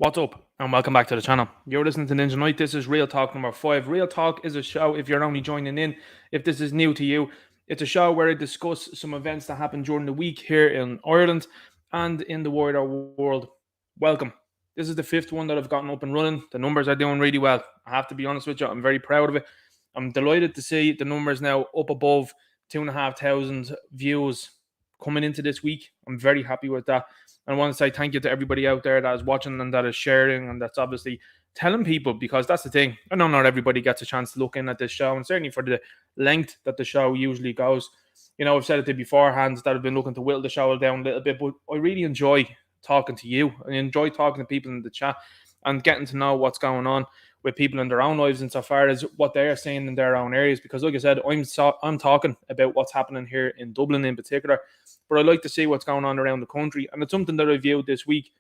What's up? And welcome back to the channel. You're listening to Ninja Knight. This is Real Talk number 5. Real Talk is a show, if you're only joining in, if this is new to you, it's a show where I discuss some events that happened during the week here in Ireland and in the wider world. Welcome. This is the fifth one that I've gotten up and running. The numbers are doing really well. I have to be honest with you. I'm very proud of it. I'm delighted to see the numbers now up above 2,500 views coming into this week. I'm very happy with that. I want to say thank you to everybody out there that is watching and that is sharing and that's obviously telling people, because that's the thing. I know not everybody gets a chance to look in at this show, and certainly for the length that the show usually goes. You know, I've said it to beforehand that I've been looking to whittle the show down a little bit, but I really enjoy talking to you. I enjoy talking to people in the chat and getting to know what's going on with people in their own lives insofar as what they are seeing in their own areas. Because like I said, I'm talking about what's happening here in Dublin in particular, but I like to see what's going on around the country. And it's something that I viewed this week.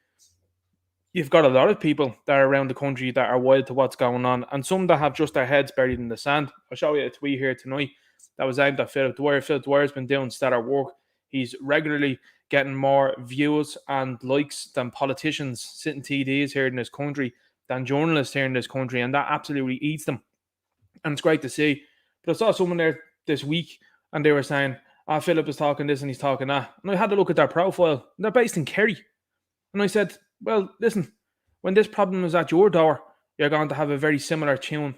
You've got a lot of people that are around the country that are wild to what's going on, and some that have just their heads buried in the sand. I'll show you a tweet here tonight that was aimed at Philip Dwyer. Philip Dwyer's been doing stellar work. He's regularly getting more views and likes than politicians, sitting TDs here in this country, than journalists here in this country, and that absolutely eats them. And it's great to see. But I saw someone there this week, and they were saying, Philip is talking this and he's talking that. And I had to look at their profile. And they're based in Kerry. And I said, well, listen, when this problem is at your door, you're going to have a very similar tune.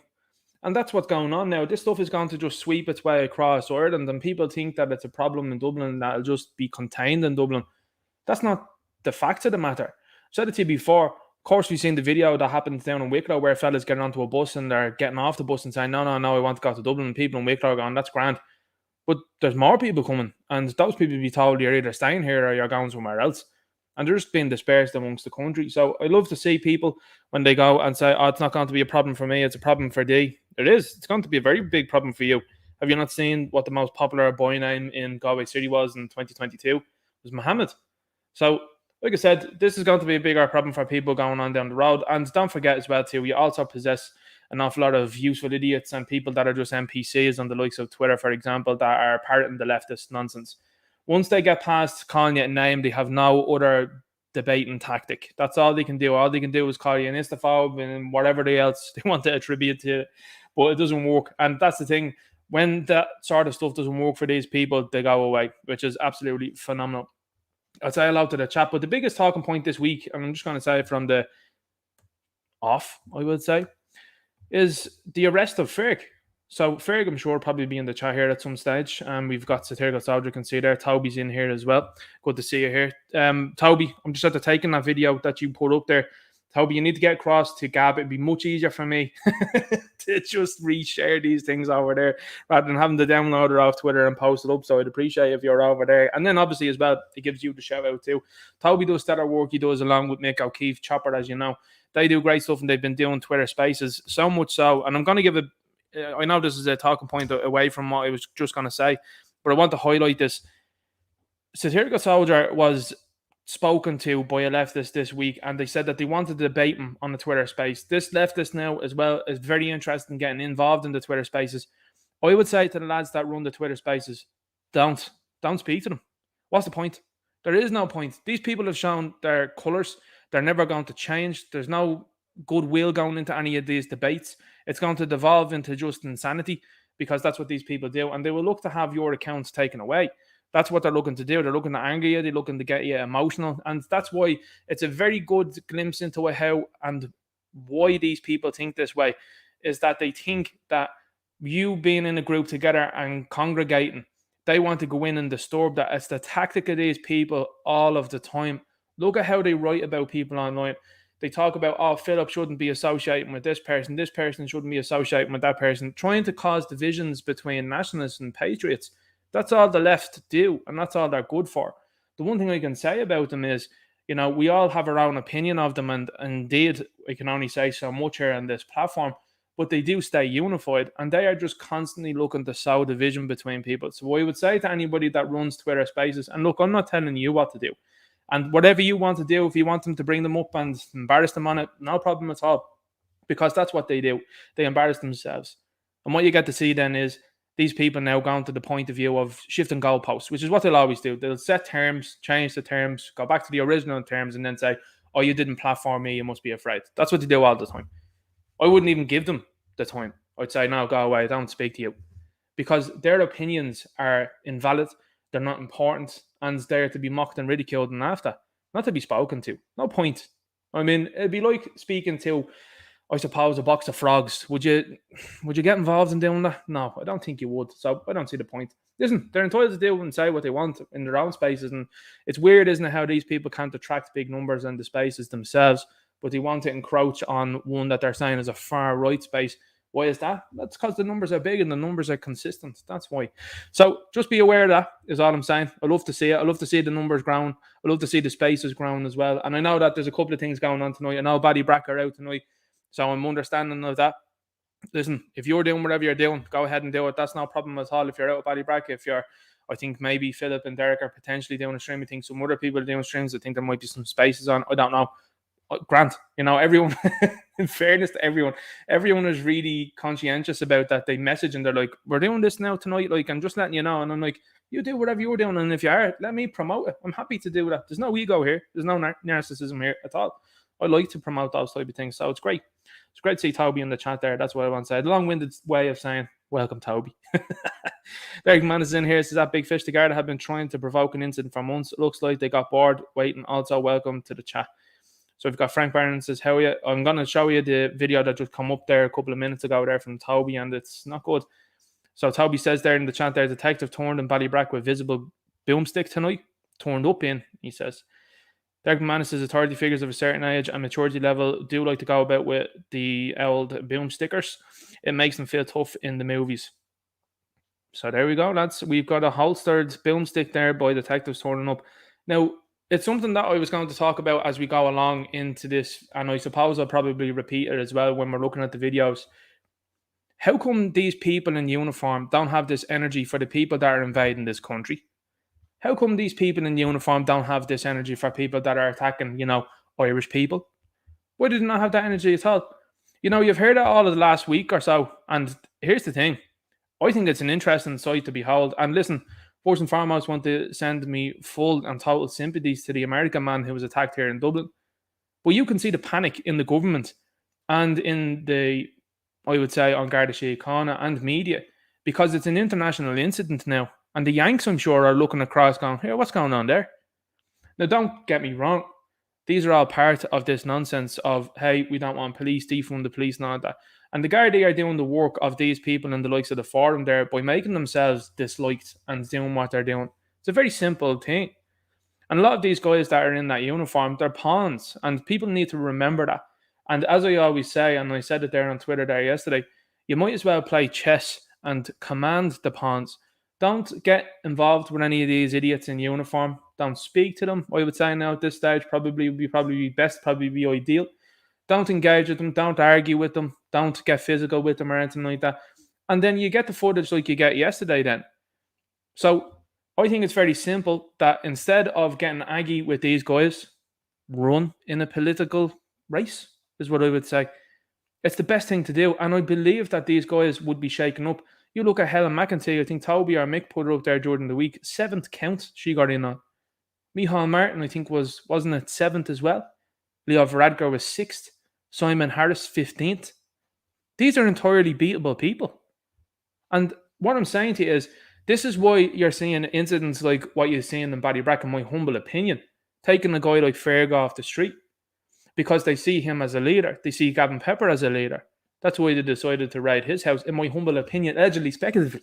And that's what's going on now. This stuff is going to just sweep its way across Ireland, and people think that it's a problem in Dublin and that'll just be contained in Dublin. That's not the facts of the matter. I said it to you before. Of course, we've seen the video that happened down in Wicklow where fellas getting onto a bus and they're getting off the bus and saying, no, I want to go to Dublin. And people in Wicklow are going, that's grand. But there's more people coming, and those people will be told you're either staying here or you're going somewhere else. And they're just being dispersed amongst the country. So I love to see people when they go and say, it's not going to be a problem for me, it's a problem for thee. It is. It's going to be a very big problem for you. Have you not seen what the most popular boy name in Galway City was in 2022? It was Mohammed. So, like I said, this is going to be a bigger problem for people going on down the road. And don't forget as well, too, you also possess an awful lot of useful idiots and people that are just NPCs on the likes of Twitter, for example, that are parroting the leftist nonsense. Once they get past calling you a name, they have no other debating tactic. That's all they can do. All they can do is call you an istaphobe and whatever else they want to attribute to it. But it doesn't work. And that's the thing. When that sort of stuff doesn't work for these people, they go away, which is absolutely phenomenal. I'll say hello to the chat. But the biggest talking point this week, and I'm just going to say from the off, I would say, is the arrest of Ferg. So Ferg, I'm sure, will probably be in the chat here at some stage. We've got Satirical Soldier, you can see there. Toby's in here as well. Good to see you here. Toby, I'm just after taking that video that you put up there. Toby, you need to get across to Gab. It'd be much easier for me to just reshare these things over there rather than having to download it off Twitter and post it up. So I'd appreciate if you're over there. And then obviously as well, it gives you the shout out too. Toby does stellar work. He does along with Mick O'Keefe, Chopper, as you know. They do great stuff, and they've been doing Twitter Spaces so much so. And I'm going to give I know this is a talking point away from what I was just going to say, but I want to highlight this. Satirical Soldier was spoken to by a leftist this week, and they said that they wanted to debate him on the Twitter space. This leftist now as well is very interested in getting involved in the Twitter spaces. I would say to the lads that run the Twitter spaces, don't speak to them. What's the point? There is no point. These people have shown their colours. They're never going to change. There's no goodwill going into any of these debates. It's going to devolve into just insanity, because that's what these people do. And they will look to have your accounts taken away. That's what they're looking to do. They're looking to anger you. They're looking to get you emotional. And that's why it's a very good glimpse into how and why these people think this way, is that they think that you being in a group together and congregating, they want to go in and disturb that. It's the tactic of these people all of the time. Look at how they write about people online. They talk about, Philip shouldn't be associating with this person shouldn't be associating with that person, trying to cause divisions between nationalists and patriots. That's all the left do, and that's all they're good for. The one thing I can say about them is, we all have our own opinion of them, and indeed, I can only say so much here on this platform, but they do stay unified, and they are just constantly looking to sow division between people. So I would say to anybody that runs Twitter Spaces, and look, I'm not telling you what to do. And whatever you want to do, if you want them to bring them up and embarrass them on it, no problem at all. Because that's what they do. They embarrass themselves. And what you get to see then is these people now going to the point of view of shifting goalposts, which is what they'll always do. They'll set terms, change the terms, go back to the original terms, and then say, oh, you didn't platform me, you must be afraid. That's what they do all the time. I wouldn't even give them the time. I'd say, no, go away, I don't speak to you. Because their opinions are invalid, they're not important, and they're to be mocked and ridiculed and laughed at, not to be spoken to. No point. I mean, it'd be like speaking to, I suppose, a box of frogs. Would you get involved in doing that? No, I don't think you would. So I don't see the point. Listen, they're entitled to do and say what they want in their own spaces, and it's weird, isn't it, how these people can't attract big numbers in the spaces themselves, but they want to encroach on one that they're saying is a far right space. Why is that? That's because the numbers are big and the numbers are consistent. That's why. So just be aware of that, is all I'm saying. I love to see it. I love to see the numbers grown. I love to see the spaces grown as well. And I know that there's a couple of things going on tonight. I know Ballybrack are out tonight, so I'm understanding of that. Listen, if you're doing whatever you're doing, go ahead and do it. That's no problem at all. If you're out of Ballybrack, I think maybe Philip and Derek are potentially doing a stream. I think some other people are doing streams. I think there might be some spaces on. I don't know. Grant, everyone, in fairness to everyone is really conscientious about that. They message and they're like, we're doing this now tonight, like, I'm just letting you know. And I'm like, you do whatever you're doing, and if you are, let me promote it. I'm happy to do that. There's no ego here. There's no narcissism here at all. I like to promote those type of things, so it's great. It's great to see Toby in the chat there. That's what I want to say. A long-winded way of saying welcome, Toby. Derek Man is in here. Says that big fish. The Garda have been trying to provoke an incident for months. It looks like they got bored waiting. Also, welcome to the chat. So we've got Frank Barron says, how are you? I'm going to show you the video that just come up there a couple of minutes ago there from Toby, and it's not good. So Toby says there in the chat there, detective turned in Ballybrack with visible boomstick tonight. Turned up in, he says. Derek McManus says authority figures of a certain age and maturity level do like to go about with the old boomstickers. It makes them feel tough in the movies. So there we go, lads. We've got a holstered boomstick there by detectives turning up. Now, it's something that I was going to talk about as we go along into this, and I suppose I'll probably repeat it as well when we're looking at the videos. How come these people in uniform don't have this energy for the people that are invading this country? How come these people in uniform don't have this energy for people that are attacking, Irish people? Why did they not have that energy at all? You've heard it all of the last week or so, and here's the thing. I think it's an interesting sight to behold. And listen, first and foremost, I want to send me full and total sympathies to the American man who was attacked here in Dublin. But you can see the panic in the government and in the, I would say, on Garda Síochána and media, because it's an international incident now. And the Yanks, I'm sure, are looking across going, hey, what's going on there? Now, don't get me wrong. These are all part of this nonsense of, hey, we don't want police, defund the police and all that. And the Garda are doing the work of these people and the likes of the forum there by making themselves disliked and doing what they're doing. It's a very simple thing. And a lot of these guys that are in that uniform, they're pawns. And people need to remember that. And as I always say, and I said it there on Twitter there yesterday, you might as well play chess and command the pawns. Don't get involved with any of these idiots in uniform. Don't speak to them. I would say now at this stage probably be ideal. Don't engage with them. Don't argue with them. Don't get physical with them or anything like that. And then you get the footage like you get yesterday then. So I think it's very simple that instead of getting aggy with these guys, run in a political race is what I would say. It's the best thing to do. And I believe that these guys would be shaken up. You look at Helen McEntee, I think Toby or Mick put her up there during the week. 7th count she got in on. Micheál Martin, I think, wasn't it 7th as well? Leo Varadkar was 6th. Simon Harris, 15th. These are entirely beatable people. And what I'm saying to you is, this is why you're seeing incidents like what you're seeing in Ballybrack, in my humble opinion, taking a guy like Ferg off the street because they see him as a leader. They see Gavin Pepper as a leader. That's why they decided to raid his house, in my humble opinion, allegedly speculatively.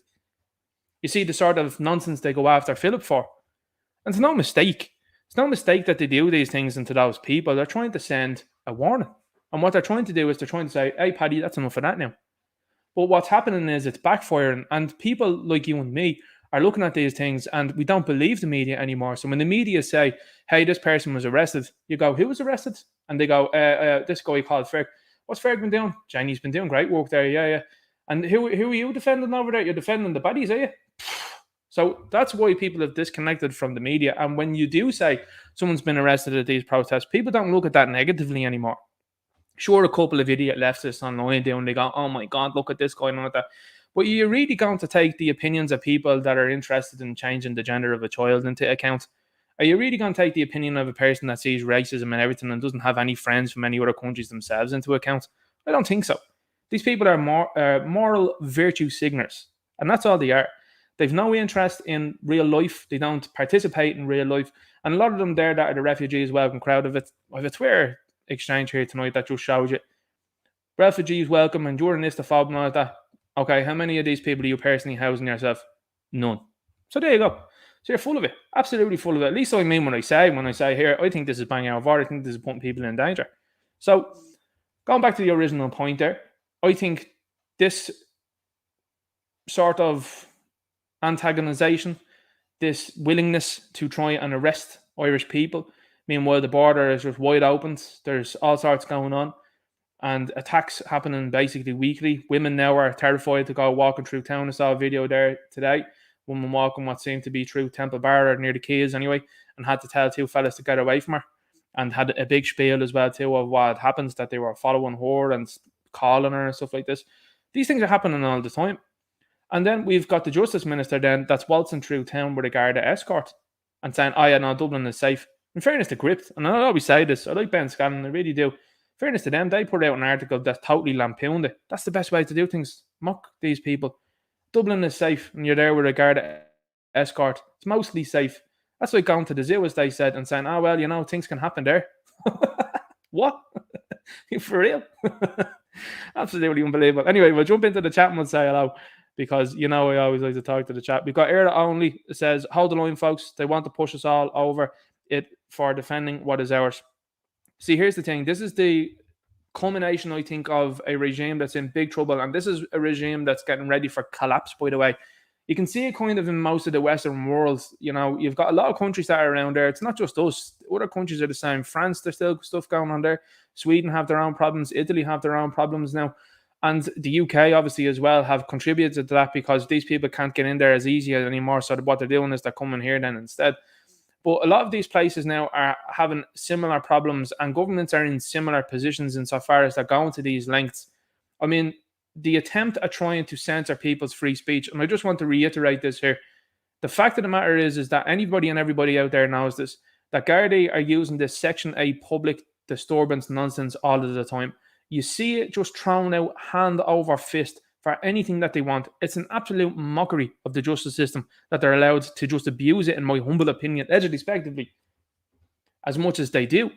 You see the sort of nonsense they go after Philip for. And it's no mistake. It's no mistake that they do these things into those people. They're trying to send a warning. And what they're trying to do is they're trying to say, hey, Paddy, that's enough of that now. But what's happening is it's backfiring. And people like you and me are looking at these things and we don't believe the media anymore. So when the media say, hey, this person was arrested, you go, who was arrested? And they go, this guy called Ferg. What's Ferg been doing? Jenny's been doing great work there, yeah. And who are you defending over there? You're defending the baddies, are you? So that's why people have disconnected from the media. And when you do say someone's been arrested at these protests, people don't look at that negatively anymore. Sure, a couple of idiot leftists online do, and they go, oh my God, look at this guy and all that. But you're really going to take the opinions of people that are interested in changing the gender of a child into account. Are you really going to take the opinion of a person that sees racism and everything and doesn't have any friends from any other countries themselves into account? I don't think so. These people are moral virtue signers, and that's all they are. They've no interest in real life. They don't participate in real life. And a lot of them there that are the refugees welcome crowd of it. I have a Twitter exchange here tonight that just shows you. Refugees welcome, and during this, the fob and all that. Okay, how many of these people are you personally housing yourself? None. So there you go. So you're full of it. Absolutely full of it. At least I mean when I say here, I think this is bang out of order. I think this is putting people in danger. So going back to the original point there, I think this sort of antagonization, this willingness to try and arrest Irish people, meanwhile the border is just wide open, there's all sorts going on, and attacks happening basically weekly. Women now are terrified to go walking through town. I saw a video there today, woman walking what seemed to be through Temple Bar or near the quays anyway, and had to tell two fellas to get away from her, and had a big spiel as well too of what happens, that they were following her and calling her and stuff like this. These things are happening all the time. And then we've got the Justice Minister then that's waltzing through town with a Garda escort and saying, oh yeah, no, Dublin is safe. In fairness to Gript, and I always say this, I like Ben Scanlon, I really do. In fairness to them, they put out an article that totally lampooned it. That's the best way to do things. Mock these people. Dublin is safe, and you're there with a Garda escort. It's mostly safe. That's like going to the zoo, as they said, and saying, oh well, you know, things can happen there. What? For real? Absolutely unbelievable. Anyway, we'll jump into the chat and we'll say hello, because you know I always like to talk to the chat. We've got Era Only. It says, hold the line, folks. They want to push us all over it for defending what is ours. See, here's the thing. This is the culmination, I think, of a regime that's in big trouble. And this is a regime that's getting ready for collapse, by the way. You can see it kind of in most of the Western world. You know, you've got a lot of countries that are around there. It's not just us. Other countries are the same. France, there's still stuff going on there. Sweden have their own problems. Italy have their own problems now. And the UK, obviously, as well, have contributed to that, because these people can't get in there as easy anymore. So what they're doing is they're coming here then instead. But a lot of these places now are having similar problems, and governments are in similar positions insofar as they're going to these lengths. I mean, the attempt at trying to censor people's free speech, and I just want to reiterate this here. The fact of the matter is that anybody and everybody out there knows this, that Garda are using this Section 8 public disturbance nonsense all of the time. You see it just thrown out hand over fist for anything that they want. It's an absolute mockery of the justice system that they're allowed to just abuse it, in my humble opinion, legislatively, as much as they do.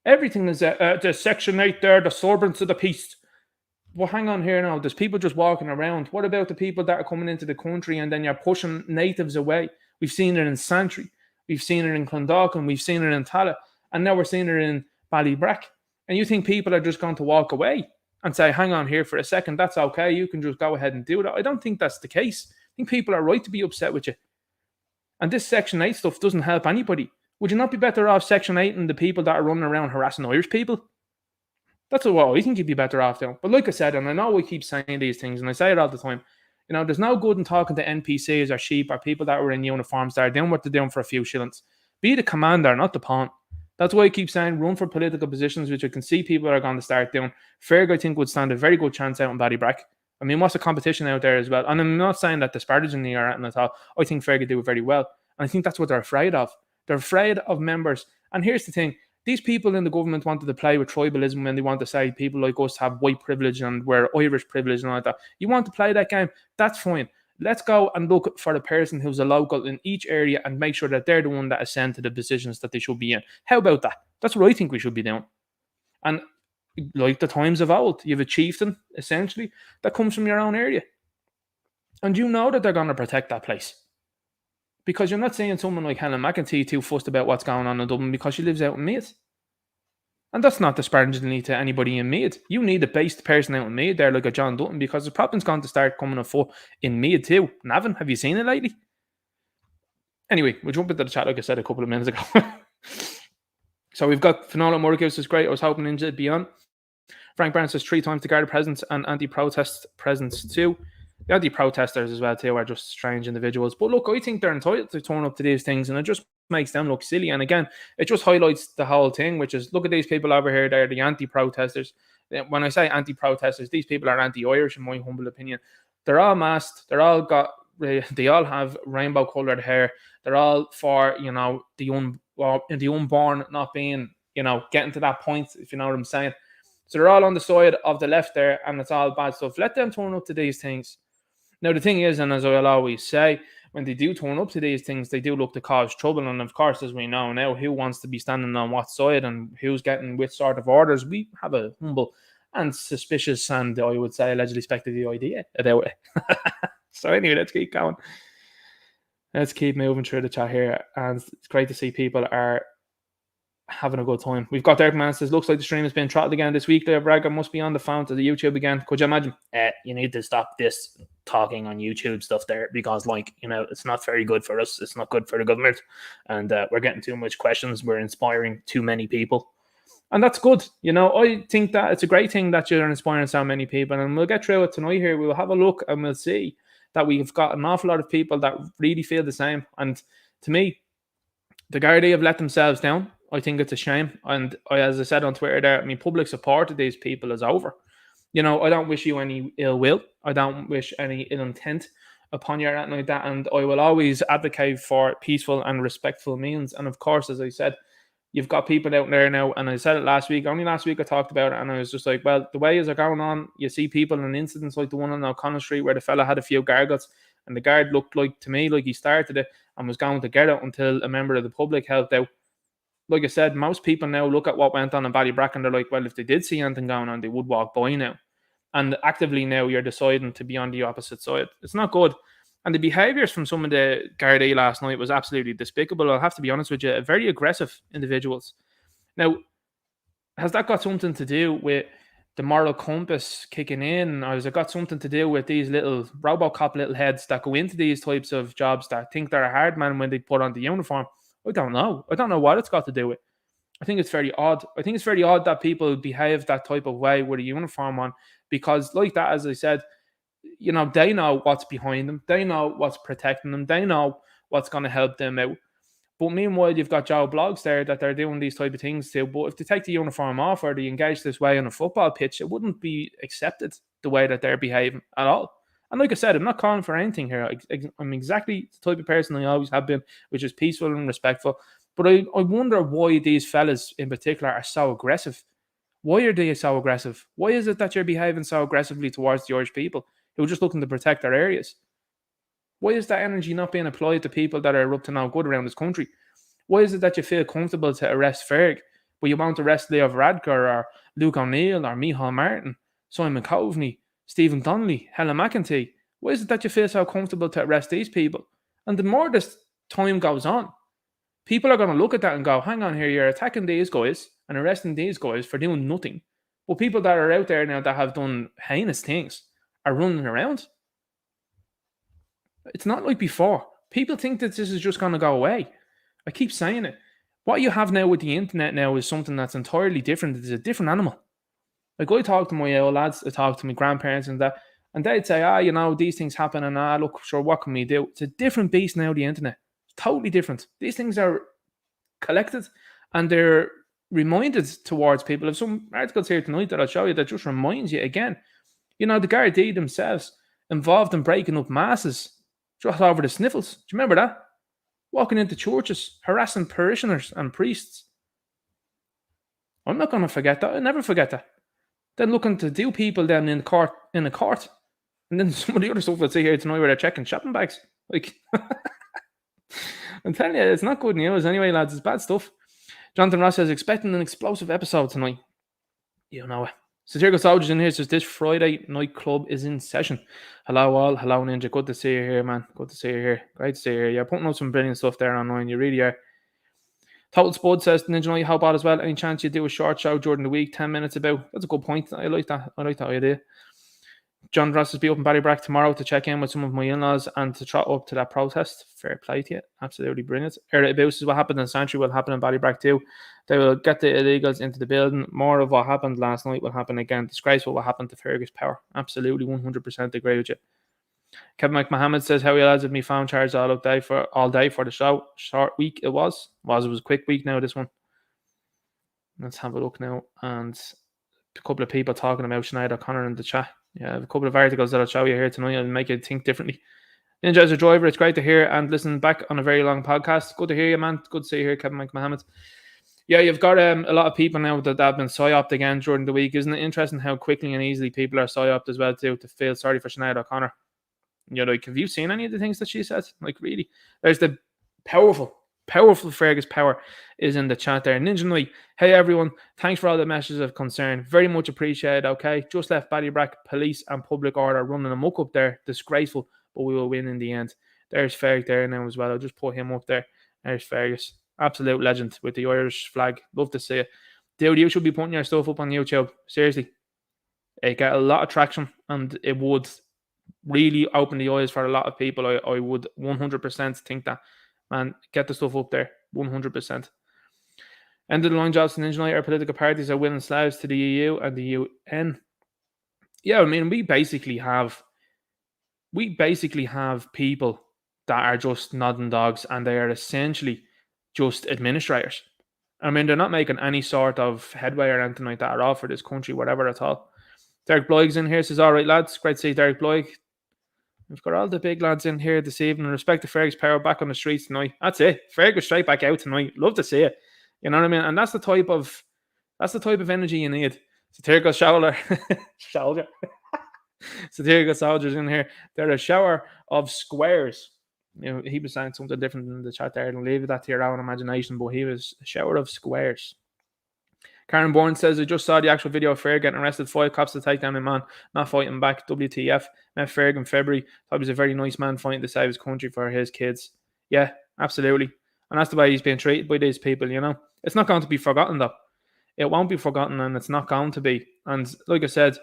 Everything is the Section 8 there, the servants of the peace. Well, hang on here now. There's people just walking around. What about the people that are coming into the country and then you're pushing natives away? We've seen it in Santry. We've seen it in Clondalkin. We've seen it in Tallaght. And now we're seeing it in Ballybrack. And you think people are just going to walk away and say, hang on here for a second, that's okay, you can just go ahead and do that? I don't think that's the case. I think people are right to be upset with you. And this Section 8 stuff doesn't help anybody. Would you not be better off Section 8 and the people that are running around harassing Irish people? That's what I think you'd be better off doing. But like I said, and I know we keep saying these things, and I say it all the time, you know, there's no good in talking to NPCs or sheep or people that were in uniforms that are doing what they're doing for a few shillings. Be the commander, not the pawn. That's why I keep saying run for political positions, which I can see people are going to start doing. Ferg, I think, would stand a very good chance out in Ballybrack. I mean, what's the competition out there as well? And I'm not saying that disparagingly or anything at all. I think Ferg would do it very well. And I think that's what they're afraid of. They're afraid of members. And here's the thing. These people in the government wanted to play with tribalism when they want to say people like us have white privilege and we're Irish privilege and all that. You want to play that game? That's fine. Let's go and look for the person who's a local in each area and make sure that they're the one that is sent to the positions that they should be in. How about that? That's what I think we should be doing. And like the times of old, you have a chieftain, essentially, that comes from your own area. And you know that they're going to protect that place. Because you're not seeing someone like Helen McEntee too fussed about what's going on in Dublin because she lives out in Meath. And that's not disparagingly to anybody in Meath. You need a based person out in Meath there like a John Dutton, because the problem's going to start coming afoot in Meath too. Navan, have you seen it lately? Anyway, we'll jump into the chat like I said a couple of minutes ago. So we've got Finola Murgus is great. I was hoping Ninja would be on. Frank Barnes says 3 times the Garda presence and anti-protest presence too. The anti-protesters as well too are just strange individuals. But look, I think they're entitled to turn up to these things, and it just makes them look silly. And again, it just highlights the whole thing, which is, look at these people over here. They're the anti-protesters. When I say anti-protesters, these people are anti-Irish in my humble opinion. They're all masked. They're all got they all have rainbow coloured hair. They're all for, the unborn not being, getting to that point, if you know what I'm saying. So they're all on the side of the left there, and it's all bad stuff. Let them turn up to these things. Now, the thing is, and as I'll always say, when they do turn up to these things, they do look to cause trouble. And of course, as we know now, who wants to be standing on what side and who's getting which sort of orders? We have a humble and suspicious and, I would say, allegedly speculative idea about it. So anyway, let's keep going. Let's keep moving through the chat here. And it's great to see people are having a good time. We've got Derek Man says, looks like the stream has been throttled again this week. There, Bragger must be on the phone to the YouTube again. Could you imagine? You need to stop this talking on YouTube stuff there, because, it's not very good for us. It's not good for the government. And we're getting too much questions. We're inspiring too many people. And that's good. I think that it's a great thing that you're inspiring so many people. And we'll get through it tonight here. We'll have a look and we'll see that we've got an awful lot of people that really feel the same. And to me, the Garda have let themselves down. I think it's a shame. And as I said on Twitter there, public support of these people is over. I don't wish you any ill will. I don't wish any ill intent upon you or anything like that. And I will always advocate for peaceful and respectful means. And of course, as I said, you've got people out there now, and I said it last week. Only last week I talked about it, and I was just like, well, the ways are going on. You see people in incidents like the one on O'Connell Street where the fella had a few gargles, and the guard looked to me like he started it and was going to get it until a member of the public helped out. Like I said, most people now look at what went on in Ballybrack and they're like, well, if they did see anything going on, they would walk by now. And actively now you're deciding to be on the opposite side. It's not good. And the behaviours from some of the Garda last night was absolutely despicable. I'll have to be honest with you. Very aggressive individuals. Now, has that got something to do with the moral compass kicking in? Or has it got something to do with these little Robocop little heads that go into these types of jobs that think they're a hard man when they put on the uniform? I don't know. I don't know what it's got to do with. I think it's very odd. I think it's very odd that people behave that type of way with a uniform on, because like that, as I said, they know what's behind them. They know what's protecting them. They know what's going to help them out. But meanwhile, you've got Joe Blogs there that they're doing these type of things too. But if they take the uniform off or they engage this way on a football pitch, it wouldn't be accepted the way that they're behaving at all. And like I said, I'm not calling for anything here. I'm exactly the type of person I always have been, which is peaceful and respectful. But I wonder why these fellas in particular are so aggressive. Why are they so aggressive? Why is it that you're behaving so aggressively towards the Irish people who are just looking to protect their areas? Why is that energy not being applied to people that are up to no good around this country? Why is it that you feel comfortable to arrest Ferg, but you won't arrest Leo Varadkar or Luke O'Neill or Micheál Martin, Simon Coveney, Stephen Donnelly, Helen McEntee? Why is it that you feel so comfortable to arrest these people? And the more this time goes on, people are going to look at that and go, hang on here, you're attacking these guys and arresting these guys for doing nothing. But people that are out there now that have done heinous things are running around. It's not like before. People think that this is just going to go away. I keep saying it. What you have now with the internet now is something that's entirely different. It's a different animal. Like I talk to my old lads, I talk to my grandparents and that, and they'd say, these things happen and look, sure, what can we do? It's a different beast now, the internet. It's totally different. These things are collected and they're reminded towards people. Of some articles here tonight that I'll show you that just reminds you again. The Gardaí themselves involved in breaking up masses just over the sniffles. Do you remember that? Walking into churches, harassing parishioners and priests. I'm not going to forget that. I'll never forget that. Then looking to do people then in a court. And then some of the other stuff we'll see here tonight where they're checking shopping bags. Like, I'm telling you, it's not good news anyway, lads. It's bad stuff. Jonathan Ross says, expecting an explosive episode tonight. You know it. Satirical Soldiers in here says, this Friday night club is in session. Hello all. Hello Ninja. Good to see you here, man. Good to see you here. Great to see you here. You're putting up some brilliant stuff there online. You really are. Total Spud says, Ninja Night, how about as well? Any chance you do a short show during the week, 10 minutes about? That's a good point. I like that. I like that idea. John Ross will be up in Ballybrack tomorrow to check in with some of my in-laws and to trot up to that protest. Fair play to you. Absolutely brilliant. Early abuse is what happened in Sanctuary will happen in Ballybrack too. They will get the illegals into the building. More of what happened last night will happen again. Disgraceful what happened to Fergus Power. Absolutely 100% agree with you. Kevin McMahon says, how are you lads have me phone charged all day for the show. Short week it was. It was a quick week now, this one. Let's have a look now. And a couple of people talking about Sinead O'Connor in the chat. Yeah, I have a couple of articles that I'll show you here tonight and make you think differently. Ninja as a driver, it's great to hear and listen back on a very long podcast. Good to hear you, man. Good to see you here, Kevin Mike Mohammed. Yeah, you've got a lot of people now that have been psyoped again during the week. Isn't it interesting how quickly and easily people are psyoped as well too, to feel sorry for Sinead O'Connor? You know, like, have you seen any of the things that she says? Like, really? There's the powerful Fergus power is in the chat there. Ninja Knight, hey everyone, thanks for all the messages of concern. Very much appreciated, okay? Just left Ballybrack police and public order running amok up there. Disgraceful, but we will win in the end. There's Ferg there now as well. I'll just put him up there. There's Fergus. Absolute legend with the Irish flag. Love to see it. Dude, you should be putting your stuff up on YouTube. Seriously. It got a lot of traction and it would really open the eyes for a lot of people. I would 100% think that. Man, get the stuff up there. 100%. End of the line jobs in Ninja Knight, our political parties are willing slaves to the EU and the UN. Yeah, I mean, we basically have people that are just nodding dogs and they are essentially just administrators. I mean, they're not making any sort of headway or anything like that at all for this country, whatever at all. Derek Bloig's in here, says, all right, lads, great to see Derek Bloig. We've got all the big lads in here this evening. Respect to Fergus Power back on the streets tonight. That's it. Fergus straight back out tonight. Love to see it. You know what I mean? And that's the type of energy you need. Satirical shoulder. Satirical soldiers in here. They're a shower of squares. You know, he was saying something different in the chat there. I'll leave that to your own imagination, but he was a shower of squares. Karen Bourne says, I just saw the actual video of Ferg getting arrested. 5 cops to take down a man, not fighting back. WTF. Met Ferg in February. Thought he was a very nice man fighting to save his country for his kids. Yeah, absolutely. And that's the way he's being treated by these people, you know. It's not going to be forgotten, though. It won't be forgotten, and it's not going to be. And like I said,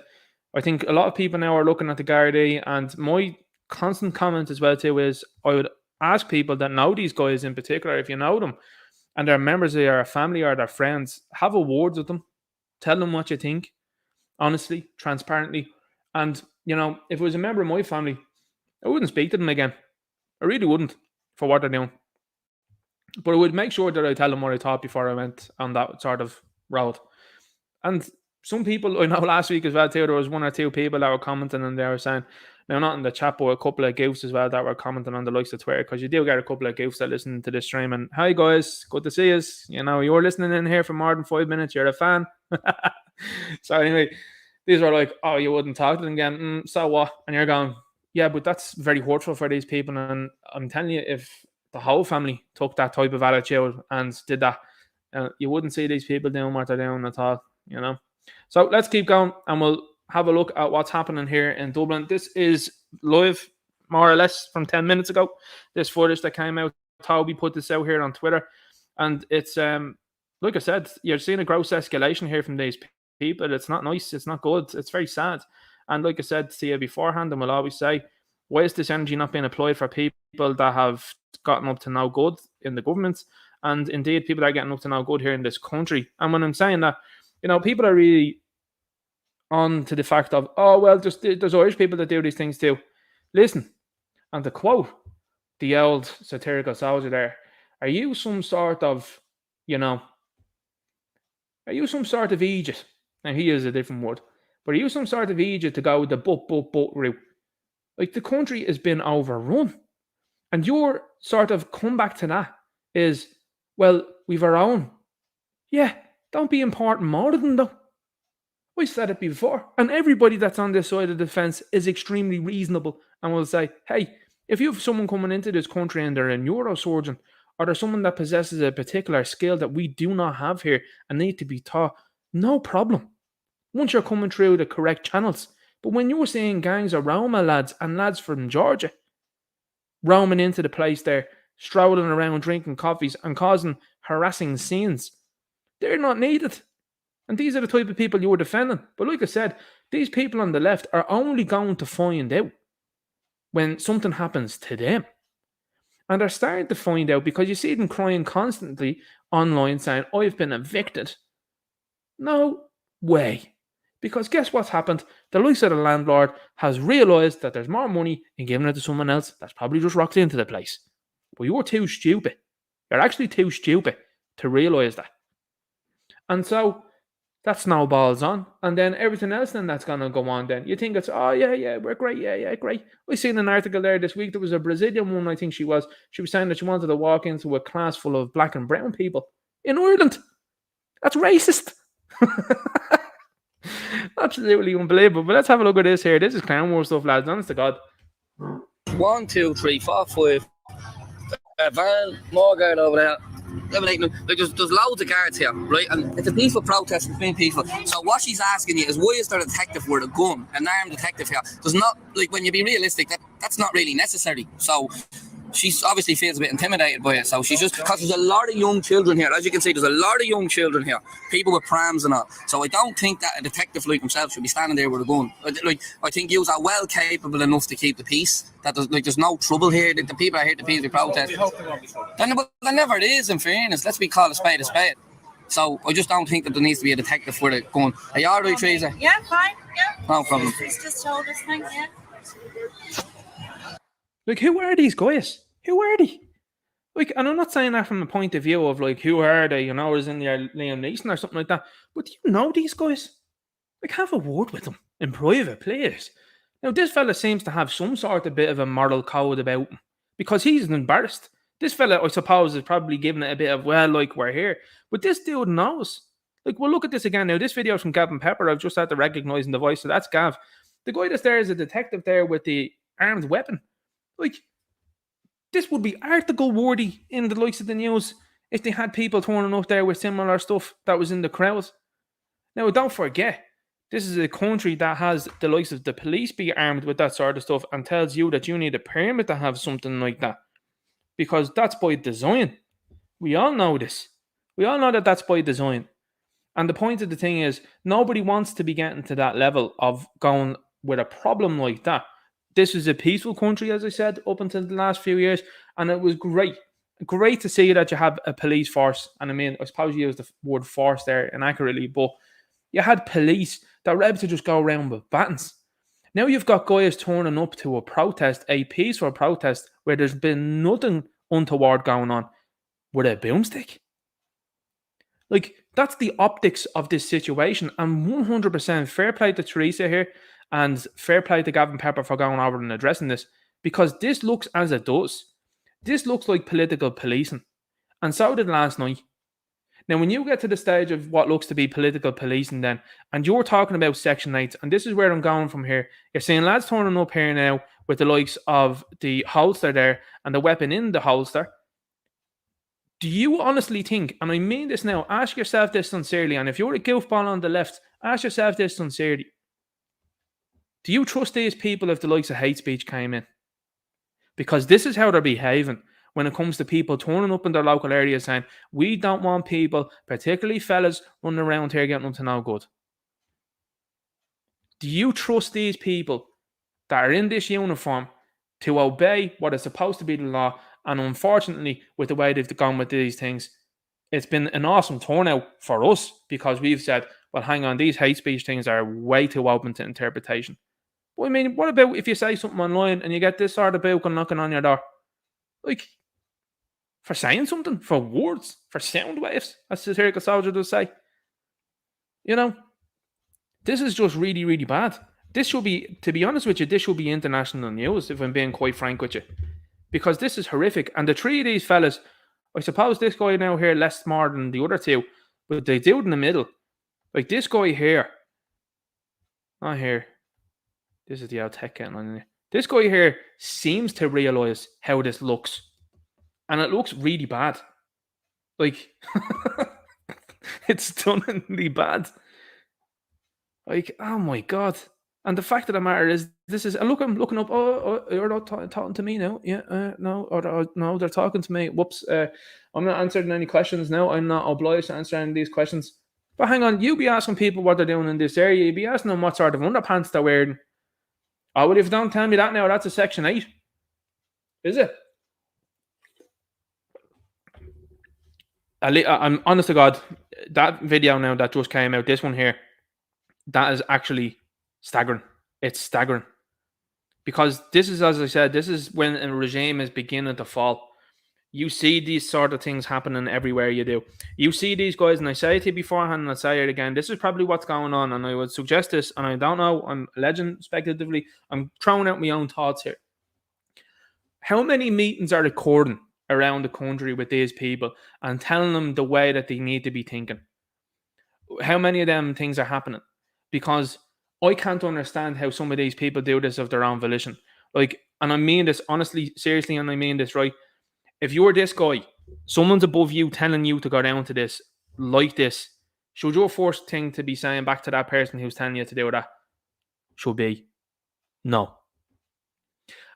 I think a lot of people now are looking at the Garda, and my constant comment as well, too, is I would ask people that know these guys in particular, if you know them, and they're members of your family or their friends, have a word with them. Tell them what you think, honestly, transparently. And, you know, if it was a member of my family, I wouldn't speak to them again. I really wouldn't, for what they're doing. But I would make sure that I tell them what I thought before I went on that sort of road. And some people, I know last week as well, too, there was 1 or 2 people that were commenting and they were saying, now not in the chat, but a couple of goofs as well that were commenting on the likes of Twitter, because you do get a couple of goofs that listen to this stream and, hi guys, good to see us. You know, you're listening in here for more than 5 minutes, you're a fan. So anyway, these are like, oh, you wouldn't talk to them again, so what? And you're going, yeah, but that's very hurtful for these people. And I'm telling you, if the whole family took that type of attitude and did that, you wouldn't see these people doing what they're doing at all, you know. So let's keep going and we'll have a look at what's happening here in Dublin. This is live, more or less, from 10 minutes ago. This footage that came out, Toby put this out here on Twitter. And it's, like I said, you're seeing a gross escalation here from these people. It's not nice. It's not good. It's very sad. And like I said to you beforehand, and we'll always say, why is this energy not being applied for people that have gotten up to no good in the government? And indeed, people that are getting up to no good here in this country. And when I'm saying that, you know, people are really on to the fact of, oh, well, there's Irish people that do these things too. Listen, and to quote the old satirical soldier there, are you some sort of, you know, are you some sort of Egypt? Now, he uses a different word, but are you some sort of Egypt to go with the but route? Like, the country has been overrun. And your sort of comeback to that is, well, we've our own. Yeah, don't be importing more of them, though. I said it before, and everybody that's on this side of the fence is extremely reasonable and will say, hey, if you have someone coming into this country and they're a neurosurgeon, or there's someone that possesses a particular skill that we do not have here and need to be taught, no problem. Once you're coming through the correct channels. But when you're seeing gangs of Roma lads and lads from Georgia roaming into the place there, strolling around drinking coffees and causing harassing scenes, they're not needed. And these are the type of people you're defending. But like I said, these people on the left are only going to find out when something happens to them. And they're starting to find out because you see them crying constantly online saying, I've been evicted. No way. Because guess what's happened? The likes of the landlord has realised that there's more money in giving it to someone else that's probably just rocked into the place. But you're too stupid. You're actually too stupid to realise that. And so that snowballs on, and then everything else then that's gonna go on. Then you think it's we're great, great. We seen an article there this week. There was a Brazilian woman, I think she was saying that she wanted to walk into a class full of black and brown people in Ireland. That's racist. Absolutely unbelievable. But let's have a look at this here. This is clown war stuff, lads. Honest to God. 1, 2, 3, 4, 5. Van, more guard over there. Like there's loads of guards here, right? And it's a peaceful protest between people. So what she's asking you is, why is there a detective with a gun, an armed detective here? There's not, like, when you be realistic, that's not really necessary. So she obviously feels a bit intimidated by it. So she's just, because there's a lot of young children here. As you can see, there's a lot of young children here, people with prams and all. So I don't think that a detective like himself should be standing there with a gun. Like, I think you are well capable enough to keep the peace. That there's no trouble here. The people are here to peacefully protest. There never is, in fairness. Let's be called a spade a spade. So I just don't think that there needs to be a detective with a gun. Are you all right, Teresa? Yeah, fine. Yeah. No problem. He's just told us, thanks, yeah. Like, who are these guys? Who are they? Like, and I'm not saying that from the point of view of, like, who are they, is in there Liam Neeson or something like that. But do you know these guys? Like, have a word with them in private, please. Now, this fella seems to have some sort of bit of a moral code about him because he's embarrassed. This fella, I suppose, is probably giving it a bit of, well, like, we're here. But this dude knows. Like, we'll look at this again. Now, this video is from Gavin Pepper. I've just had to recognise the voice, so that's Gav. The guy that's there is a detective there with the armed weapon. Like, this would be article worthy in the likes of the news if they had people turning up there with similar stuff that was in the crowd. Now, don't forget, this is a country that has the likes of the police be armed with that sort of stuff and tells you that you need a permit to have something like that. Because that's by design. We all know this. We all know that that's by design. And the point of the thing is, nobody wants to be getting to that level of going with a problem like that. This is a peaceful country, as I said, up until the last few years, and it was great. Great to see that you have a police force. And I mean, I suppose you use the word force there inaccurately, but you had police that were able to just go around with batons. Now you've got guys turning up to a protest, a peaceful protest, where there's been nothing untoward going on, with a boomstick. Like, that's the optics of this situation, and 100% fair play to Teresa here, and fair play to Gavin Pepper for going over and addressing this, because this looks as it does. This looks like political policing, and so did last night. Now, when you get to the stage of what looks to be political policing then, and you're talking about Section 8, and this is where I'm going from here, you're seeing lads turning up here now with the likes of the holster there and the weapon in the holster. Do you honestly think, and I mean this now, ask yourself this sincerely, and if you're a goofball on the left, ask yourself this sincerely. Do you trust these people if the likes of hate speech came in? Because this is how they're behaving when it comes to people turning up in their local area saying, we don't want people, particularly fellas, running around here getting up to no good. Do you trust these people that are in this uniform to obey what is supposed to be the law? And unfortunately, with the way they've gone with these things, it's been an awesome turnout for us because we've said, well, hang on, these hate speech things are way too open to interpretation. But I mean, what about if you say something online and you get this sort of book knocking on your door? Like, for saying something, for words, for sound waves, as satirical soldier does say. This is just really, really bad. This should be, to be honest with you, this should be international news, if I'm being quite frank with you. Because this is horrific. And the three of these fellas, I suppose this guy now here less smart than the other two, but the dude in the middle, like this guy here, not here, this is the old tech getting on there. This guy here seems to realise how this looks. And it looks really bad. Like, it's stunningly bad. Like, oh my God. And the fact of the matter is, this is, look, I'm looking up, you're not talking to me now. Yeah, no, no, they're talking to me. Whoops, I'm not answering any questions now. I'm not obliged to answer any of these questions. But hang on, you be asking people what they're doing in this area. You be asking them what sort of underpants they're wearing. Oh, well, if you don't tell me that now, that's a Section 8. Is it? I'm honest to God, that video now that just came out, this one here, that is actually staggering. It's staggering. Because this is, as I said, this is when a regime is beginning to fall. You see these sort of things happening everywhere you do. You see these guys, and I say it to you beforehand, and I'll say it again. This is probably what's going on, and I would suggest this, and I don't know, I'm alleging speculatively, I'm throwing out my own thoughts here. How many meetings are recording around the country with these people and telling them the way that they need to be thinking? How many of them things are happening? Because I can't understand how some of these people do this of their own volition. Like, and I mean this honestly, seriously, and I mean this right. If you're this guy, someone's above you telling you to go down to this, like this, should your first thing to be saying back to that person who's telling you to do that should be no.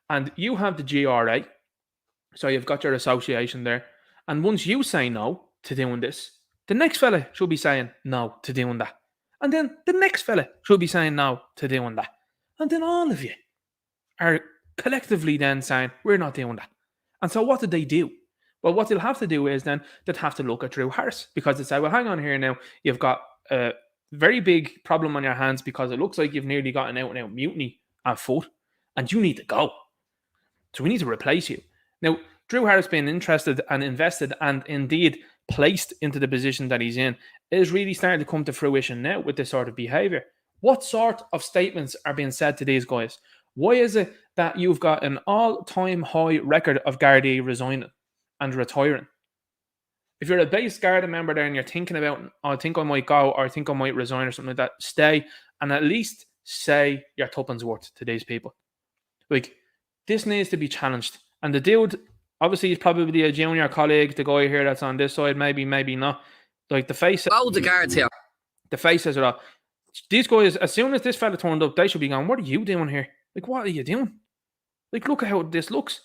And you have the GRA, so you've got your association there. And once you say no to doing this, the next fella should be saying no to doing that. And then the next fella should be saying no to doing that. And then all of you are collectively then saying, we're not doing that. And so what did they do? Well, what they'll have to do is then they'd have to look at Drew Harris, because they say, well, hang on here now, you've got a very big problem on your hands because it looks like you've nearly got an out-and-out mutiny at foot and you need to go. So we need to replace you. Now, Drew Harris being interested and invested and indeed placed into the position that he's in is really starting to come to fruition now with this sort of behaviour. What sort of statements are being said to these guys? Why is it that you've got an all-time high record of Garda resigning and retiring? If you're a base Garda member there and you're thinking about, oh, I think I might go, or I think I might resign or something like that, stay and at least say your tuppence worth to these people. Like, this needs to be challenged. And the dude, obviously, he's probably a junior colleague, the guy here that's on this side, maybe not. Like, the face... Loads of guards here. The faces are all... These guys, as soon as this fella turned up, they should be going, what are you doing here? Like, what are you doing? Like, look at how this looks.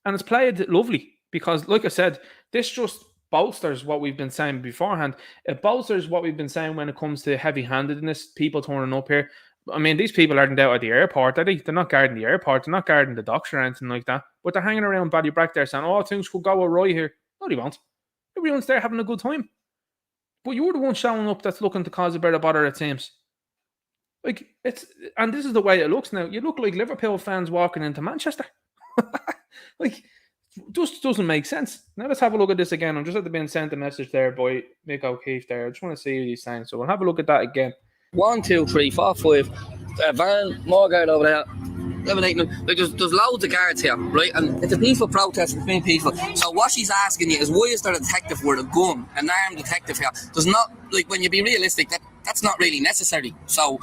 And it's played lovely because, like I said, this just bolsters what we've been saying beforehand. It bolsters what we've been saying when it comes to heavy-handedness, people turning up here. I mean, these people aren't out at the airport, are they? They're not guarding the airport. They're not guarding the docks or anything like that. But they're hanging around Ballybrack there saying, oh, things could go awry here. No, they won't. Everyone's there having a good time. But you're the one showing up that's looking to cause a bit of bother, it seems. Like, it's, and this is the way it looks now. You look like Liverpool fans walking into Manchester. Like, just doesn't make sense. Now let's have a look at this again. I'm just at the being sent a message there by Mick O'Keefe there. I just want to see what he's saying. So we'll have a look at that again. 1, 2, 3, 4, 5. Van, more guard over there. Like, there's loads of guards here, right? And it's a peaceful protest between people. So what she's asking you is, why is there a detective with a gun, an armed detective here? There's not, like, when you be realistic, that's not really necessary. So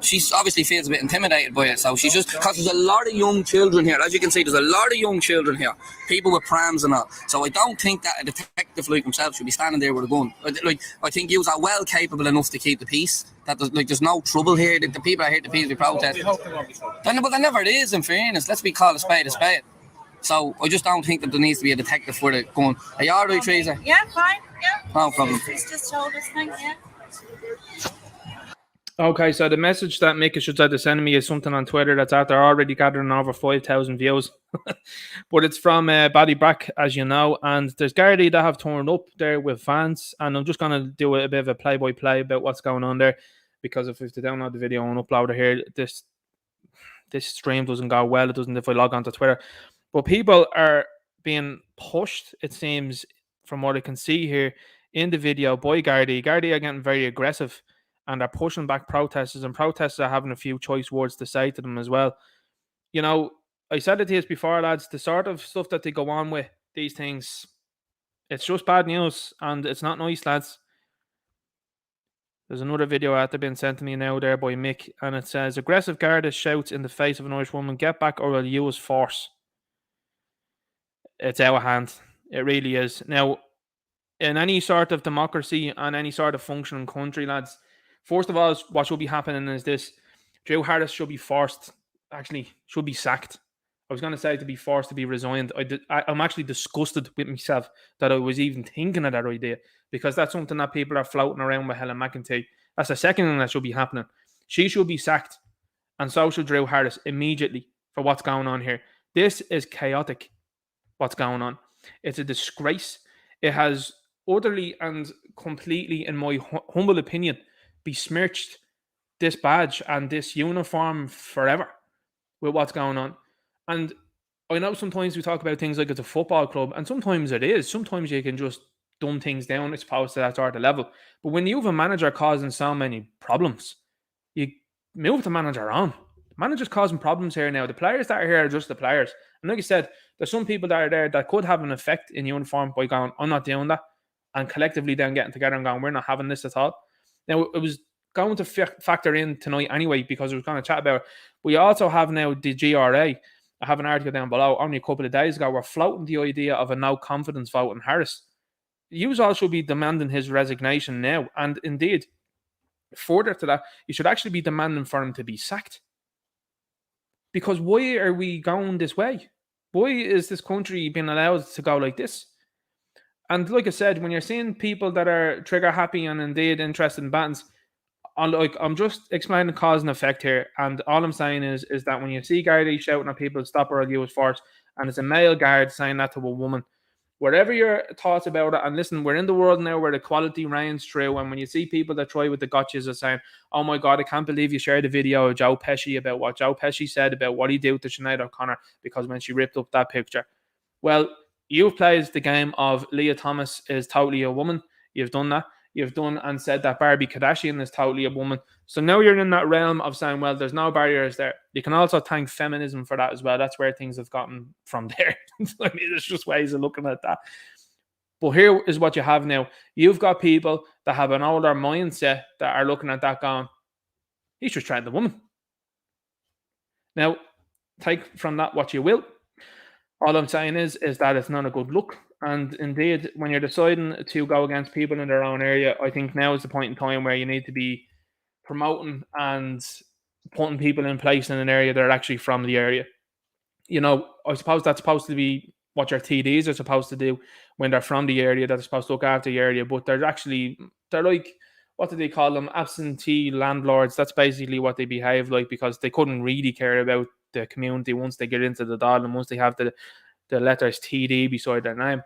she obviously feels a bit intimidated by it. So she's just, because there's a lot of young children here. As you can see, there's a lot of young children here. People with prams and all. So I don't think that a detective like himself should be standing there with a gun. Like, I think you are well capable enough to keep the peace. That there's no trouble here. The people are here to peacefully protest. But there never is, in fairness. Let's be called a spade a spade. So I just don't think that there needs to be a detective for it going, are you alright, Teresa? Yeah, fine. Yeah. No problem. He's just told us, thank you. Okay, so the message that Mick should have to send me is something on Twitter that's out there already gathering over 5,000 views. But it's from Ballybrack, as you know, and there's Garda that have turned up there with fans, and I'm just going to do a bit of a play-by-play about what's going on there, because if we have to download the video and upload it here, this stream doesn't go well. It doesn't if I log onto Twitter. But people are being pushed, it seems, from what I can see here in the video by Garda. Garda are getting very aggressive, and they're pushing back protesters, and protesters are having a few choice words to say to them as well. You know, I said it to you before, lads, the sort of stuff that they go on with, these things, it's just bad news, and it's not nice, lads. There's another video out there being sent to me now there by Mick, and it says, aggressive Garda shouts in the face of an Irish woman, get back or I'll use force. It's out of hand. It really is. Now, in any sort of democracy and any sort of functioning country, lads, first of all, what should be happening is this. Drew Harris should be forced, actually, should be sacked. I was going to say to be forced to be resigned. I'm actually disgusted with myself that I was even thinking of that idea, because that's something that people are floating around with Helen McEntee. That's the second thing that should be happening. She should be sacked, and so should Drew Harris immediately for what's going on here. This is chaotic, what's going on. It's a disgrace. It has utterly and completely, in my humble opinion, besmirched this badge and this uniform forever with what's going on. And I know sometimes we talk about things like it's a football club, and sometimes it is. Sometimes you can just dumb things down, I suppose, to that sort of level. But when you have a manager causing so many problems, you move the manager on. The manager's causing problems here now. The players that are here are just the players. And like I said, there's some people that are there that could have an effect in uniform by going, I'm not doing that. And collectively then getting together and going, we're not having this at all. Now, it was going to factor in tonight anyway, because we were going to chat about it. We also have now the GRA. I have an article down below only a couple of days ago. We're floating the idea of a no confidence vote in Harris. You all should be demanding his resignation now. And indeed, further to that, you should actually be demanding for him to be sacked. Because why are we going this way? Why is this country being allowed to go like this? And like I said, when you're seeing people that are trigger happy and indeed interested in bans, I'm just explaining cause and effect here. And all I'm saying is that when you see Garda shouting at people, stop or I'll use force, and it's a male guard saying that to a woman, whatever your thoughts about it, and listen, we're in the world now where equality reigns true, and when you see people that try with the gotchas of saying, oh my God, I can't believe you shared a video of Joe Pesci about what Joe Pesci said about what he did to Sinead O'Connor because when she ripped up that picture. Well, you've played the game of Leah Thomas is totally a woman. You've done that. You've done and said that Barbie Kardashian is totally a woman. So now you're in that realm of saying, well, there's no barriers there. You can also thank feminism for that as well. That's where things have gotten from there. I mean, there's just ways of looking at that. But here is what you have now. You've got people that have an older mindset that are looking at that going, he's just trying the woman. Now, take from that what you will. All I'm saying is that it's not a good look. And indeed, when you're deciding to go against people in their own area, I think now is the point in time where you need to be promoting and putting people in place in an area that are actually from the area. You know, I suppose that's supposed to be what your TDs are supposed to do when they're from the area, that they're supposed to look after the area, but they're like, what do they call them? Absentee landlords. That's basically what they behave like, because they couldn't really care about the community once they get into the Dáil and once they have the letters TD beside their name.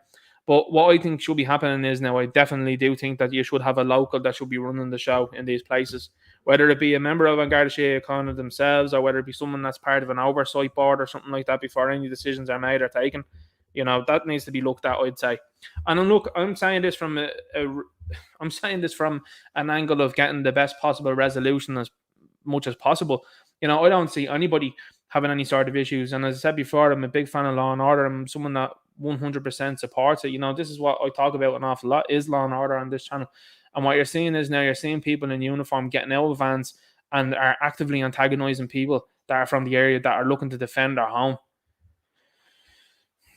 But what I think should be happening is now, I definitely do think that you should have a local that should be running the show in these places, whether it be a member of Garda Síochána themselves or whether it be someone that's part of an oversight board or something like that before any decisions are made or taken. You know, that needs to be looked at, I'd say. And look, I'm saying this from an angle of getting the best possible resolution as much as possible. You know, I don't see anybody having any sort of issues. And as I said before, I'm a big fan of law and order. I'm someone that 100% supports it. You know, this is what I talk about an awful lot, is law and order on this channel. And what you're seeing is now you're seeing people in uniform getting out of vans and are actively antagonizing people that are from the area that are looking to defend their home.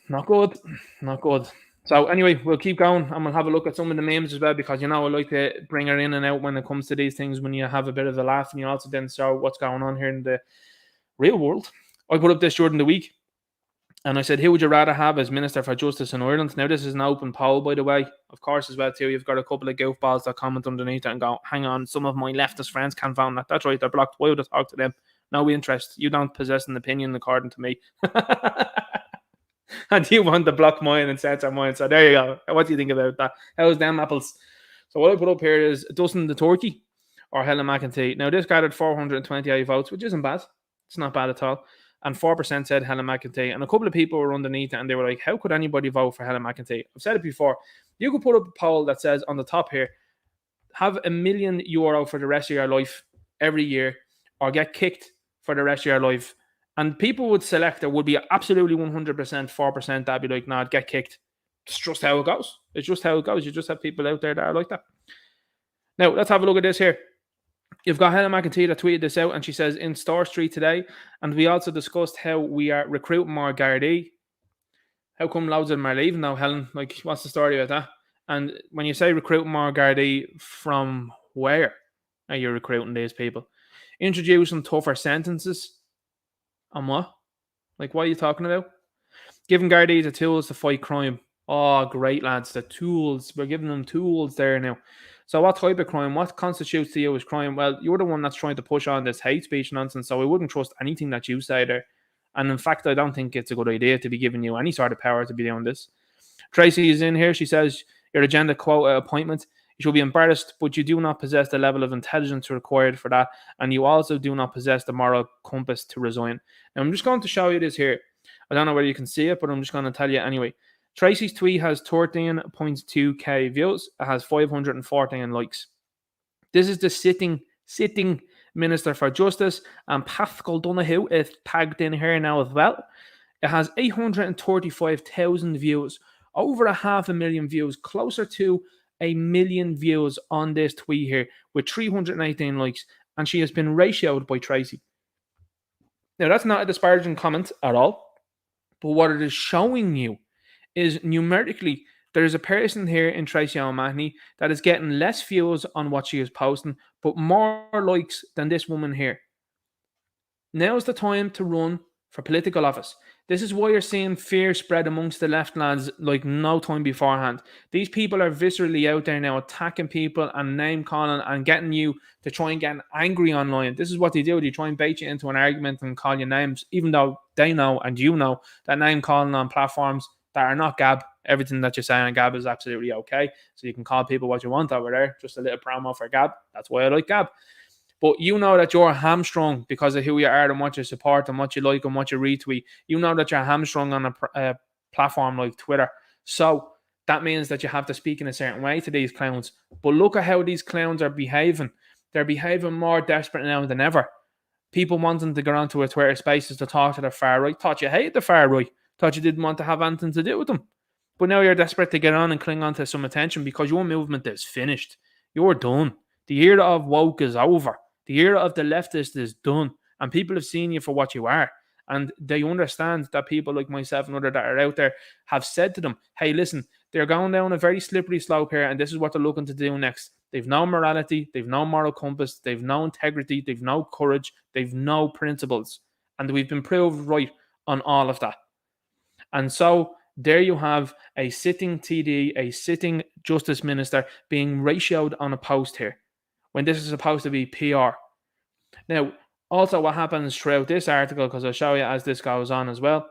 Not good. Not good. So anyway, we'll keep going and we'll have a look at some of the memes as well, because, you know, I like to bring her in and out when it comes to these things, when you have a bit of a laugh and you also then show what's going on here in the real world. I put up this during the week and I said, who would you rather have as Minister for Justice in Ireland? Now, this is an open poll, by the way, of course, as well, too. You've got a couple of goofballs that comment underneath it and go, hang on, some of my leftist friends can't vote on that. That's right, they're blocked. Why would I talk to them? No interest. You don't possess an opinion according to me. And you want to block mine and censor mine. So there you go. What do you think about that? How's them apples? So what I put up here is Dustin the Turkey or Helen McEntee. Now, this gathered 428 votes, which isn't bad. It's not bad at all. And 4% said Helen McEntee. And a couple of people were underneath it and they were like, how could anybody vote for Helen McEntee? I've said it before. You could put up a poll that says on the top here, have €1 million for the rest of your life every year or get kicked for the rest of your life. And people would select, there would be absolutely 100%, 4% that'd be like, nah, get kicked. It's just how it goes. It's just how it goes. You just have people out there that are like that. Now, let's have a look at this here. You've got Helen McEntee that tweeted this out, and she says, in Store Street today, and we also discussed how we are recruiting more Gardaí. How come loads of them are leaving now, Helen? Like, what's the story about that? And when you say recruiting more Gardaí, from where are you recruiting these people? Introducing tougher sentences. On what? Like, what are you talking about? Giving Gardaí the tools to fight crime. Oh, great, lads. The tools. We're giving them tools there now. So what type of crime? What constitutes to you as crime? Well, you're the one that's trying to push on this hate speech nonsense, so I wouldn't trust anything that you say there. And in fact, I don't think it's a good idea to be giving you any sort of power to be doing this. Tracy is in here. She says, your agenda quota appointment. You should be embarrassed, but you do not possess the level of intelligence required for that, and you also do not possess the moral compass to resign. Now, I'm just going to show you this here. I don't know whether you can see it, but I'm just going to tell you anyway. Tracy's tweet has 13.2k views. It has 514 likes. This is the sitting Minister for Justice, and Pascal Donoghue is tagged in here now as well. It has 835,000 views, over 500,000 views, closer to 1 million views on this tweet here, with 318 likes, and she has been ratioed by Tracy. Now, that's not a disparaging comment at all, but what it is showing you is numerically there is a person here in Tracy O'Mahony that is getting less views on what she is posting, but more likes than this woman here. Now's the time to run for political office. This is why you're seeing fear spread amongst the left lads like no time beforehand. These people are viscerally out there now attacking people and name calling and getting you to try and get angry online. This is what they do. They try and bait you into an argument and call you names, even though they know and you know that name calling on platforms that are not Gab. Everything that you say on Gab is absolutely okay. So you can call people what you want over there. Just a little promo for Gab. That's why I like Gab. But you know that you're hamstrung because of who you are and what you support and what you like and what you retweet. You know that you're hamstrung on a platform like Twitter. So that means that you have to speak in a certain way to these clowns. But look at how these clowns are behaving. They're behaving more desperate now than ever. People wanting to get onto a Twitter Spaces to talk to the far right. Thought you hated the far right. Thought you didn't want to have anything to do with them. But now you're desperate to get on and cling on to some attention because your movement is finished. You're done. The era of woke is over. The era of the leftist is done. And people have seen you for what you are. And they understand that people like myself and others that are out there have said to them, hey, listen, they're going down a very slippery slope here, and this is what they're looking to do next. They've no morality, they've no moral compass, they've no integrity, they've no courage, they've no principles. And we've been proved right on all of that. And so there you have a sitting TD, a sitting Justice Minister being ratioed on a post here, when this is supposed to be PR. Now, also what happens throughout this article, because I'll show you as this goes on as well,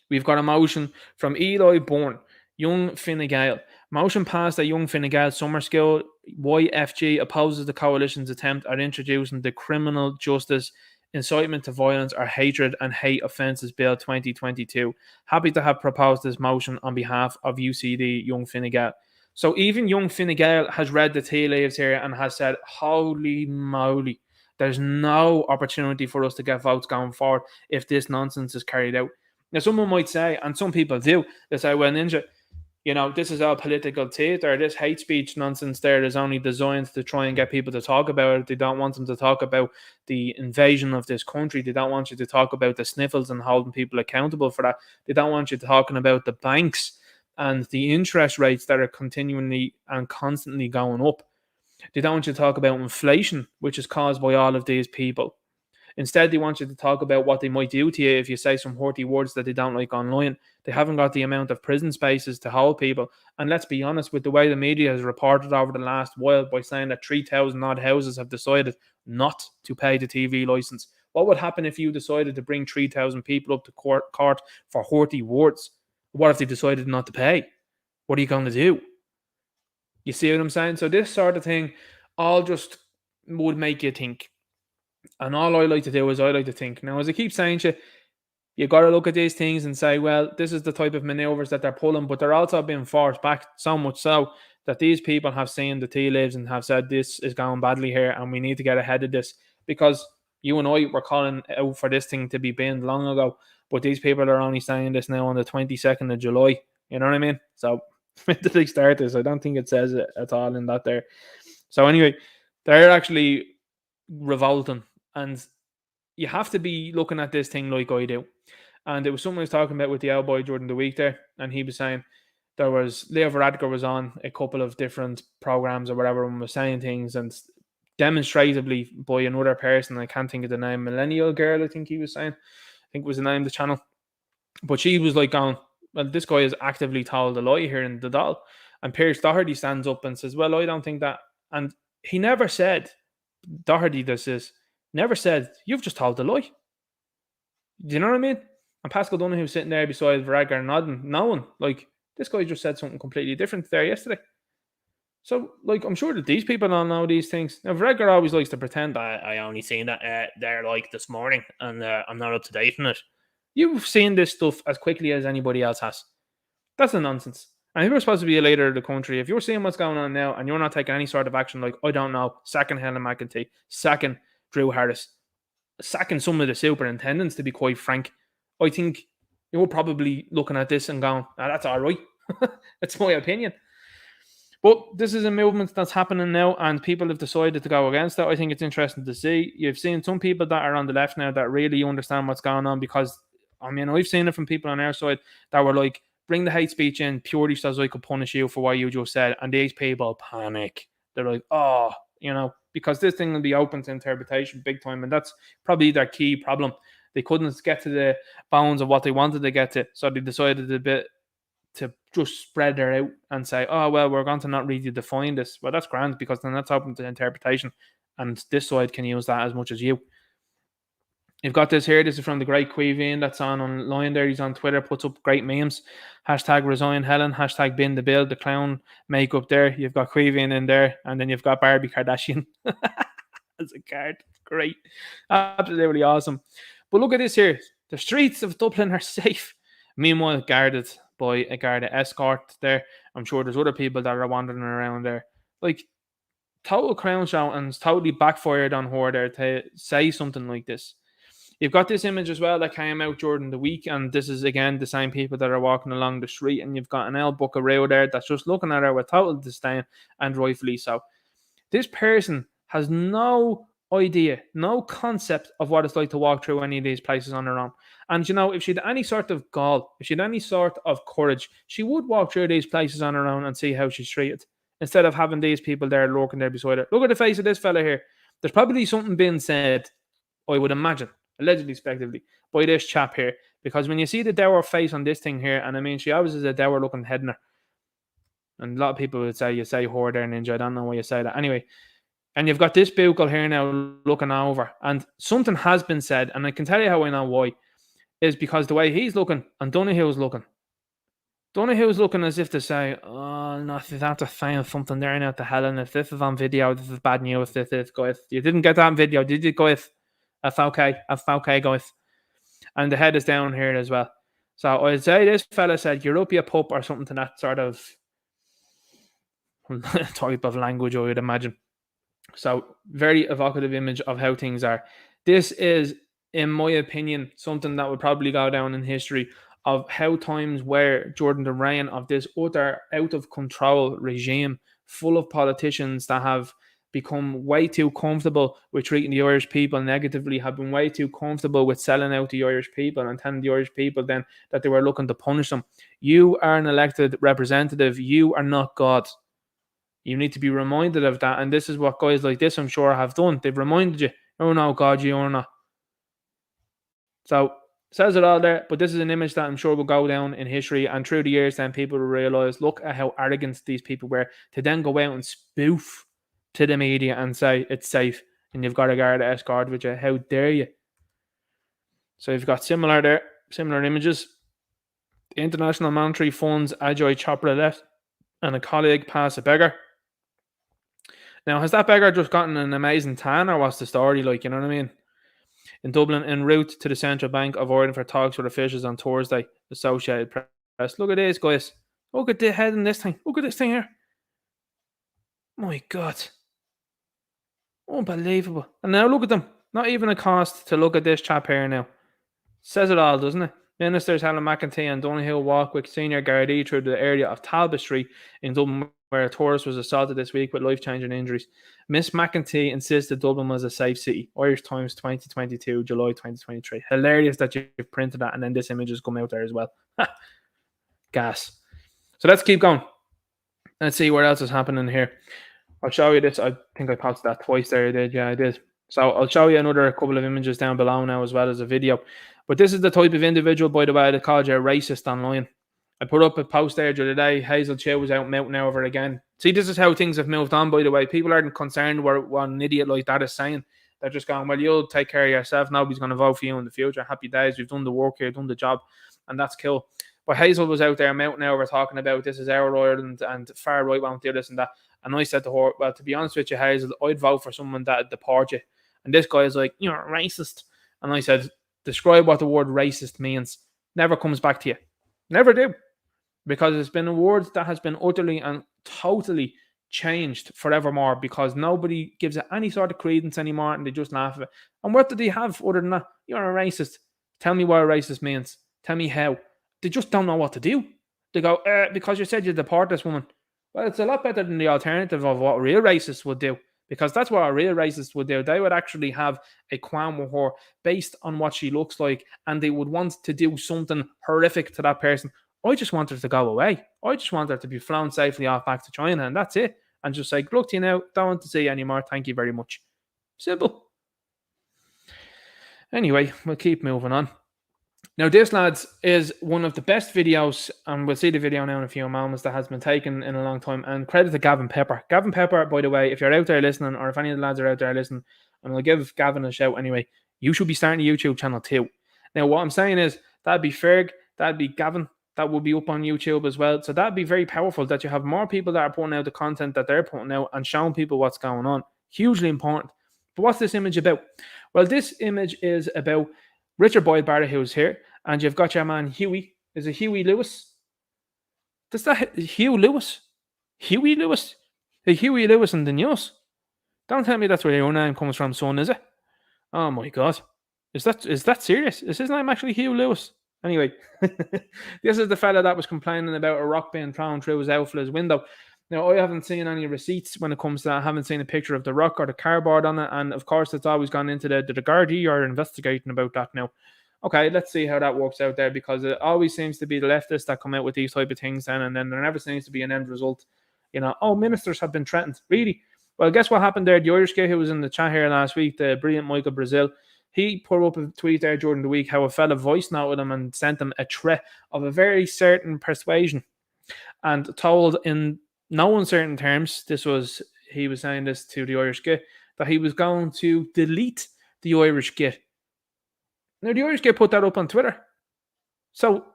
we've got a motion from Eli Bourne, Young Fine Gael. Motion passed at Young Fine Gael summer school. YFG opposes the coalition's attempt at introducing the Criminal Justice Incitement to Violence or Hatred and Hate Offences Bill 2022. Happy to have proposed this motion on behalf of UCD Young Fine Gael. So even Young Fine Gael has read the tea leaves here and has said, holy moly, there's no opportunity for us to get votes going forward if this nonsense is carried out. Now, someone might say, and some people do, they say, well, Ninja, you know, this is all political theatre. This hate speech nonsense there is only designed to try and get people to talk about it. They don't want them to talk about the invasion of this country. They don't want you to talk about the sniffles and holding people accountable for that. They don't want you talking about the banks and the interest rates that are continually and constantly going up. They don't want you to talk about inflation, which is caused by all of these people. Instead, they want you to talk about what they might do to you if you say some hurty words that they don't like online. They haven't got the amount of prison spaces to hold people. And let's be honest, with the way the media has reported over the last while by saying that 3,000 odd houses have decided not to pay the TV licence. What would happen if you decided to bring 3,000 people up to court for hurty words? What if they decided not to pay? What are you going to do? You see what I'm saying? So this sort of thing all just would make you think. And all I like to do is I like to think. Now, as I keep saying to you, you got to look at these things and say, well, this is the type of manoeuvres that they're pulling, but they're also being forced back so much so that these people have seen the tea leaves and have said this is going badly here and we need to get ahead of this, because you and I were calling out for this thing to be banned long ago, but these people are only saying this now on the 22nd of July. You know what I mean? So when did they start this? I don't think it says it at all in that there. So anyway, they're actually revolting. And you have to be looking at this thing like I do. And it was something I was talking about with the old boy during the week there. And he was saying there was, Leo Varadkar was on a couple of different programs or whatever and was saying things, and demonstratively by another person, I can't think of the name, Millennial Girl, I think he was saying. I think was the name of the channel. But she was like going, well, this guy has actively told a lie here in the doll. And Pierce Doherty stands up and says, well, I don't think that. And he never said, Doherty does this, never said, you've just told a lie. Do you know what I mean? And Pascal Donoghue sitting there beside Varadkar nodding, knowing, like, this guy just said something completely different there yesterday. So, like, I'm sure that these people don't know these things. Now, Varadkar always likes to pretend. I only seen that there, like, this morning, and I'm not up to date on it. You've seen this stuff as quickly as anybody else has. That's a nonsense. And if you're supposed to be a leader of the country, if you're seeing what's going on now and you're not taking any sort of action, like, I don't know, sacking Helen McEntee, sacking Drew Harris, sacking some of the superintendents, to be quite frank, I think you're probably looking at this and going, that's all right. That's my opinion. But this is a movement that's happening now, and people have decided to go against it. I think it's interesting to see. You've seen some people that are on the left now that really understand what's going on, because, I mean, I've seen it from people on our side that were like, bring the hate speech in purely so I could punish you for what you just said. And these people panic. They're like, oh, because this thing will be open to interpretation big time. And that's probably their key problem. They couldn't get to the bounds of what they wanted to get to. So they decided to just spread it out and say, oh, well, we're going to not really define this. Well, that's grand, because then that's open to interpretation. And this side can use that as much as you. You've got this here. This is from the great Queeveen that's online there. He's on Twitter, puts up great memes. Hashtag resign Helen. Hashtag bin the bill. The clown makeup there. You've got Queeveen in there. And then you've got Barbie Kardashian as a card. Great. Absolutely awesome. But look at this here. The streets of Dublin are safe. Meanwhile, guarded by a Garda escort there. I'm sure there's other people that are wandering around there. Like, total crown show, and it's totally backfired on her there to say something like this. You've got this image as well that came out during the week, and this is again the same people that are walking along the street, and you've got an El Buckaroo there that's just looking at her with total disdain, and rightfully so. This person has no idea, no concept of what it's like to walk through any of these places on her own. And if she had any sort of gall, if she had any sort of courage, she would walk through these places on her own and see how she's treated, instead of having these people there lurking there beside her. Look at the face of this fella here. There's probably something being said, I would imagine, allegedly, speculatively, by this chap here. Because when you see the dour face on this thing here, and I mean, she always has a dour looking head in her. And a lot of people would say, you say whore there, Ninja. I don't know why you say that. Anyway, and you've got this bugle here now looking over. And something has been said, and I can tell you how I know why, is because the way he's looking and Donoghue's looking. Donoghue's looking as if to say, oh, no, if you have to find something there now to Helen. If this is on video, this is bad news. This is, guys. You didn't get that on video, did you, guys? That's okay, guys. And the head is down here as well. So I'd say this fella said, you're up your pup, or something to that sort of type of language, I would imagine. So very evocative image of how things are. This is, in my opinion, something that would probably go down in history of how times were during the reign of this utter out of control regime full of politicians that have become way too comfortable with treating the Irish people negatively, have been way too comfortable with selling out the Irish people and telling the Irish people then that they were looking to punish them. You are an elected representative. You are not God. You need to be reminded of that. And this is what guys like this, I'm sure, have done. They've reminded you, oh no, God, you are not. So, says it all there, but this is an image that I'm sure will go down in history, and through the years then people will realise, look at how arrogant these people were, to then go out and spoof to the media and say it's safe and you've got a Garda escort with you. How dare you? So you've got similar images. The International Monetary Fund's Ajay Chopra left and a colleague pass a beggar. Now, has that beggar just gotten an amazing tan, or what's the story like, you know what I mean? In Dublin, en route to the Central Bank of Ireland for talks with officials on Thursday, Associated Press. Look at this, guys. Look at the head in this thing. Look at this thing here. My God. Unbelievable. And now look at them. Not even a cost to look at this chap here now. Says it all, doesn't it? Ministers Helen McEntee and Donoghue walk with senior Gardaí through the area of Talbot Street in Dublin, where a tourist was assaulted this week with life-changing injuries. Miss McEntee insisted Dublin was a safe city. Irish Times 2022, July 2023. Hilarious that you've printed that and then this image has come out there as well. Gas. So let's keep going. Let's see what else is happening here. I'll show you this. I think I posted that twice there. I did. Yeah, I did. So I'll show you another couple of images down below now, as well as a video. But this is the type of individual, by the way, that called you a racist online. I put up a post there the other day. Hazel Chew was out mouthing over again. See, this is how things have moved on, by the way. People aren't concerned what an idiot like that is saying. They're just going, well, you'll take care of yourself. Nobody's going to vote for you in the future. Happy days. You've done the work here, done the job. And that's cool. But Hazel was out there mouthing over talking about this is our Ireland and far right won't do this and that. And I said to her, well, to be honest with you, Hazel, I'd vote for someone that would deport you. And this guy is like, you're a racist. And I said, describe what the word racist means, never comes back to you. Never do. Because it's been a word that has been utterly and totally changed forevermore because nobody gives it any sort of credence anymore and they just laugh at it. And what do they have other than that? You're a racist. Tell me what a racist means. Tell me how. They just don't know what to do. They go, because you said you deport this woman. Well, it's a lot better than the alternative of what a real racist would do. Because that's what a real racist would do. They would actually have a qualm with her based on what she looks like, and they would want to do something horrific to that person. I just want her to go away. I just want her to be flown safely off back to China, and that's it. And just say, look to you now, don't want to see you anymore. Thank you very much. Simple. Anyway, we'll keep moving on. Now, this, lads, is one of the best videos, and we'll see the video now in a few moments, that has been taken in a long time. And credit to Gavin Pepper. Gavin Pepper, by the way, if you're out there listening, or if any of the lads are out there listening, and I'll give Gavin a shout anyway, you should be starting a YouTube channel too. Now, what I'm saying is, that'd be Ferg, that'd be Gavin, that will be up on YouTube as well. So that'd be very powerful that you have more people that are putting out the content that they're putting out and showing people what's going on. Hugely important. But what's this image about? Well, this image is about Richard Boyd Barrett, who's here, and you've got your man Huey. Is it Huey Lewis? Does that Hugh Lewis? Huey Lewis? The Huey Lewis in the news? Don't tell me that's where your name comes from, son, is it? Oh my God. Is that serious? Is his name actually Hugh Lewis? Anyway, this is the fella that was complaining about a rock being thrown through his outfield's window. Now, I haven't seen any receipts when it comes to that. I haven't seen a picture of the rock or the cardboard on it. And of course, it's always gone into the Garda are investigating about that now. Okay, let's see how that works out there, because it always seems to be the leftists that come out with these type of things then, and then there never seems to be an end result. You know, oh, ministers have been threatened. Really? Well, guess what happened there? The Irish guy who was in the chat here last week, the brilliant Michael Brazil, he put up a tweet there during the week how a fella voice noted him and sent him a threat of a very certain persuasion, and told in no uncertain terms, he was saying this to the Irish guy, that he was going to delete the Irish guy. Now, the Irish guy put that up on Twitter. So,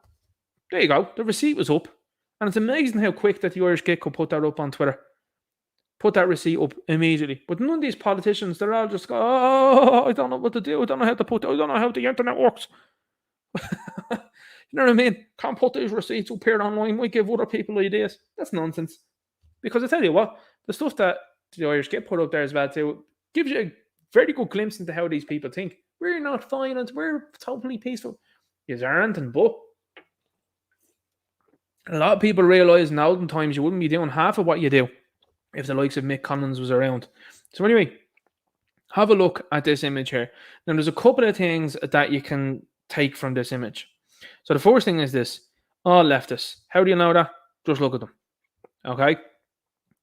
there you go. The receipt was up. And it's amazing how quick that the Irish guy could put that up on Twitter. Put that receipt up immediately. But none of these politicians, they're all just go, oh, I don't know what to do. I don't know how to I don't know how the internet works. You know what I mean? Can't put these receipts up here online. Might give other people ideas. That's nonsense. Because I tell you what, the stuff that the Irish get put up there as well too gives you a very good glimpse into how these people think. We're not violent. We're totally peaceful. You aren't, and but a lot of people realise in olden times you wouldn't be doing half of what you do if the likes of Mick Collins was around. So anyway, have a look at this image here. Now, there's a couple of things that you can take from this image. So the first thing is this. All leftists. How do you know that? Just look at them. Okay?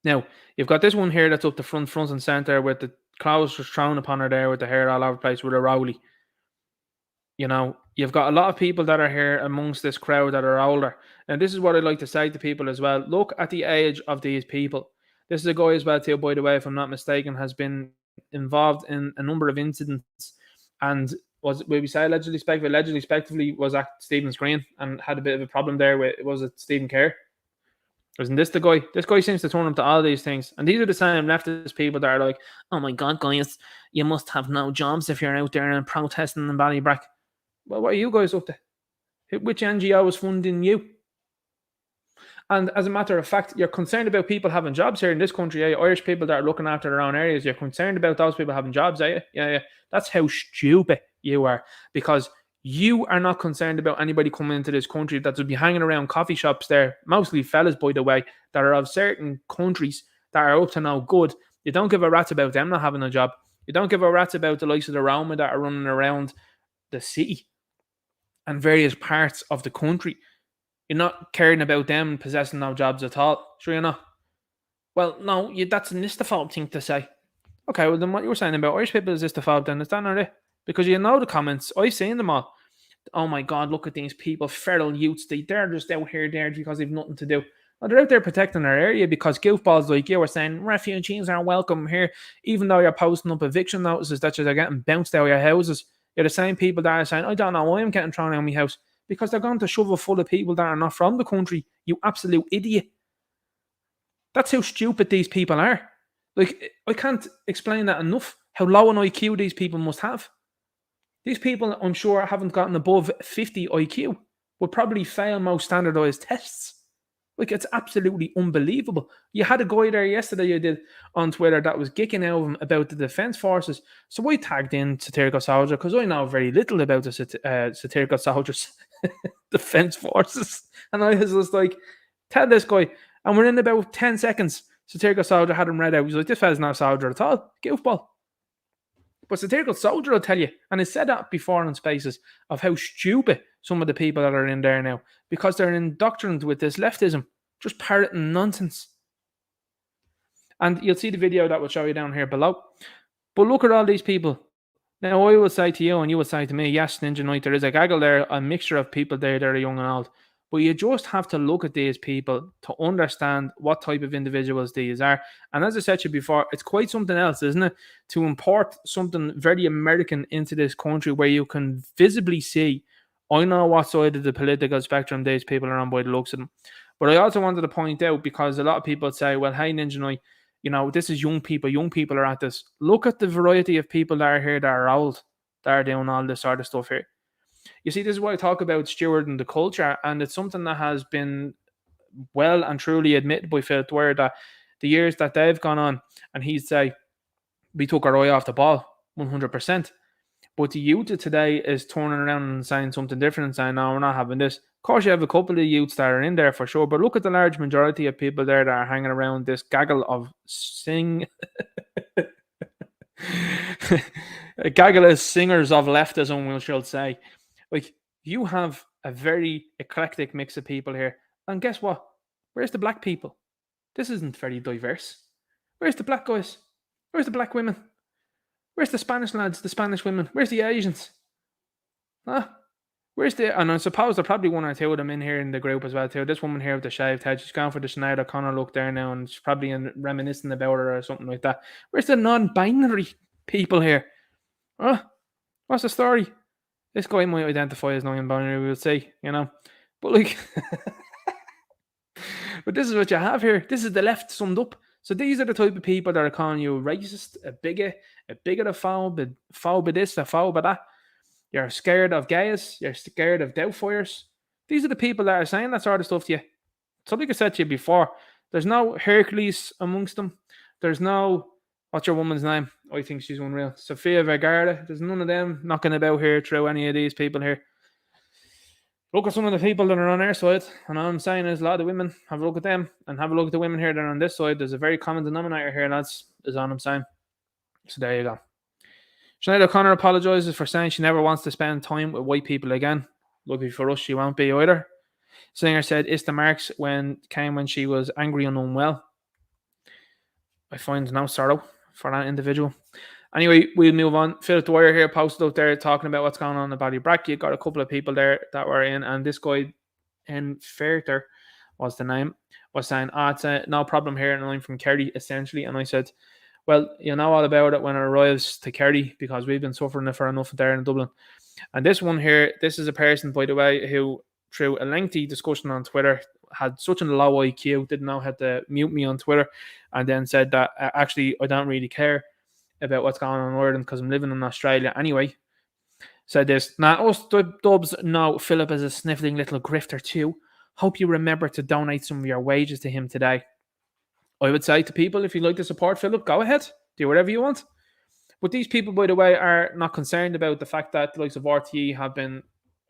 Now, you've got this one here that's up the front and centre with the clothes just thrown upon her there with the hair all over the place with a Rowley. You know, you've got a lot of people that are here amongst this crowd that are older. And this is what I'd like to say to people as well. Look at the age of these people. This is a guy as well too, by the way, if I'm not mistaken, has been involved in a number of incidents and will we say allegedly spectively was at Stephen's Green and had a bit of a problem there with, was it Stephen Kerr? Isn't this the guy? This guy seems to turn up to all these things. And these are the same leftist people that are like, oh my God, guys, you must have no jobs if you're out there and protesting in Ballybrack. Well, what are you guys up to? Which NGO is funding you? And as a matter of fact, you're concerned about people having jobs here in this country, eh? Irish people that are looking after their own areas. You're concerned about those people having jobs, eh? Yeah. That's how stupid you are. Because you are not concerned about anybody coming into this country that will be hanging around coffee shops there, mostly fellas, by the way, that are of certain countries that are up to no good. You don't give a rat's about them not having a job. You don't give a rat's about the likes of the Roma that are running around the city and various parts of the country. You're not caring about them possessing no jobs at all. Sure you're not? Well, no, that's an istophobe thing to say. Okay, well then what you were saying about Irish people is istophobe then, is that not it? Because you know the comments. I've seen them all. Oh my God, look at these people, feral youths. They're just out here there because they've nothing to do. Well, they're out there protecting their area because goofballs like you are saying refugees are welcome here, even though you're posting up eviction notices that you're getting bounced out of your houses. You're the same people that are saying, I don't know why I'm getting thrown out of my house. Because they're going to shove it full of people that are not from the country. You absolute idiot. That's how stupid these people are. Like, I can't explain that enough. How low an IQ these people must have. These people, I'm sure, haven't gotten above 50 IQ, would probably fail most standardized tests. Like, it's absolutely unbelievable. You had a guy there yesterday you did on Twitter that was geeking out of him about the defence forces. So I tagged in Satirical Soldier because I know very little about the Satirical Soldiers defence forces. And I was just like, tell this guy. And within about 10 seconds, Satirical Soldier had him read out. He was like, this fella's not a soldier at all. Goofball. But Satirical Soldier will tell you, and I said that before on Spaces, of how stupid some of the people that are in there now, because they're indoctrinated with this leftism, just parroting nonsense. And you'll see the video that will show you down here below. But look at all these people. Now, I will say to you, and you will say to me, yes, Ninja Knight, there is a gaggle there, a mixture of people there that are young and old. But you just have to look at these people to understand what type of individuals these are. And as I said to you before, it's quite something else, isn't it? To import something very American into this country where you can visibly see, I know what side of the political spectrum these people are on by the looks of them. But I also wanted to point out, because a lot of people say, well, hey, Ninja Knight, you know, this is young people. Young people are at this. Look at the variety of people that are here that are old, that are doing all this sort of stuff here. You see, this is why I talk about stewarding the culture, and it's something that has been well and truly admitted by Phil Dwyer that the years that they've gone on, and he'd say, we took our eye off the ball, 100%. But the youth of today is turning around and saying something different and saying, no, we're not having this. Of course, you have a couple of youths that are in there for sure, but look at the large majority of people there that are hanging around this gaggle of a gaggle of singers of leftism, we shall say. Like, you have a very eclectic mix of people here. And guess what? Where's the black people? This isn't very diverse. Where's the black guys? Where's the black women? Where's the Spanish lads, the Spanish women? Where's the Asians? Huh? Where's the... And I suppose there's probably one or two of them in here in the group as well too. This woman here with the shaved head, she's gone for the Sinead O'Connor look there now, and she's probably reminiscing about her or something like that. Where's the non-binary people here? Huh? What's the story? This guy might identify as non-binary, we'll see, you know. But like... But this is what you have here. This is the left summed up. So these are the type of people that are calling you racist, a bigot, a phobe, a this, a phobe that. You're scared of gays, you're scared of doubtfires. These are the people that are saying that sort of stuff to you. So like I said to you before, there's no Hercules amongst them. There's no, what's your woman's name? I think she's unreal. Sofia Vergara. There's none of them knocking about here through any of these people here. Look at some of the people that are on our side, and all I'm saying is a lot of the women, have a look at them, and have a look at the women here that are on this side. There's a very common denominator here, lads, is all I'm saying. So there you go. Sinead O'Connor apologises for saying she never wants to spend time with white people again. Lucky for us, she won't be either. Singer said it's the marks when she was angry and unwell. I find no sorrow for that individual. Anyway, we'll move on. Phil Dwyer here posted up there talking about what's going on in Ballybrack. You got a couple of people there that were in, and this guy in Fairter was the name, was saying, it's no problem here, and I'm from Kerry, essentially. And I said, well, you know all about it when it arrives to Kerry, because we've been suffering it for enough there in Dublin. And this one here, this is a person, by the way, who, through a lengthy discussion on Twitter, had such a low IQ, didn't know how to mute me on Twitter, and then said that, actually, I don't really care about what's going on in Ireland because I'm living in Australia anyway. Said this, now us dubs know Philip is a sniffling little grifter too. Hope you remember to donate some of your wages to him today. I would say to people, if you'd like to support Philip, go ahead, do whatever you want. But these people, by the way, are not concerned about the fact that the likes of RTE have been,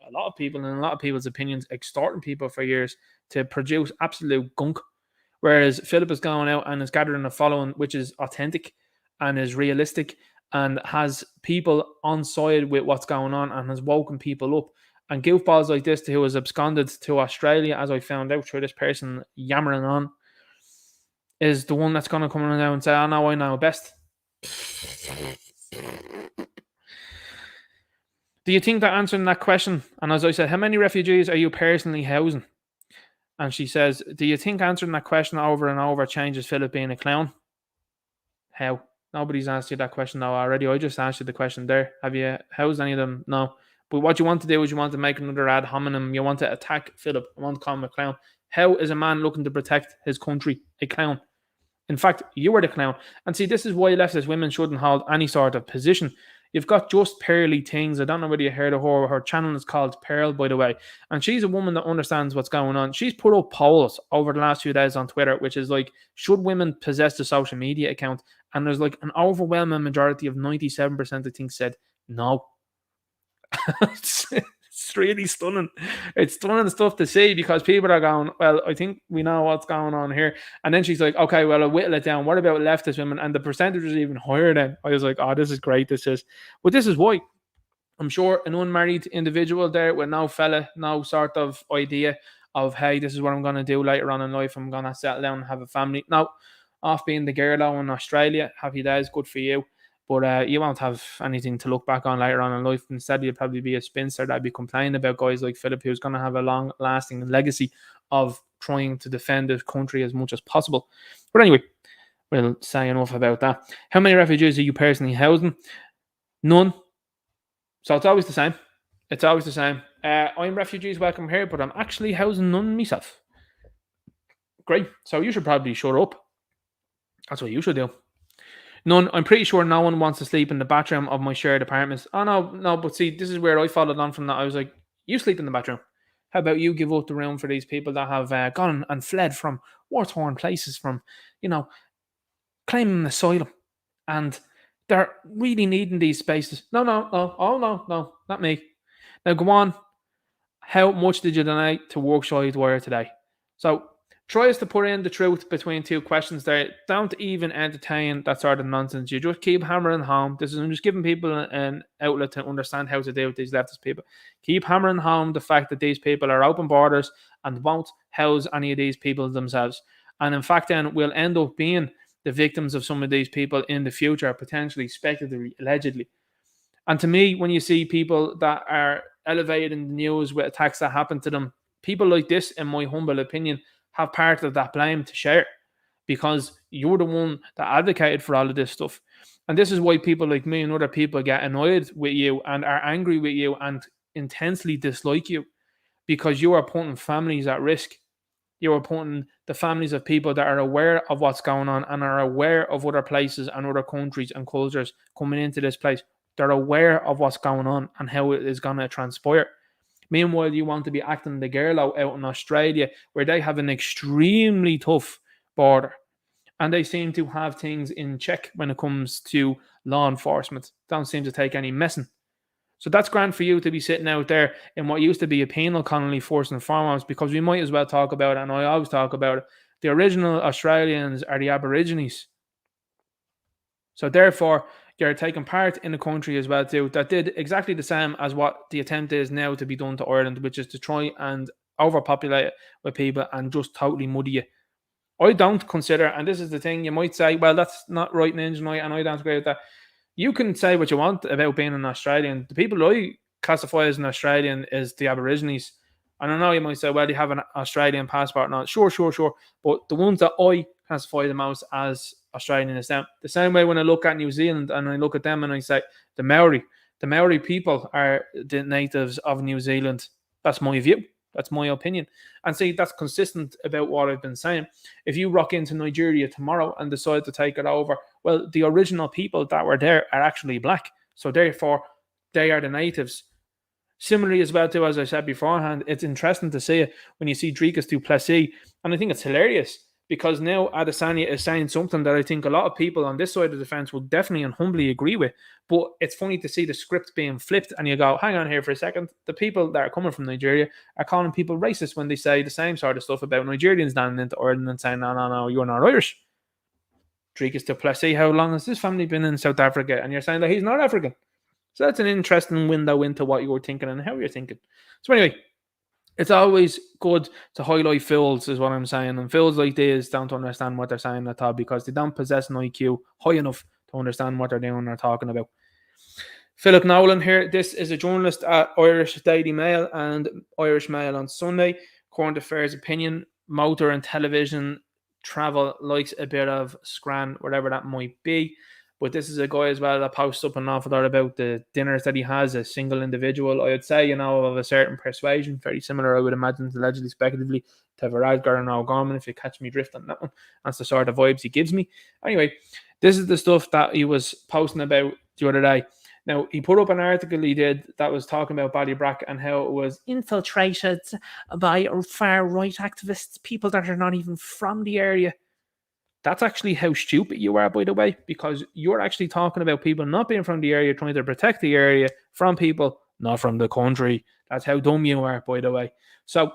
a lot of people, in a lot of people's opinions, extorting people for years to produce absolute gunk. Whereas Philip is going out and is gathering a following which is authentic and is realistic and has people on side with what's going on and has woken people up. And goofballs like this who has absconded to Australia, as I found out through this person yammering on, is the one that's going to come around now and say, oh no, I know best. Do you think that answering that question, and as I said, how many refugees are you personally housing? And she says, do you think answering that question over and over changes Philip being a clown? How? Nobody's asked you that question though already. I just asked you the question there. Have you housed any of them? No. But what you want to do is you want to make another ad hominem. You want to attack Philip. You want to call him a clown. How is a man looking to protect his country a clown? In fact, you were the clown. And see, this is why leftist women shouldn't hold any sort of position. You've got Just Pearly Things. I don't know whether you heard of her. Her channel is called Pearl, by the way. And she's a woman that understands what's going on. She's put up polls over the last few days on Twitter, which is like, should women possess the social media account? And there's like an overwhelming majority of 97%, I think, said no. It's really stunning. It's stunning stuff to see, because people are going, well, I think we know what's going on here. And then she's like, okay, well, I'll whittle it down. What about leftist women? And the percentage is even higher then. I was like, oh, this is great. This is. But this is why. I'm sure an unmarried individual there with no sort of idea of, hey, this is what I'm going to do later on in life. I'm going to settle down and have a family. Now, off being the Garda in Australia, happy days, good for you. But you won't have anything to look back on later on in life. Instead, you'll probably be a spinster that'd be complaining about guys like Philip, who's going to have a long-lasting legacy of trying to defend the country as much as possible. But anyway, we'll say enough about that. How many refugees are you personally housing? None. So it's always the same. It's always the same. I'm refugees welcome here, but I'm actually housing none myself. Great. So you should probably shut up. That's what you should do. None. I'm pretty sure no one wants to sleep in the bathroom of my shared apartments. Oh, no. But see, this is where I followed on from that. I was like, you sleep in the bathroom. How about you give up the room for these people that have gone and fled from war-torn places, from, claiming asylum. And they're really needing these spaces. No. Oh, no, not me. Now, go on. How much did you donate to Workside Wire today? So, try us to put in the truth between two questions there. Don't even entertain that sort of nonsense. You just keep hammering home. I'm just giving people an outlet to understand how to deal with these leftist people. Keep hammering home the fact that these people are open borders and won't house any of these people themselves. And in fact, then we'll end up being the victims of some of these people in the future, potentially, speculatively, allegedly. And to me, when you see people that are elevated in the news with attacks that happen to them, people like this, in my humble opinion, have part of that blame to share, because you're the one that advocated for all of this stuff. And this is why people like me and other people get annoyed with you and are angry with you and intensely dislike you, because you are putting families at risk. You are putting the families of people that are aware of what's going on and are aware of other places and other countries and cultures coming into this place. They're aware of what's going on and how it is going to transpire. Meanwhile, you want to be acting the girl out in Australia, where they have an extremely tough border. And they seem to have things in check when it comes to law enforcement. Don't seem to take any messing. So that's grand for you to be sitting out there in what used to be a penal colony first and foremost, because we might as well talk about it, and I always talk about it. The original Australians are the Aborigines. So therefore, you're taking part in a country as well too that did exactly the same as what the attempt is now to be done to Ireland, which is to try and overpopulate it with people and just totally muddy you. I don't consider, and this is the thing, you might say, well, that's not right, Ninja Night, and I don't agree with that. You can say what you want about being an Australian. The people I classify as an Australian is the Aborigines. And I know you might say, well, you have an Australian passport now. Sure. But the ones that I classify the most as Australian is them. The same way when I look at New Zealand and I look at them and I say, the Maori people are the natives of New Zealand. That's my view. That's my opinion. And see, that's consistent about what I've been saying. If you rock into Nigeria tomorrow and decide to take it over, well, the original people that were there are actually black. So therefore, they are the natives. Similarly as well too, as I said beforehand, it's interesting to see it when you see Dricus du Plessis. And I think it's hilarious, because now Adesanya is saying something that I think a lot of people on this side of the fence will definitely and humbly agree with. But it's funny to see the script being flipped and you go, hang on here for a second. The people that are coming from Nigeria are calling people racist when they say the same sort of stuff about Nigerians standing into Ireland and saying, no, you're not Irish. Dricus du Plessis, how long has this family been in South Africa? And you're saying that he's not African. So that's an interesting window into what you're thinking and how you're thinking. So anyway, it's always good to highlight fools, is what I'm saying. And fools like this don't understand what they're saying at all, because they don't possess an IQ high enough to understand what they're doing or talking about. Philip Nolan here. This is a journalist at Irish Daily Mail and Irish Mail on Sunday. Current affairs opinion, motor and television, travel, likes a bit of scran, whatever that might be. But this is a guy as well that posts up an awful lot about the dinners that he has, a single individual, I would say, of a certain persuasion, very similar, I would imagine, allegedly, speculatively, to Varadkar and O'Gorman, if you catch me drift on that one. That's the sort of vibes he gives me. Anyway, this is the stuff that he was posting about the other day. Now, he put up an article he did that was talking about Ballybrack and how it was Infiltrated by far-right activists, people that are not even from the area. That's actually how stupid you are, by the way, because you're actually talking about people not being from the area, trying to protect the area from people not from the country. That's how dumb you are, by the way. So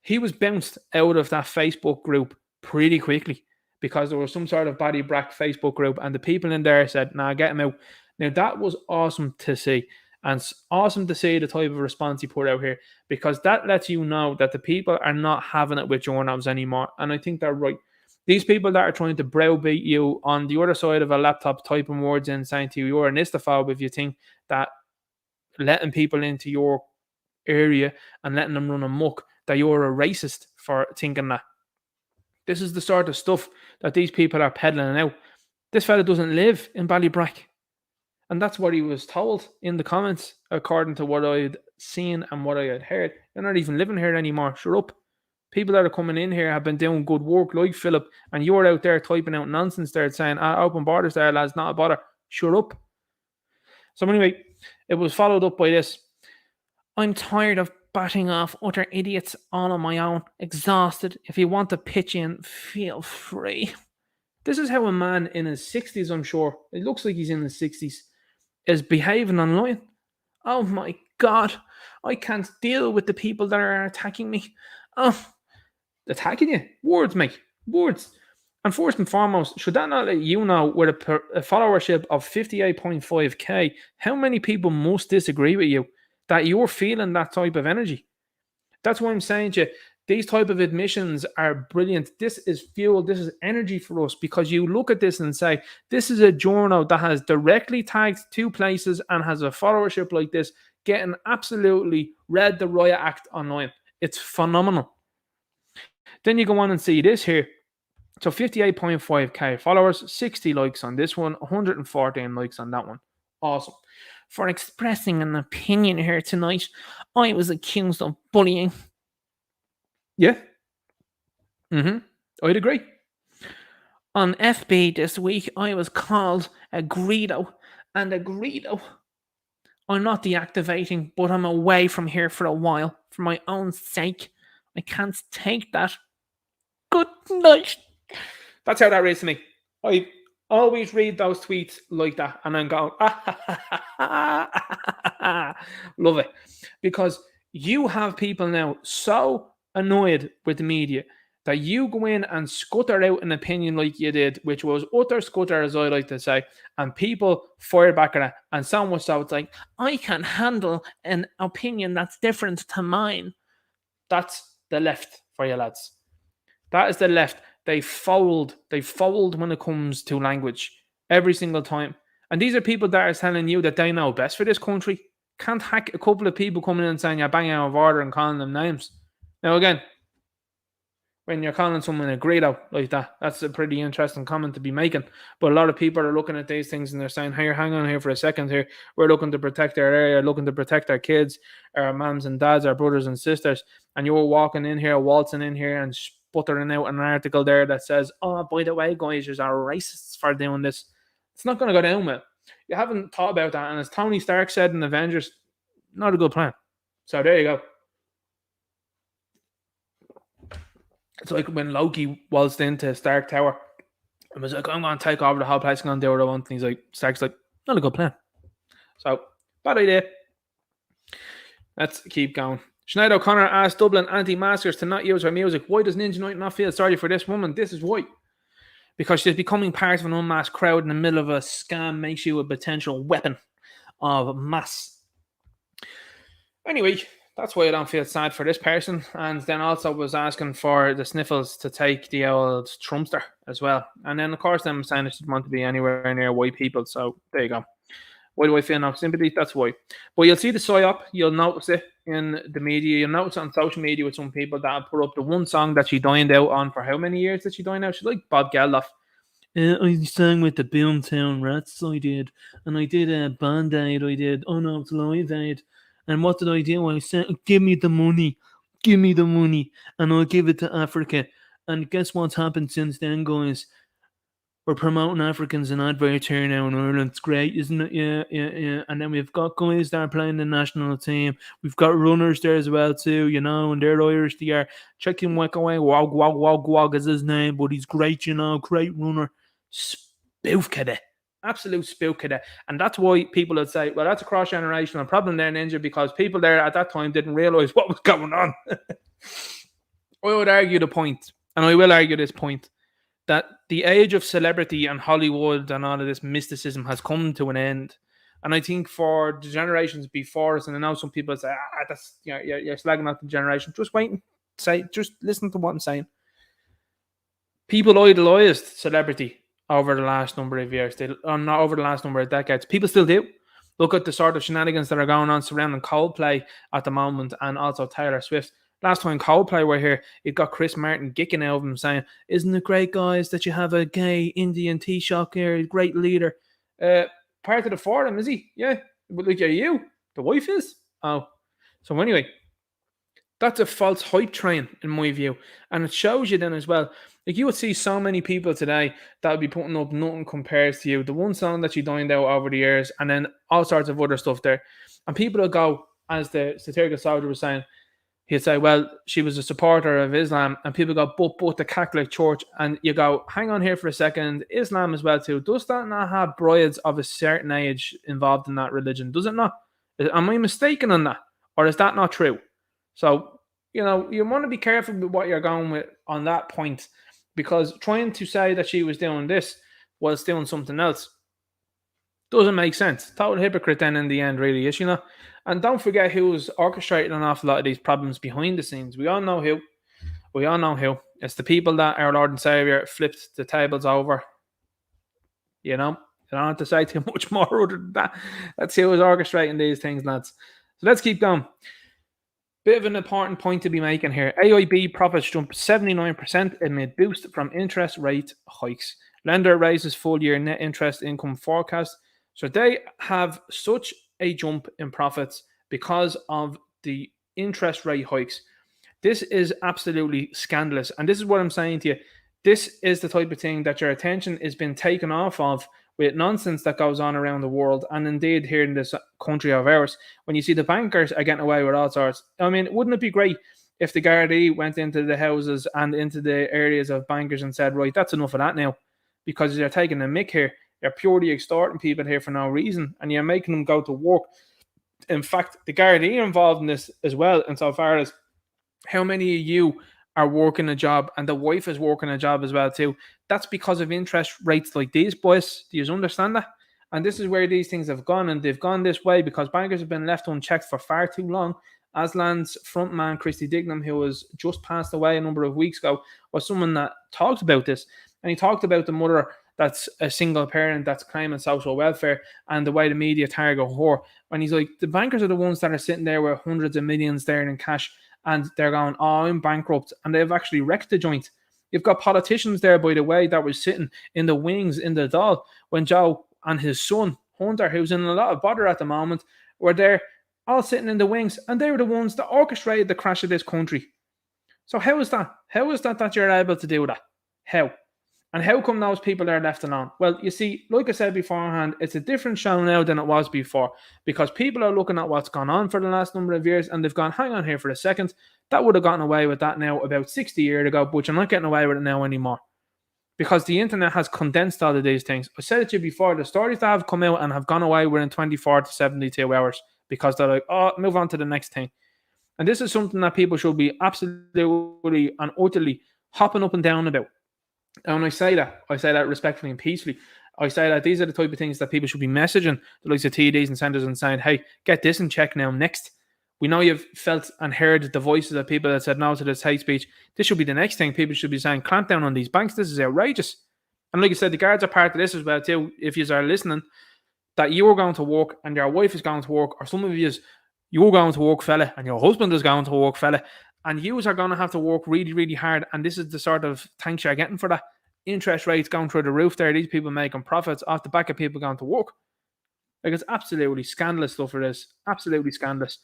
he was bounced out of that Facebook group pretty quickly because there was some sort of Ballybrack Facebook group, and the people in there said, nah, get him out. Now, that was awesome to see. And it's awesome to see the type of response he put out here, because that lets you know that the people are not having it with journals anymore. And I think they're right. These people that are trying to browbeat you on the other side of a laptop, typing words in, saying to you, you're an istophobe if you think that letting people into your area and letting them run amok, that you're a racist for thinking that. This is the sort of stuff that these people are peddling out. This fella doesn't live in Ballybrack. And that's what he was told in the comments, according to what I had seen and what I had heard. You're not even living here anymore. Shut up. People that are coming in here have been doing good work, like Philip, and you're out there typing out nonsense there saying, open borders there, lads, not a bother. Shut up. So anyway, it was followed up by this. I'm tired of batting off utter idiots all on my own. Exhausted. If you want to pitch in, feel free. This is how a man in his 60s, I'm sure, it looks like he's in his 60s, is behaving online. Oh my God. I can't deal with the people that are attacking me. Oh, attacking you? Words, mate. Words. And first and foremost, should that not let you know, with a followership of 58.5k, how many people must disagree with you that you're feeling that type of energy? That's why I'm saying to you, these type of admissions are brilliant. This is fuel. This is energy for us, because you look at this and say, this is a journal that has directly tagged 2 places and has a followership like this, getting absolutely read the riot act online. It's phenomenal. Then you go on and see this here. So 58.5k followers, 60 likes on this one, 114 likes on that one. Awesome. For expressing an opinion here tonight, I was accused of bullying. Yeah. I'd agree. On FB this week, I was called a greedo. And a greedo, I'm not deactivating, but I'm away from here for a while. For my own sake. I can't take that. Good night. That's how that reads to me. I always read those tweets like that, and I'm going, love it. Because you have people now so annoyed with the media that you go in and scutter out an opinion like you did, which was utter scutter, as I like to say, and people fire back at it, and so much so it's like, I can handle an opinion that's different to mine. That's the left for you lads. That is the left. They fold when it comes to language every single time. And these are people that are telling you that they know best for this country. Can't hack a couple of people coming in and saying you're banging out of order and calling them names. Now again, when you're calling someone a greedo like that, that's a pretty interesting comment to be making. But a lot of people are looking at these things and they're saying, hey, hang on here for a second here. We're looking to protect our area, looking to protect our kids, our moms and dads, our brothers and sisters. And you're walking in here, waltzing in here and sputtering out an article there that says, oh, by the way, guys, there's our racists for doing this. It's not going to go down well. You haven't thought about that. And as Tony Stark said in Avengers, not a good plan. So there you go. It's like when Loki waltzed into Stark Tower and was like, I'm going to take over the whole place, I'm going to do what I want. And he's like, Stark's like, not a good plan. So, bad idea. Let's keep going. Sinead O'Connor asked Dublin anti-maskers to not use her music. Why does Ninja Knight not feel sorry for this woman? This is why. Because she's becoming part of an unmasked crowd in the middle of a scam makes you a potential weapon of mass. Anyway, that's why I don't feel sad for this person. And then also was asking for the Sniffles to take the old Trumpster as well. And then, of course, them saying that she didn't want to be anywhere near white people. So there you go. Why do I feel no sympathy? That's why. But you'll see the psyop. You'll notice it in the media. You'll notice it on social media with some people that have put up the one song that she dined out on. For how many years did she dine out? She's like Bob Geldof. I sang with the Boomtown Rats, I did. And I did a Band-Aid, I did. Oh no, it's Live Aid. And what did I do? I said, give me the money. Give me the money. And I'll give it to Africa. And guess what's happened since then, guys? we're promoting Africans in adverts here now in Ireland. It's great, isn't it? Yeah, yeah, yeah. And then we've got guys that are playing the national team. We've got runners there as well too, you know, and they're Irish. They are. Chicken Wickaway, Wog Wog Wog Wog is his name, but he's great, you know, great runner. Spoof cadet. Absolute spoof cadet. And that's why people would say, well, that's a cross-generational problem there, Ninja, because people there at that time didn't realise what was going on. I would argue the point, and I will argue this point, that the age of celebrity and Hollywood and all of this mysticism has come to an end. And I think for the generations before us, and I know some people say, that's, you know, you're slagging out the generation. Just wait and say, just listen to what I'm saying. People idolized celebrity over the last number of years, not over the last number of decades. People still do. Look at the sort of shenanigans that are going on surrounding Coldplay at the moment, and also Taylor Swift. Last time Coldplay were here, it got Chris Martin geeking out of him saying, isn't it great, guys, that you have a gay Indian Taoiseach here, great leader. Part of the forum, is he? Yeah. But like, are you? The wife is? Oh. So anyway, that's a false hype train, in my view. And it shows you then as well, like you would see so many people today that would be putting up nothing compares to you. The one song that you dined out over the years, and then all sorts of other stuff there. And people will go, as the satirical soldier was saying, he'd say, well, she was a supporter of Islam, and people go, but the Catholic Church, and you go, hang on here for a second, Islam as well too. Does that not have brides of a certain age involved in that religion? Does it not? Am I mistaken on that? Or is that not true? So, you know, you want to be careful with what you're going with on that point, because trying to say that she was doing this whilst doing something else doesn't make sense. Total hypocrite then in the end, really, is, you know? And don't forget who was orchestrating an awful lot of these problems behind the scenes. We all know who. We all know who. It's the people that our Lord and Saviour flipped the tables over. You know? I don't have to say too much more other than that. That's who was orchestrating these things, lads. So let's keep going. Bit of an important point to be making here. AIB profits jump 79% amid boost from interest rate hikes. Lender raises full year net interest income forecast. So they have such a jump in profits because of the interest rate hikes. This is absolutely scandalous. And this is what I'm saying to you. This is the type of thing that your attention is being taken off of with nonsense that goes on around the world, and indeed here in this country of ours, when you see the bankers are getting away with all sorts. I mean, wouldn't it be great if the Garda went into the houses and into the areas of bankers and said, right, that's enough of that now, because you're taking a mick here. You're purely extorting people here for no reason, and you're making them go to work. In fact, the Garda are involved in this as well, insofar as how many of you are working a job and the wife is working a job as well too. That's because of interest rates like these, boys. Do you understand that? And this is where these things have gone, and they've gone this way because bankers have been left unchecked for far too long. Aslan's frontman, Christy Dignam, who was just passed away a number of weeks ago, was someone that talked about this. And he talked about the mother that's a single parent that's claiming social welfare and the way the media target her. And he's like, the bankers are the ones that are sitting there with hundreds of millions there in cash, and they're going, oh, I'm bankrupt. And they've actually wrecked the joint. You've got politicians there, by the way, that was sitting in the wings in the Dáil when Joe and his son, Hunter, who's in a lot of bother at the moment, were there all sitting in the wings, and they were the ones that orchestrated the crash of this country. So how is that? How is that you're able to do that? How? And how come those people are left alone? Well, you see, like I said beforehand, it's a different show now than it was before, because people are looking at what's gone on for the last number of years, and they've gone, hang on here for a second, that would have gotten away with that now about 60 years ago, but you're not getting away with it now anymore. Because the internet has condensed all of these things. I said it to you before, the stories that have come out and have gone away within 24 to 72 hours, because they're like, oh, move on to the next thing. And this is something that people should be absolutely and utterly hopping up and down about. And when I say that respectfully and peacefully. I say that these are the type of things that people should be messaging the likes of TDs and centres and saying, hey, get this in check now next. We know you've felt and heard the voices of people that said no to this hate speech. This should be the next thing. People should be saying, clamp down on these banks. This is outrageous. And like I said, the guards are part of this as well too. If you are listening, that you are going to work and your wife is going to work, or some of you're going to work, fella, and your husband is going to work, fella, and you are going to have to work really, really hard. And this is the sort of thanks you're getting for that. Interest rates going through the roof there. These people making profits off the back of people going to work. Like, it's absolutely scandalous stuff for this. Absolutely scandalous.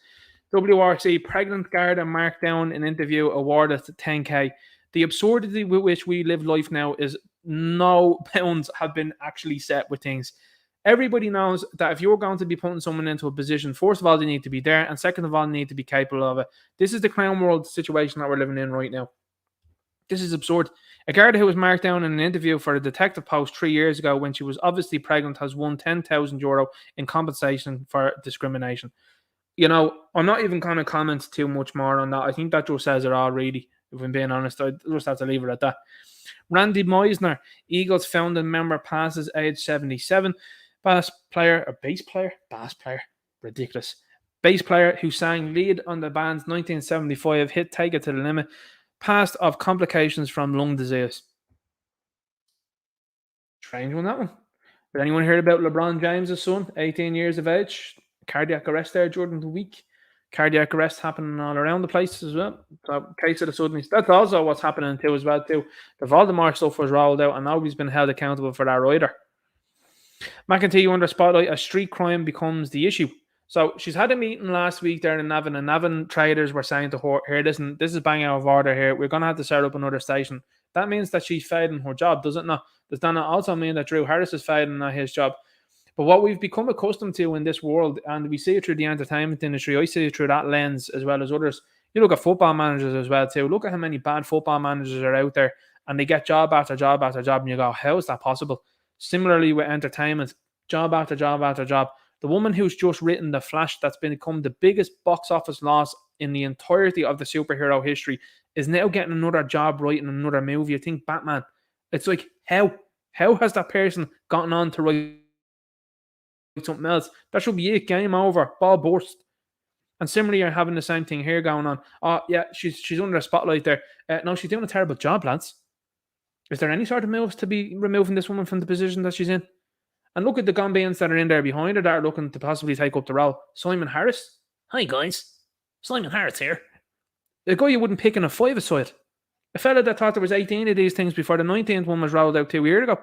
WRC, pregnant Garda marked down an interview awarded to 10k. The absurdity with which we live life now is no bounds have been actually set with things. Everybody knows that if you're going to be putting someone into a position, first of all, they need to be there, and second of all, they need to be capable of it. This is the crown world situation that we're living in right now. This is absurd. A Garda who was marked down in an interview for a detective post 3 years ago when she was obviously pregnant has won €10,000 in compensation for discrimination. You know, I'm not even going to comment too much more on that. I think that just says it all, really. If I'm being honest, I just have to leave it at that. Randy Meisner, Eagles founding member, passes age 77. Bass player, ridiculous. Bass player who sang lead on the band's 1975 hit Take It to the Limit, passed of complications from lung disease. Strange one, that one. Did anyone hear about LeBron James' son, 18 years of age? Cardiac arrest there during the week. Cardiac arrest happening all around the place as well. So, case of the sudden, that's also what's happening too as well too. The Voldemort stuff was rolled out and nobody's been held accountable for that either. McEntee under spotlight as street crime becomes the issue. So she's had a meeting last week there in Navan, and Navan traders were saying to her, "Here, listen, this is bang out of order here. We're going to have to set up another station." That means that she's failing her job, does it not? Does that not also mean that Drew Harris is failing at his job? But what we've become accustomed to in this world, and we see it through the entertainment industry, I see it through that lens as well as others. You look at football managers as well too. Look at how many bad football managers are out there, and they get job after job after job, and you go, how is that possible? Similarly with entertainment, job after job after job. The woman who's just written The Flash, that's become the biggest box office loss in the entirety of the superhero history, is now getting another job writing another movie. You think Batman. It's like, how? How has that person gotten on to write something else? That should be it. Game over. Ball burst. And similarly, you're having the same thing here going on. Oh, yeah, she's under a spotlight there. No, she's doing a terrible job, lads. Is there any sort of moves to be removing this woman from the position that she's in? And look at the Gambians that are in there behind her that are looking to possibly take up the role. Simon Harris. Hi, guys. Simon Harris here. The guy you wouldn't pick in a five-a-side. A fella that thought there was 18 of these things before the 19th one was rolled out 2 years ago.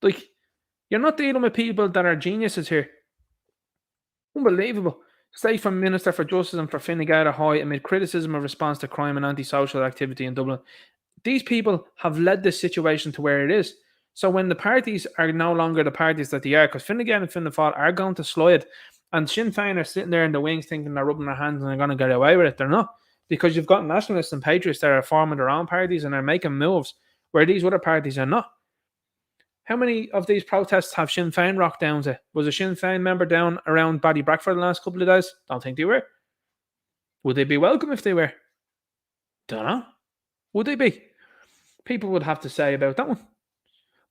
Like, you're not dealing with people that are geniuses here. Unbelievable. State from Minister for Justice and for Fine Gael High amid criticism of response to crime and antisocial activity in Dublin. These people have led this situation to where it is. So when the parties are no longer the parties that they are, because Fine Gael and Fianna Fáil are going to slide, and Sinn Féin are sitting there in the wings thinking they're rubbing their hands and they're going to get away with it. They're not. Because you've got nationalists and patriots that are forming their own parties and are making moves where these other parties are not. How many of these protests have Sinn Féin rocked down to? Was a Sinn Féin member down around Ballybrack for the last couple of days? Don't think they were. Would they be welcome if they were? Don't know. Would they be? People would have to say about that one.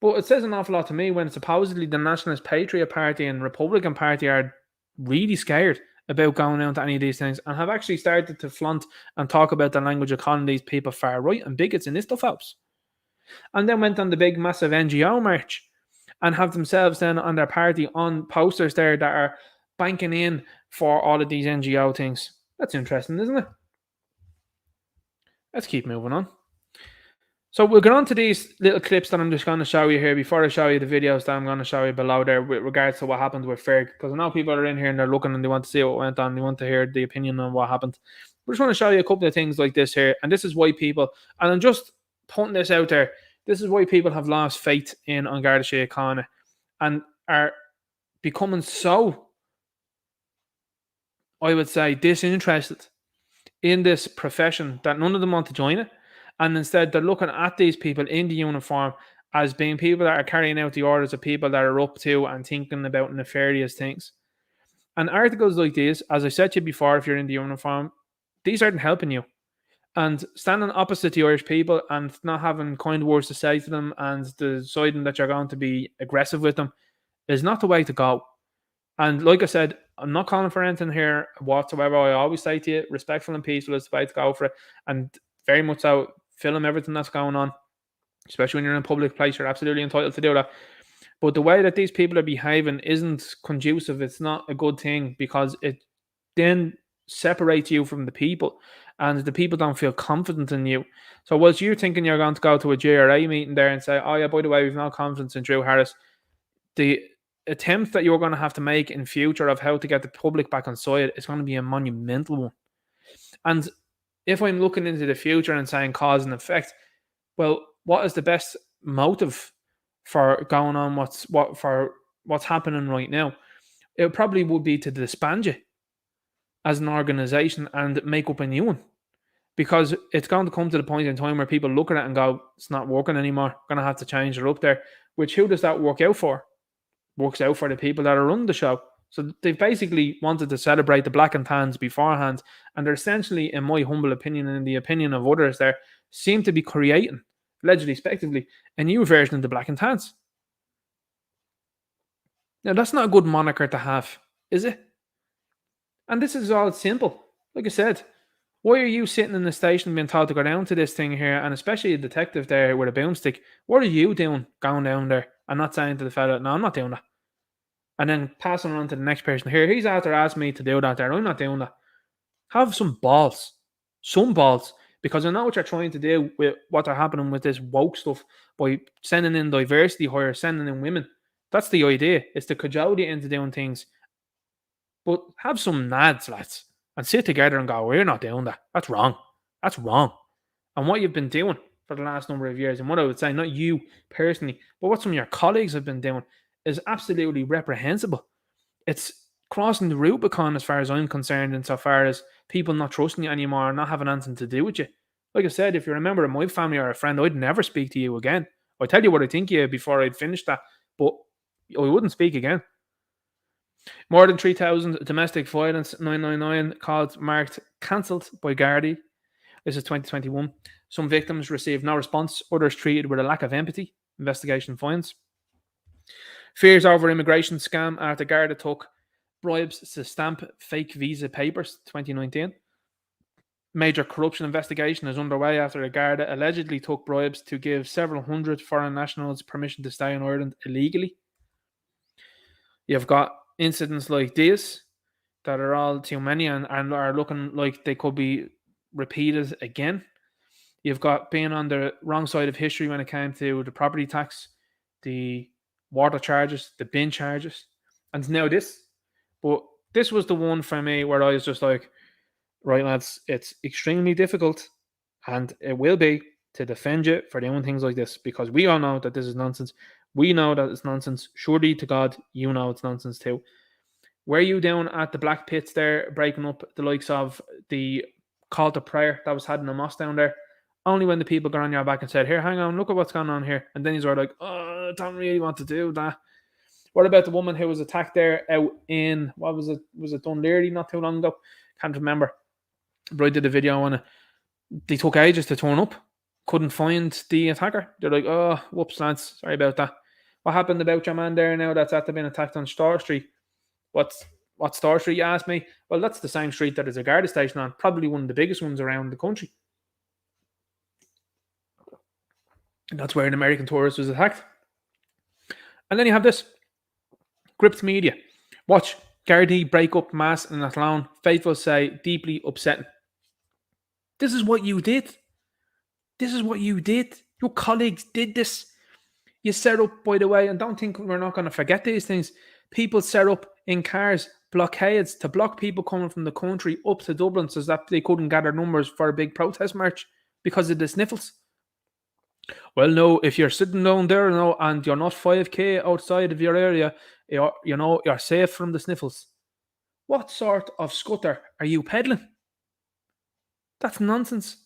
But it says an awful lot to me when supposedly the Nationalist Patriot Party and Republican Party are really scared about going down to any of these things and have actually started to flaunt and talk about the language of calling these people far right and bigots in this stuff else. And then went on the big massive NGO march and have themselves then on their party on posters there that are banking in for all of these NGO things. That's interesting, isn't it? Let's keep moving on. So we'll get on to these little clips that I'm just going to show you here before I show you the videos that I'm going to show you below there with regards to what happened with Ferg. Because I know people are in here and they're looking and they want to see what went on. They want to hear the opinion on what happened. I just want to show you a couple of things like this here. And this is why people, and I'm just putting this out there, this is why people have lost faith in An Garda Síochána and are becoming so, I would say, disinterested in this profession that none of them want to join it. And instead, they're looking at these people in the uniform as being people that are carrying out the orders of people that are up to and thinking about nefarious things. And articles like this, as I said to you before, if you're in the uniform, these aren't helping you. And standing opposite the Irish people and not having kind words to say to them and deciding that you're going to be aggressive with them is not the way to go. And like I said, I'm not calling for anything here whatsoever. I always say to you, respectful and peaceful is the way to go for it. And very much so, film everything that's going on, especially when you're in a public place. You're absolutely entitled to do that. But the way that these people are behaving isn't conducive. It's not a good thing because it then separates you from the people and the people don't feel confident in you. So whilst you're thinking you're going to go to a GRA meeting there and say, oh yeah, by the way, we've no confidence in Drew Harris, the attempt that you're going to have to make in future of how to get the public back on side is going to be a monumental one. And if I'm looking into the future and saying cause and effect, well, what is the best motive for going on what's happening right now. It probably would be to disband you as an organization and make up a new one. Because it's going to come to the point in time where people look at it and go, it's not working anymore. Going to have to change it up there. Which, who does that work out for? Works out for the people that are running the show. So they've basically wanted to celebrate the black and tans beforehand. And they're essentially, in my humble opinion and in the opinion of others there, seem to be creating, allegedly, spectively, a new version of the black and tans. Now, that's not a good moniker to have, is it? And this is all simple. Like I said, why are you sitting in the station being told to go down to this thing here, and especially a detective there with a boomstick? What are you doing going down there and not saying to the fella, no, I'm not doing that? And then passing on to the next person here, he's after asking me to do that there, I'm not doing that. Have some balls. Some balls. Because I know what you're trying to do with what are happening with this woke stuff by sending in diversity hire, sending in women. That's the idea. It's to cajole you into doing things. But have some nads, lads, and sit together and go, we're not doing that. That's wrong. That's wrong. And what you've been doing for the last number of years, and what I would say, not you personally, but what some of your colleagues have been doing, is absolutely reprehensible. It's crossing the Rubicon as far as I'm concerned, insofar as people not trusting you anymore, not having anything to do with you. Like I said, if you're a member of my family or a friend, I'd never speak to you again. I'd tell you what I think of you before I'd finish that, but I wouldn't speak again. More than 3,000 domestic violence 999 calls marked cancelled by Garda. This is 2021. Some victims received no response, others treated with a lack of empathy. Investigation finds. Fears over immigration scam after Garda took bribes to stamp fake visa papers 2019. Major corruption investigation is underway after the Garda allegedly took bribes to give several hundred foreign nationals permission to stay in Ireland illegally. You've got incidents like this that are all too many and are looking like they could be repeated again. You've got being on the wrong side of history when it came to the property tax, the water charges, the bin charges, and now this. But this was the one for me where I was just like, right, lads, it's extremely difficult, and it will be, to defend you for doing things like this, because we all know that this is nonsense. We know that it's nonsense. Surely to God, you know it's nonsense too. Were you down at the Black Pits there, breaking up the likes of the call to prayer that was had in the mosque down there? Only when the people got on your back and said, here, hang on, look at what's going on here. And then he's like, oh, I don't really want to do that. What about the woman who was attacked there out in, what was it? Was it Dunleary not too long ago? Can't remember. But I did a video on it. They took ages to turn up. Couldn't find the attacker. They're like, oh, whoops, lads. Sorry about that. What happened about your man there now that's after being attacked on Star Street? What Star Street, you ask me? Well, that's the same street that is a Garda station on. Probably one of the biggest ones around the country. And that's where an American tourist was attacked. And then you have this. Gripped media. Watch Gardaí break up mass in Athlone. Faithful say deeply upsetting. This is what you did. This is what you did. Your colleagues did this. You set up, by the way, and don't think we're not going to forget these things. People set up in cars blockades to block people coming from the country up to Dublin so that they couldn't gather numbers for a big protest march because of the sniffles. Well, no, if you're sitting down there and you're not 5k outside of your area, you're safe from the sniffles. What sort of scutter are you peddling? That's nonsense.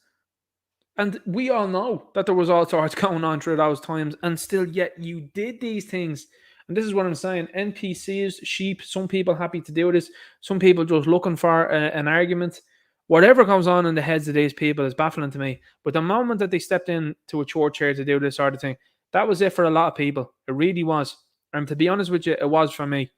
And we all know that there was all sorts going on through those times, and still yet you did these things. And this is what I'm saying. NPCs, sheep, some people happy to do this, some people just looking for an argument. Whatever goes on in the heads of these people is baffling to me. But the moment that they stepped into a church here to do this sort of thing, that was it for a lot of people. It really was. And to be honest with you, it was for me.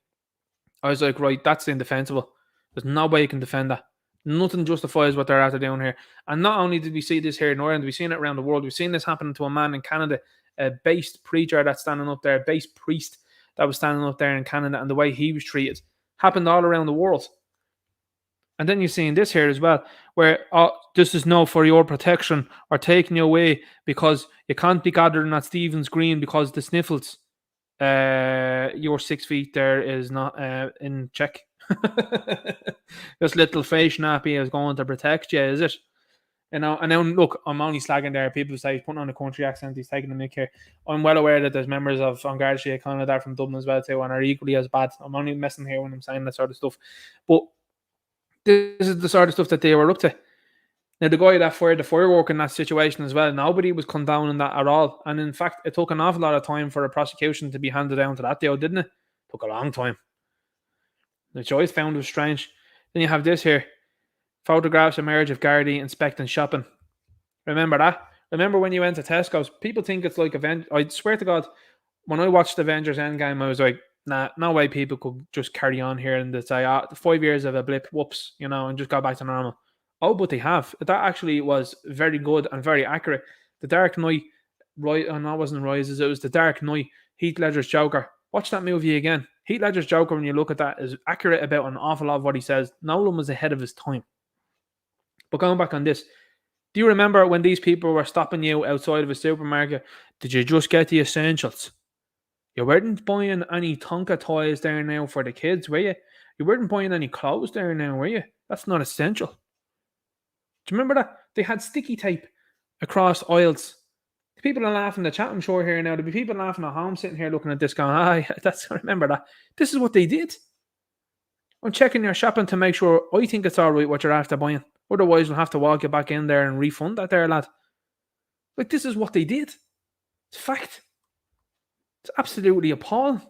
I was like, right, that's indefensible. There's no way you can defend that. Nothing justifies what they're after doing here. And not only did we see this here in Ireland, we've seen it around the world. We've seen this happen to a man in Canada, a based preacher that's standing up there, a based priest that was standing up there in Canada, and the way he was treated happened all around the world. And then you're seeing this here as well, where this is no for your protection or taking you away because you can't be gathering at Stephen's Green because the sniffles. Your 6 feet there is not in check. This little face nappy is going to protect you, is it? You know, and now look, I'm only slagging there. People say he's putting on a country accent, he's taking the mick here. I'm well aware that there's members of Garda Síochána that are from Dublin as well too, and are equally as bad. I'm only messing here when I'm saying that sort of stuff. But this is the sort of stuff that they were up to. Now, the guy that fired the firework in that situation as well, nobody was condoning that at all. And in fact, it took an awful lot of time for a prosecution to be handed down to that deal, didn't it? Took a long time. Which I always found was strange. Then you have this here. Photographs emerge of Gardaí inspecting shopping. Remember that? Remember when you went to Tesco's? People think it's like Avengers. I swear to God, when I watched Avengers Endgame, I was like, nah, no way people could just carry on here and say, 5 years of a blip, whoops, you know, and just go back to normal. Oh, but they have. That actually was very good and very accurate. The Dark Knight, right? Oh, no, it wasn't Rises. It was The Dark Knight. Heath Ledger's Joker. Watch that movie again. Heath Ledger's Joker, when you look at that, is accurate about an awful lot of what he says. Nolan was ahead of his time. But going back on this, do you remember when these people were stopping you outside of a supermarket? Did you just get the essentials? You weren't buying any Tonka toys there now for the kids, were you? You weren't buying any clothes there now, were you? That's not essential. Do you remember that? They had sticky tape across aisles. The people are laughing at the chat, I'm sure, here now. There'll be people laughing at home, sitting here looking at this going, remember that. This is what they did. I'm checking your shopping to make sure I think it's all right what you're after buying. Otherwise, we'll have to walk you back in there and refund that there, lad. Like, this is what they did. It's fact. It's absolutely appalling.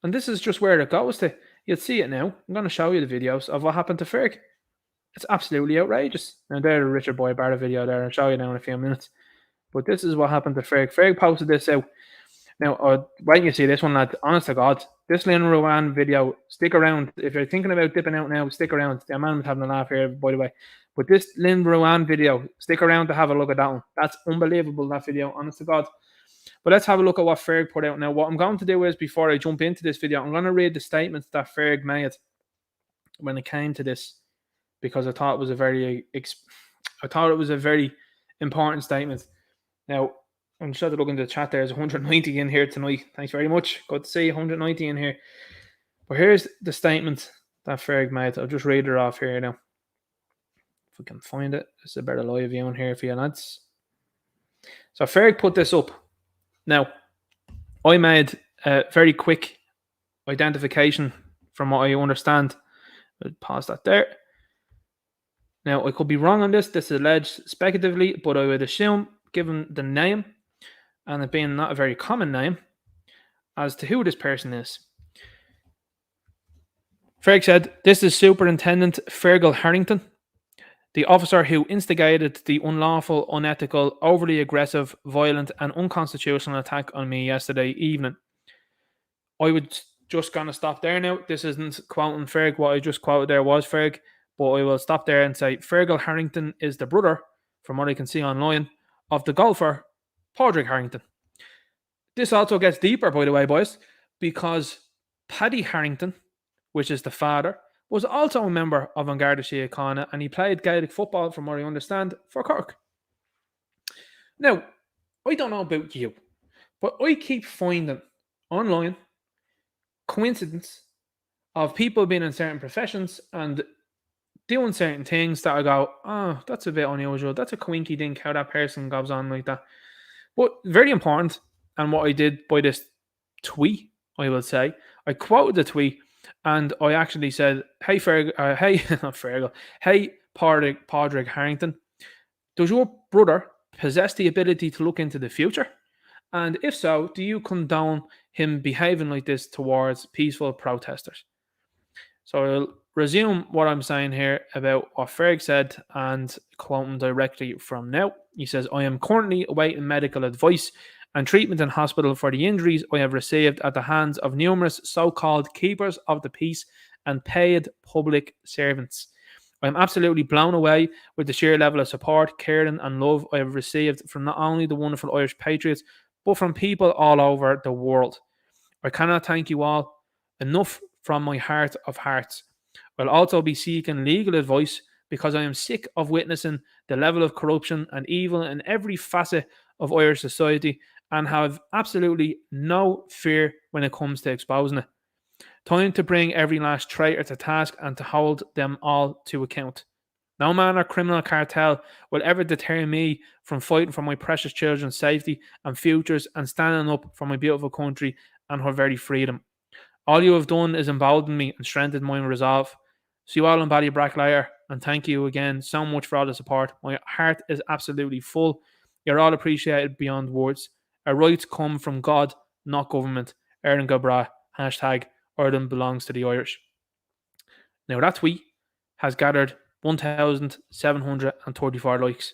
And this is just where it goes to. You'll see it now. I'm going to show you the videos of what happened to Ferg. It's absolutely outrageous. Now, there's a Richard Boy Barra video there. I'll show you now in a few minutes. But this is what happened to Ferg. Ferg posted this out. Now, wait till you see this one, lad. Honest to God, this Lynn Ruan video, stick around. If you're thinking about dipping out now, stick around. The man was having a laugh here, by the way. But this Lynn Ruan video, stick around to have a look at that one. That's unbelievable, that video, honest to God. But let's have a look at what Ferg put out now. What I'm going to do is, before I jump into this video, I'm going to read the statements that Ferg made when it came to this, because I thought it was a very important statement. Now, I'm just looking at the chat. There's 190 in here tonight. Thanks very much. Good to see 190 in here. But here's the statement that Ferg made. I'll just read it off here now. If we can find it. It's a better live view in here for you lads. So Ferg put this up. Now, I made a very quick identification from what I understand. I'll pause that there. Now, I could be wrong on this. This is alleged speculatively, but I would assume, given the name, and it being not a very common name, as to who this person is. Ferg said, this is Superintendent Fergal Harrington, the officer who instigated the unlawful, unethical, overly aggressive, violent and unconstitutional attack on me yesterday evening. I would just going to stop there now. This isn't quoting Ferg. What I just quoted there was Ferg, but I will stop there and say Fergal Harrington is the brother, from what I can see online, of the golfer Padraig Harrington. This also gets deeper, by the way, boys, because Paddy Harrington, which is the father, was also a member of Garda Síochána, and he played Gaelic football, from what I understand, for Cork. Now, I don't know about you, but I keep finding online coincidence of people being in certain professions and doing certain things that I go, oh, that's a bit unusual. That's a coinky dink how that person goes on like that. But very important, and what I did by this tweet, I will say, I quoted the tweet, and I actually said, hey, hey, Padraig Harrington, does your brother possess the ability to look into the future? And if so, do you condone him behaving like this towards peaceful protesters? So I'll resume what I'm saying here about what Ferg said and quoting directly from now. He says, I am currently awaiting medical advice and treatment in hospital for the injuries I have received at the hands of numerous so-called keepers of the peace and paid public servants. I am absolutely blown away with the sheer level of support, caring and love I have received from not only the wonderful Irish patriots, but from people all over the world. I cannot thank you all enough from my heart of hearts. I'll also be seeking legal advice because I am sick of witnessing the level of corruption and evil in every facet of Irish society and have absolutely no fear when it comes to exposing it. Time to bring every last traitor to task and to hold them all to account. No man or criminal cartel will ever deter me from fighting for my precious children's safety and futures and standing up for my beautiful country and her very freedom. All you have done is embolden me and strengthened my resolve. See you all in Ballybrack later, and thank you again so much for all the support. My heart is absolutely full. You're all appreciated beyond words. Our rights come from God, not government. Erin Gabra, hashtag Ireland belongs to the Irish. Now that tweet has gathered 1,734 likes.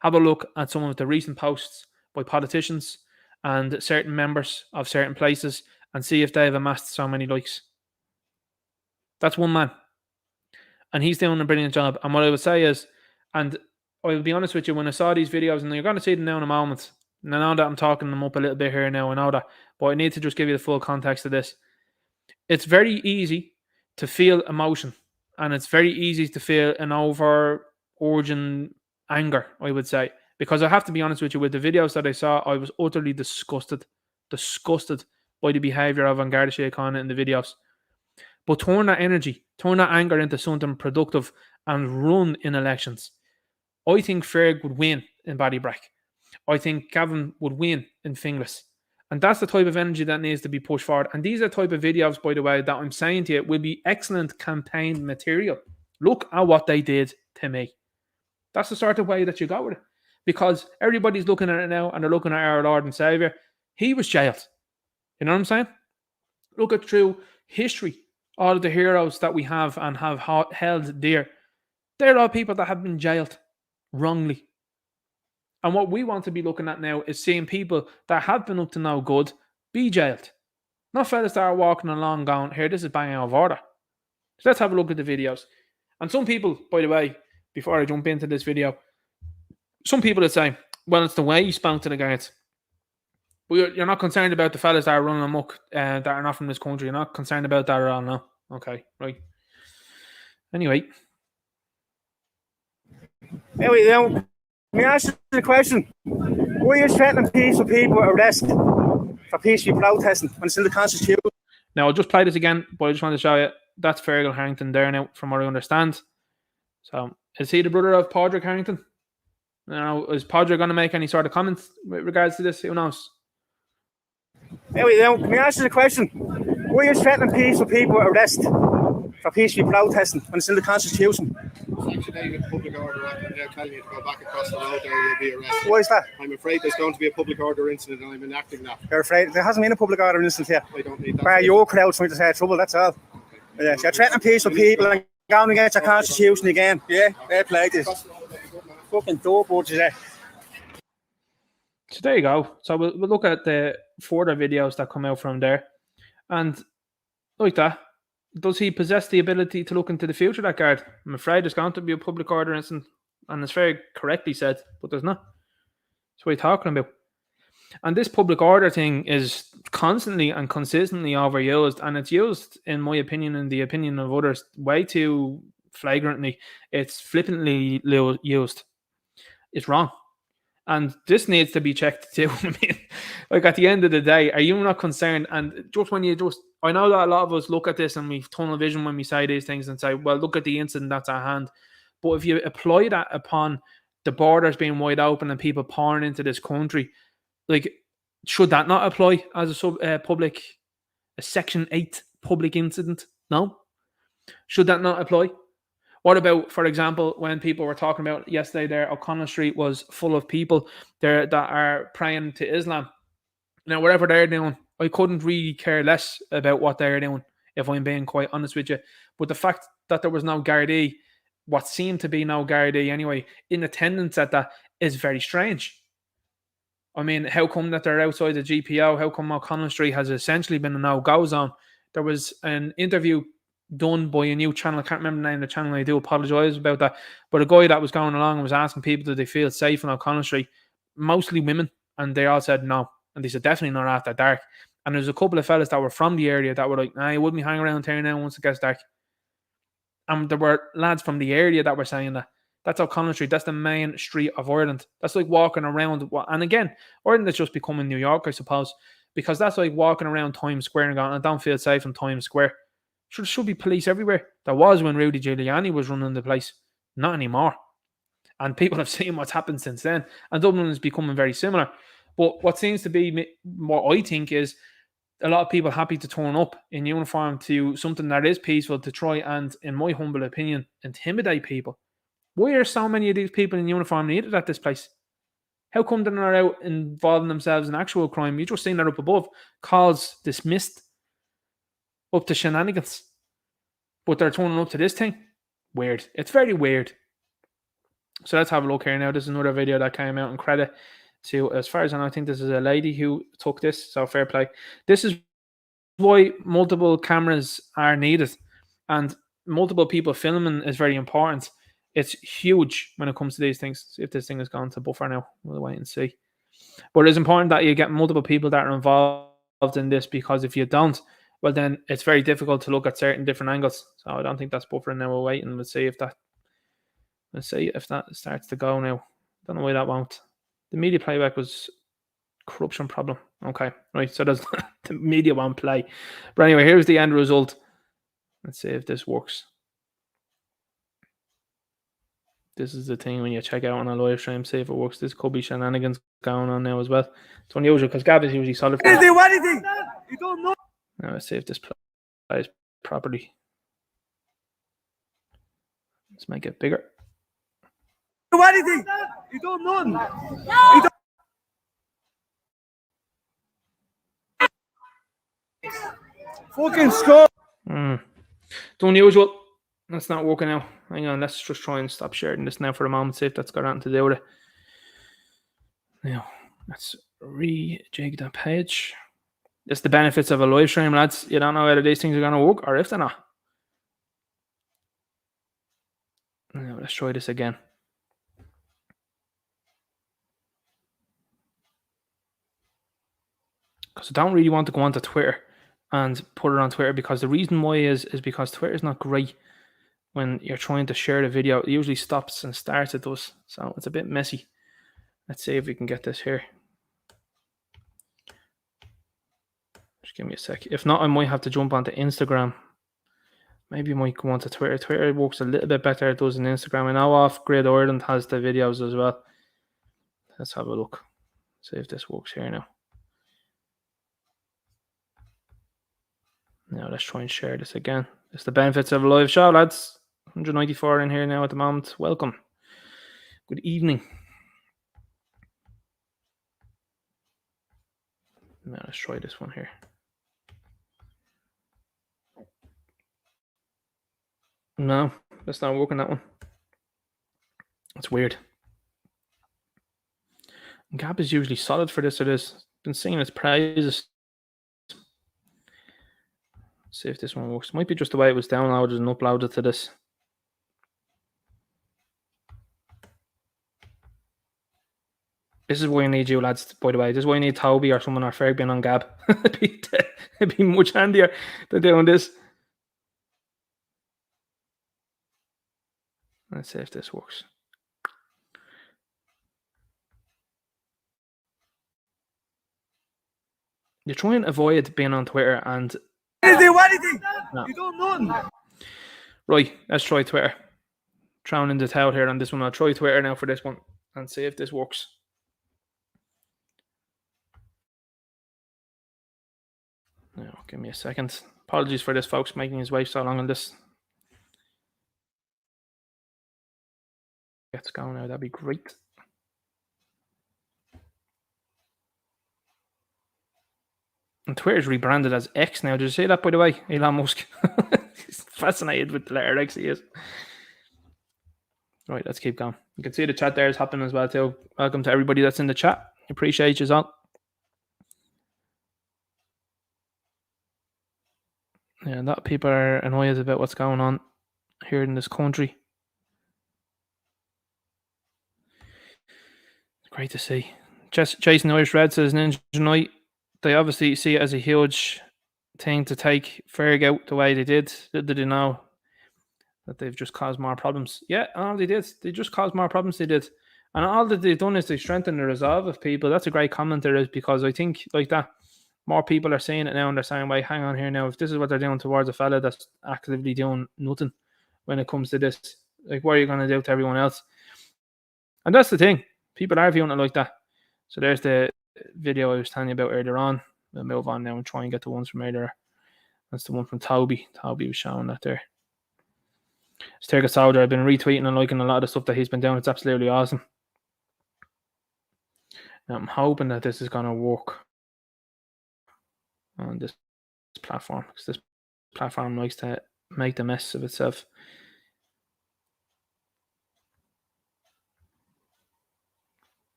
Have a look at some of the recent posts by politicians and certain members of certain places and see if they've amassed so many likes. That's one man. And he's doing a brilliant job. And what I would say is, and I'll be honest with you, when I saw these videos, and you're going to see them now in a moment, and I know that I'm talking them up a little bit here now, I know that, but I need to just give you the full context of this. It's very easy to feel emotion, and it's very easy to feel an overarching anger, I would say. Because I have to be honest with you, with the videos that I saw, I was utterly disgusted by the behaviour of Garda Síochána in the videos. But turn that energy, turn that anger into something productive and run in elections. I think Ferg would win in Ballybrack. I think Gavin would win in Finglas. And that's the type of energy that needs to be pushed forward. And these are the type of videos, by the way, that I'm saying to you will be excellent campaign material. Look at what they did to me. That's the sort of way that you go with it. Because everybody's looking at it now and they're looking at our Lord and Saviour. He was jailed. You know what I'm saying? Look at through history, all of the heroes that we have and have held dear. They're all people that have been jailed wrongly. And what we want to be looking at now is seeing people that have been up to no good be jailed. Not fellas that are walking along going, here, this is banging out of order. So let's have a look at the videos. And some people, by the way, before I jump into this video, some people would say, well, it's the way you spoke to the guards. But you're not concerned about the fellas that are running amok that are not from this country. You're not concerned about that at all, no? Okay, right. Anyway. Anyway, now, let me ask you the question. Why are you threatening peaceful people with arrest for peaceful protesting when it's in the Constitution? Now, I'll just play this again, but I just want to show you. That's Fergal Harrington there now, from what I understand. So, is he the brother of Padraig Harrington? Now, is Padraig going to make any sort of comments with regards to this? Who knows? Anyway, now, let me ask you the question. Why are you threatening peaceful people with arrest for peaceful protesting when it's in the Constitution? Section 8 of the Public Order Act, and they're telling you to go back across the road there, you'll be arrested. Why is that? I'm afraid there's going to be a public order incident and I'm enacting that. You're afraid? There hasn't been a public order incident here. I don't need that. Where your crowd's trying to say trouble, that's all. Okay. Yeah, so you're threatening peaceful people and going against your Constitution again. Yeah, fair play to this. Fucking doorboards there. So there you go. So we'll look at the further videos that come out from there. And like that, does he possess the ability to look into the future, that guard? I'm afraid there's going to be a public order incident, and it's very correctly said, but there's not. That's what he's talking about. And this public order thing is constantly and consistently overused, and it's used, in my opinion, and the opinion of others, way too flagrantly. It's flippantly used. It's wrong. And this needs to be checked too. I mean, like at the end of the day, are you not concerned? And just when I know that a lot of us look at this and we've tunnel vision when we say these things and say, well, look at the incident that's at hand. But if you apply that upon the borders being wide open and people pouring into this country, like, should that not apply as a Section 8 public incident? No. Should that not apply? What about, for example, when people were talking about yesterday there, O'Connell Street was full of people there that are praying to Islam. Now, whatever they're doing, I couldn't really care less about what they're doing, if I'm being quite honest with you. But the fact that there was no Gardaí, what seemed to be no Gardaí anyway, in attendance at that is very strange. I mean, how come that they're outside the GPO? How come O'Connell Street has essentially been a no-go zone? There was an interview done by a new channel. I can't remember the name of the channel. I do apologise about that. But a guy that was going along and was asking people, do they feel safe in O'Connell Street? Mostly women. And they all said no. And they said, definitely not after dark. And there's a couple of fellas that were from the area that were like, nah, you wouldn't be hanging around here now once it gets dark. And there were lads from the area that were saying that. That's O'Connell Street. That's the main street of Ireland. That's like walking around. And again, Ireland is just becoming New York, I suppose. Because that's like walking around Times Square and going, I don't feel safe in Times Square. Should be police everywhere. There was when Rudy Giuliani was running the place. Not anymore. And people have seen what's happened since then. And Dublin is becoming very similar. But what seems to be what I think is a lot of people happy to turn up in uniform to something that is peaceful to try and, in my humble opinion, intimidate people. Why are so many of these people in uniform needed at this place? How come they're not out involving themselves in actual crime? You just seen that up above. Calls dismissed. Up to shenanigans. But they're turning up to this thing. Weird. It's very weird. So let's have a look here now. This is another video that came out in credit to, as far as I know, I think this is a lady who took this. So fair play. This is why multiple cameras are needed. And multiple people filming is very important. It's huge when it comes to these things. See if this thing has gone to buffer now. We'll wait and see. But it's important that you get multiple people that are involved in this, because if you don't, well, then it's very difficult to look at certain different angles. So I don't think that's buffering now. We'll wait and we'll see if that starts to go now. Don't know why that won't. The media playback was corruption problem. Okay, right. So there's the media won't play. But anyway, here's the end result. Let's see if this works. This is the thing when you check out on a live stream, see if it works. This could be shenanigans going on now as well. It's unusual because Gab is usually solid. Is there anything? You don't know. Now let's see if this plays properly. Let's make it bigger. Anything? You don't know. You don't. Fucking score. It's unusual. That's not working out. Hang on, let's just try and stop sharing this now for a moment, see if that's got anything to do with it. Now, let's rejig that page. It's the benefits of a live stream, lads. You don't know whether these things are going to work or if they're not. Now, let's try this again. Because I don't really want to go onto Twitter and put it on Twitter, because the reason why is because Twitter is not great when you're trying to share the video. It usually stops and starts, it does. So it's a bit messy. Let's see if we can get this here. Just give me a sec. If not, I might have to jump onto Instagram. Maybe I might go onto Twitter. Twitter works a little bit better than it does in Instagram. I know Off Grid Ireland has the videos as well. Let's have a look. See if this works here now. Now let's try and share this again. It's the benefits of a live show, lads. 194 in here now at the moment. Welcome. Good evening. Now let's try this one here. No, that's not working, that one. That's weird. Gab is usually solid for this. It is. Been singing its praises. See if this one works. Might be just the way it was downloaded and uploaded to this. This is why I need you, lads, by the way. This is why I need Toby or someone or Fergbin on Gab. It'd be much handier than doing this. Let's see if this works. You try and avoid being on Twitter and... No. You don't know. Right, let's try Twitter. Throwing in the towel here on this one. I'll try Twitter now for this one and see if this works. Now, give me a second. Apologies for this, folks, making his way so long on this. Gets going now, that'd be great. And Twitter's rebranded as X now. Did you see that, by the way? Elon Musk. He's fascinated with the letter X, he is. Right, let's keep going. You can see the chat there is happening as well, too. Welcome to everybody that's in the chat. Appreciate you all. Yeah, a lot of people are annoyed about what's going on here in this country. Great to see. Chasing the Irish Red says Ninja Night. They obviously see it as a huge thing to take Ferg out the way they did. Did they know that they've just caused more problems? Yeah, all they did. They just caused more problems, they did. And all that they've done is they strengthen the resolve of people. That's a great comment there, is because I think like that, more people are seeing it now and they're saying, wait, hang on here now. If this is what they're doing towards a fella that's actively doing nothing when it comes to this, Like, what are you going to do to everyone else? And that's the thing. People are viewing it like that. So there's the video I was telling you about earlier on. We'll move on now and try and get the ones from earlier. That's the one from Toby. Toby was showing that there. Sterga Soldier, I've been retweeting and liking a lot of the stuff that he's been doing. It's absolutely awesome. Now, I'm hoping that this is going to work on this platform, because this platform likes to make the mess of itself.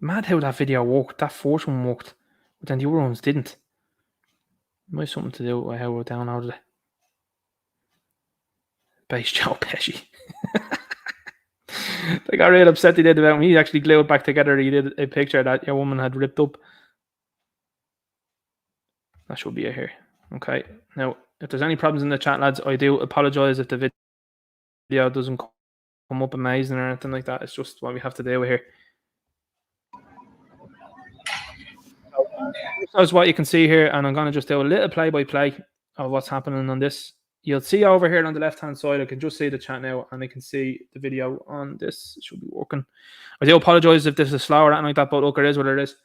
Mad how that video worked. That first one worked, but then the other ones didn't. Might something to do with how we downloaded it. Base Joe Pesci. They got real upset they did about me. He actually glued it back together. He did a picture that your woman had ripped up. That should be it here. Okay. Now, if there's any problems in the chat, lads, I do apologise if the video doesn't come up amazing or anything like that. It's just what we have to deal with here. That's what you can see here, and I'm going to just do a little play-by-play of what's happening on this. You'll see over here on the left-hand side, I can just see the chat now, and I can see the video on this. It should be working. I do apologise if this is slow or anything like that, but look, it is what it is.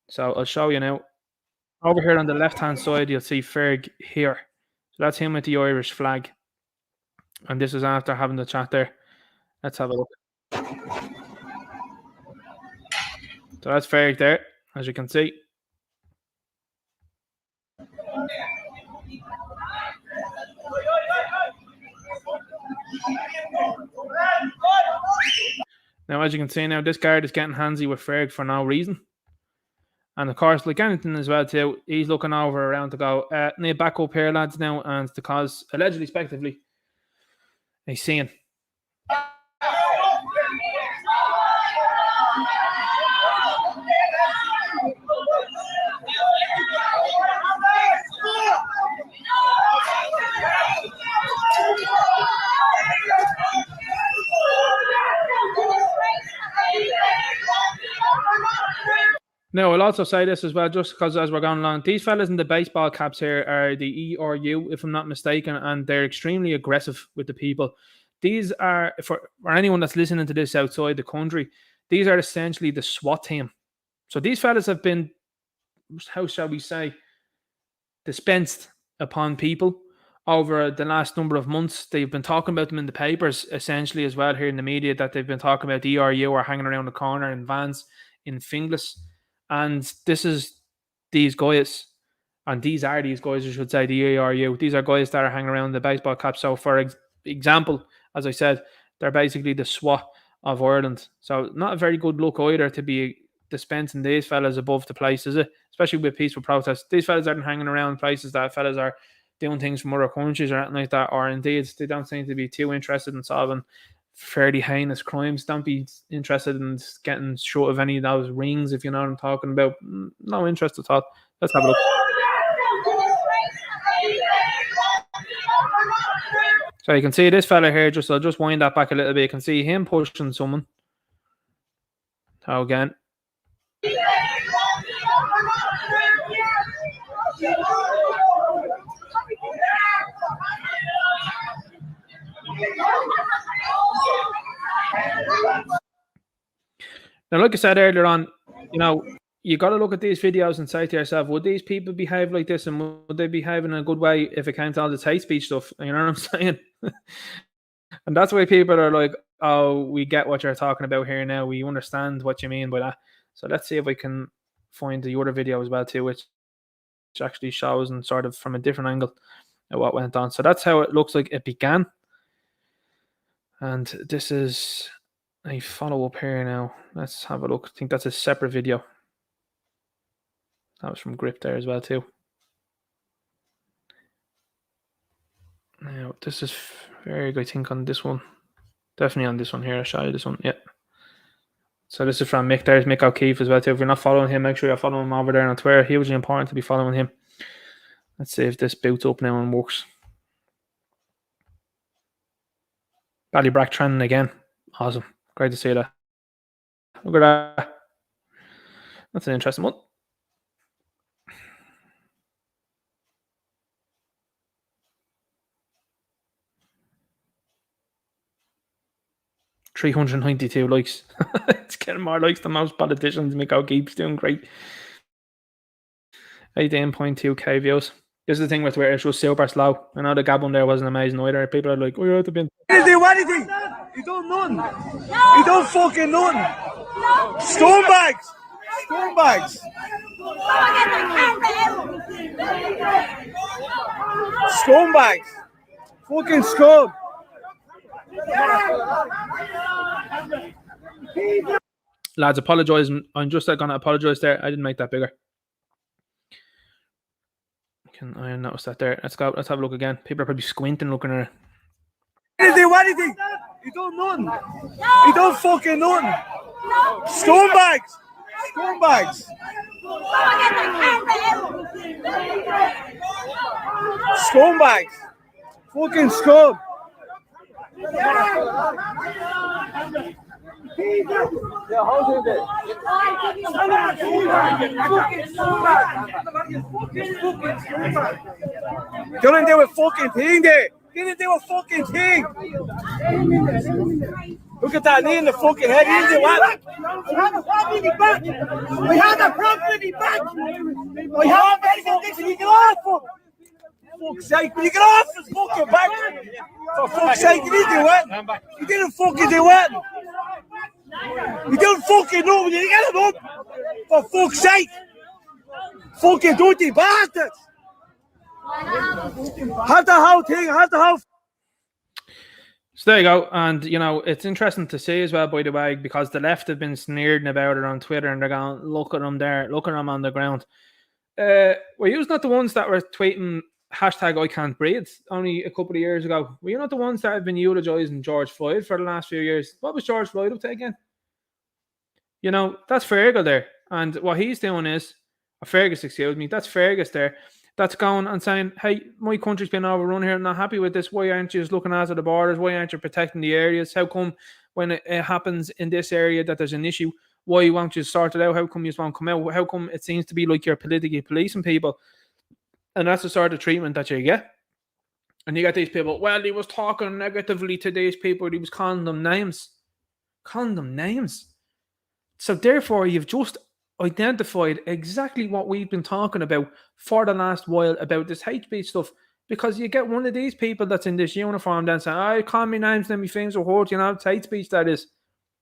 So I'll show you now. Over here on the left-hand side, you'll see Ferg here. So that's him with the Irish flag. And this is after having the chat there. Let's have a look. So that's Ferg there, as you can see. Now, as you can see now, this guard is getting handsy with Ferg for no reason. And of course, like anything as well too, he's looking over around to go, need back up here, lads, now, and to cause, allegedly, spectively, a scene. Now, I'll also say this as well, just because as we're going along, these fellas in the baseball caps here are the E or U, if I'm not mistaken, and they're extremely aggressive with the people. These are, for anyone that's listening to this outside the country, these are essentially the SWAT team. So these fellas have been, how shall we say, dispensed upon people over the last number of months. They've been talking about them in the papers, essentially, as well, here in the media, that they've been talking about the ERU or hanging around the corner in vans in Finglas. And this is these guys, and these are these guys, I should say, the ERU. These are guys that are hanging around the baseball cap. So, for example, as I said, they're basically the SWAT of Ireland. So, not a very good look either to be dispensing these fellas above the place, is it? Especially with peaceful protests. These fellas aren't hanging around places that fellas are doing things from other countries or anything like that, or indeed they don't seem to be too interested in solving fairly heinous crimes. Don't be interested in getting short of any of those rings, if you know what I'm talking about. No interest at all. Let's have a look. So you can see this fella here, I'll just wind that back a little bit. You can see him pushing someone. So again. Now, like I said earlier on, you know, you got to look at these videos and say to yourself, would these people behave like this, and would they behave in a good way if it came to all this hate speech stuff? You know what I'm saying? And that's why people are like, oh, we get what you're talking about here now. We understand what you mean by that. So let's see if we can find the other video as well too, which actually shows and sort of from a different angle at what went on. So that's how it looks like it began. And this is a follow-up here now. Let's have a look. I think that's a separate video. That was from Grip there as well too. Now, this is very good, I think, on this one. Definitely on this one here. I'll show you this one. Yeah. So this is from Mick. There's Mick O'Keefe as well too. If you're not following him, make sure you're following him over there on Twitter. Hugely important to be following him. Let's see if this boots up now and works. Ballybrack trending again. Awesome. Great to see that. Look at that. That's an interesting one. 392 likes. It's getting more likes than most politicians. Miko keeps doing great. 18.2k views. This is the thing with Twitter, it's just super slow. I know the gab one there wasn't amazing either. People are like, oh, you have to be. He didn't do anything. He done none. He done fucking none. Scumbags. Scumbags. Scumbags. Fucking scum. Lads, apologise. I'm just going to apologise there. I didn't make that bigger. I noticed that there. Let's go. Let's have a look again. People are probably squinting looking at it. He didn't do anything. He done none. He done fucking none. Scumbags. Scumbags. Scumbags. Fucking scum. Didn't do a fucking thing there. Didn't do a fucking thing. Look at that knee in the fucking head. He didn't do what? I have a property back. I have a property back. I have everything. You get off him. Fuck's sake, you get off his fucking back. For fuck's sake, you didn't do it. You didn't fucking do it. You didn't fucking know. You get him up. For fuck's sake. Fucking dirty bastards. Have the whole thing. Have the whole. So there you go. And, you know, it's interesting to see as well, by the way, because the left have been sneering about it on Twitter and they're going, look at them there, look at them on the ground. Were you not the ones that were tweeting hashtag I can't breathe only a couple of years ago? Were you not the ones that have been eulogising George Floyd for the last few years? What was George Floyd up to again? You know, that's Fergus there. And what he's doing is, Fergus, excuse me, that's Fergus there. That's going and saying, hey, my country's been overrun here. I'm not happy with this. Why aren't you just looking after the borders? Why aren't you protecting the areas? How come when it happens in this area that there's an issue, why won't you sort it out? How come you just won't come out? How come it seems to be like you're politically policing people? And that's the sort of treatment that you get. And you get these people, well, he was talking negatively to these people. He was calling them names. Calling them names. So therefore, you've just identified exactly what we've been talking about for the last while about this hate speech stuff, because you get one of these people that's in this uniform then saying, I call me names, then my things are hurt, you know, it's hate speech, that is.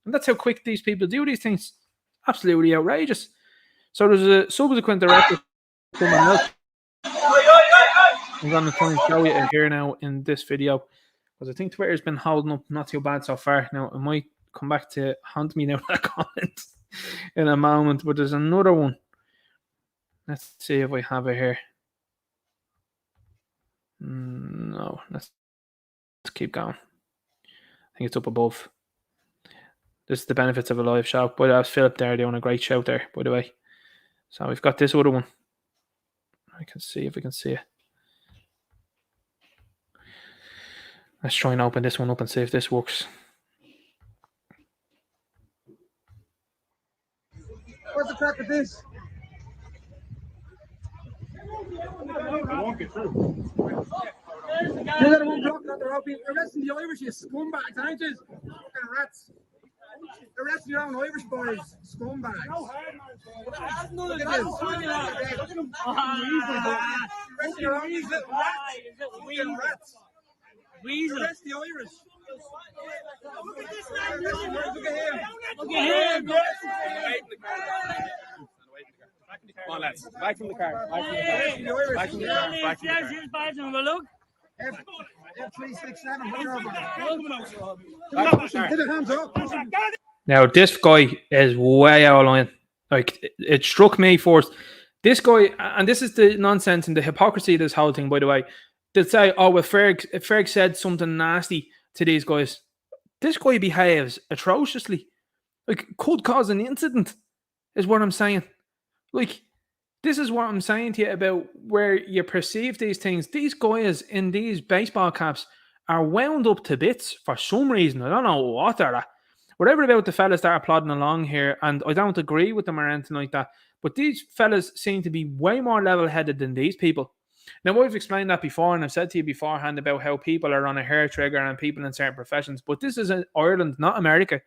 And that's how quick these people do these things. Absolutely outrageous. So there's a subsequent directive coming out. I'm going to try and show you here now in this video, because I think Twitter's been holding up not too bad so far. Now, it might come back to haunt me now that comment in a moment, but there's another one. Let's see if I have it here. No, let's keep going. I think it's up above. This is the benefits of a live show. But that was Philip there doing a great shout there, by the way. So we've got this other one. I can see if we can see it. Let's try and open this one up and see if this works. What's the crack of this? I won't get through. You're the one blocking out the road. You're arresting the Irish, you scumbags, aren't you? Fucking rats. You're arresting your own Irish boys, scumbags. Look at this. Look at them. Arresting your own little fucking rats. Arrest the Irish. Look at this man. Look at him. Look at him. Come on, lads. Back from the car. Back from the car. Back from the car. Back from the car. Now, this guy is way out of line. Like, it struck me first. This guy, and this is the nonsense and the hypocrisy of this whole thing, by the way. They'll say, oh, if Ferg said something nasty to these guys, this guy behaves atrociously. Like, could cause an incident, is what I'm saying. Like, this is what I'm saying to you about where you perceive these things. These guys in these baseball caps are wound up to bits for some reason. I don't know what they're at. Whatever about the fellas that are plodding along here, and I don't agree with them or anything like that, but these fellas seem to be way more level-headed than these people. Now, I've explained that before, and I've said to you beforehand about how people are on a hair trigger and people in certain professions, but this is Ireland, not America.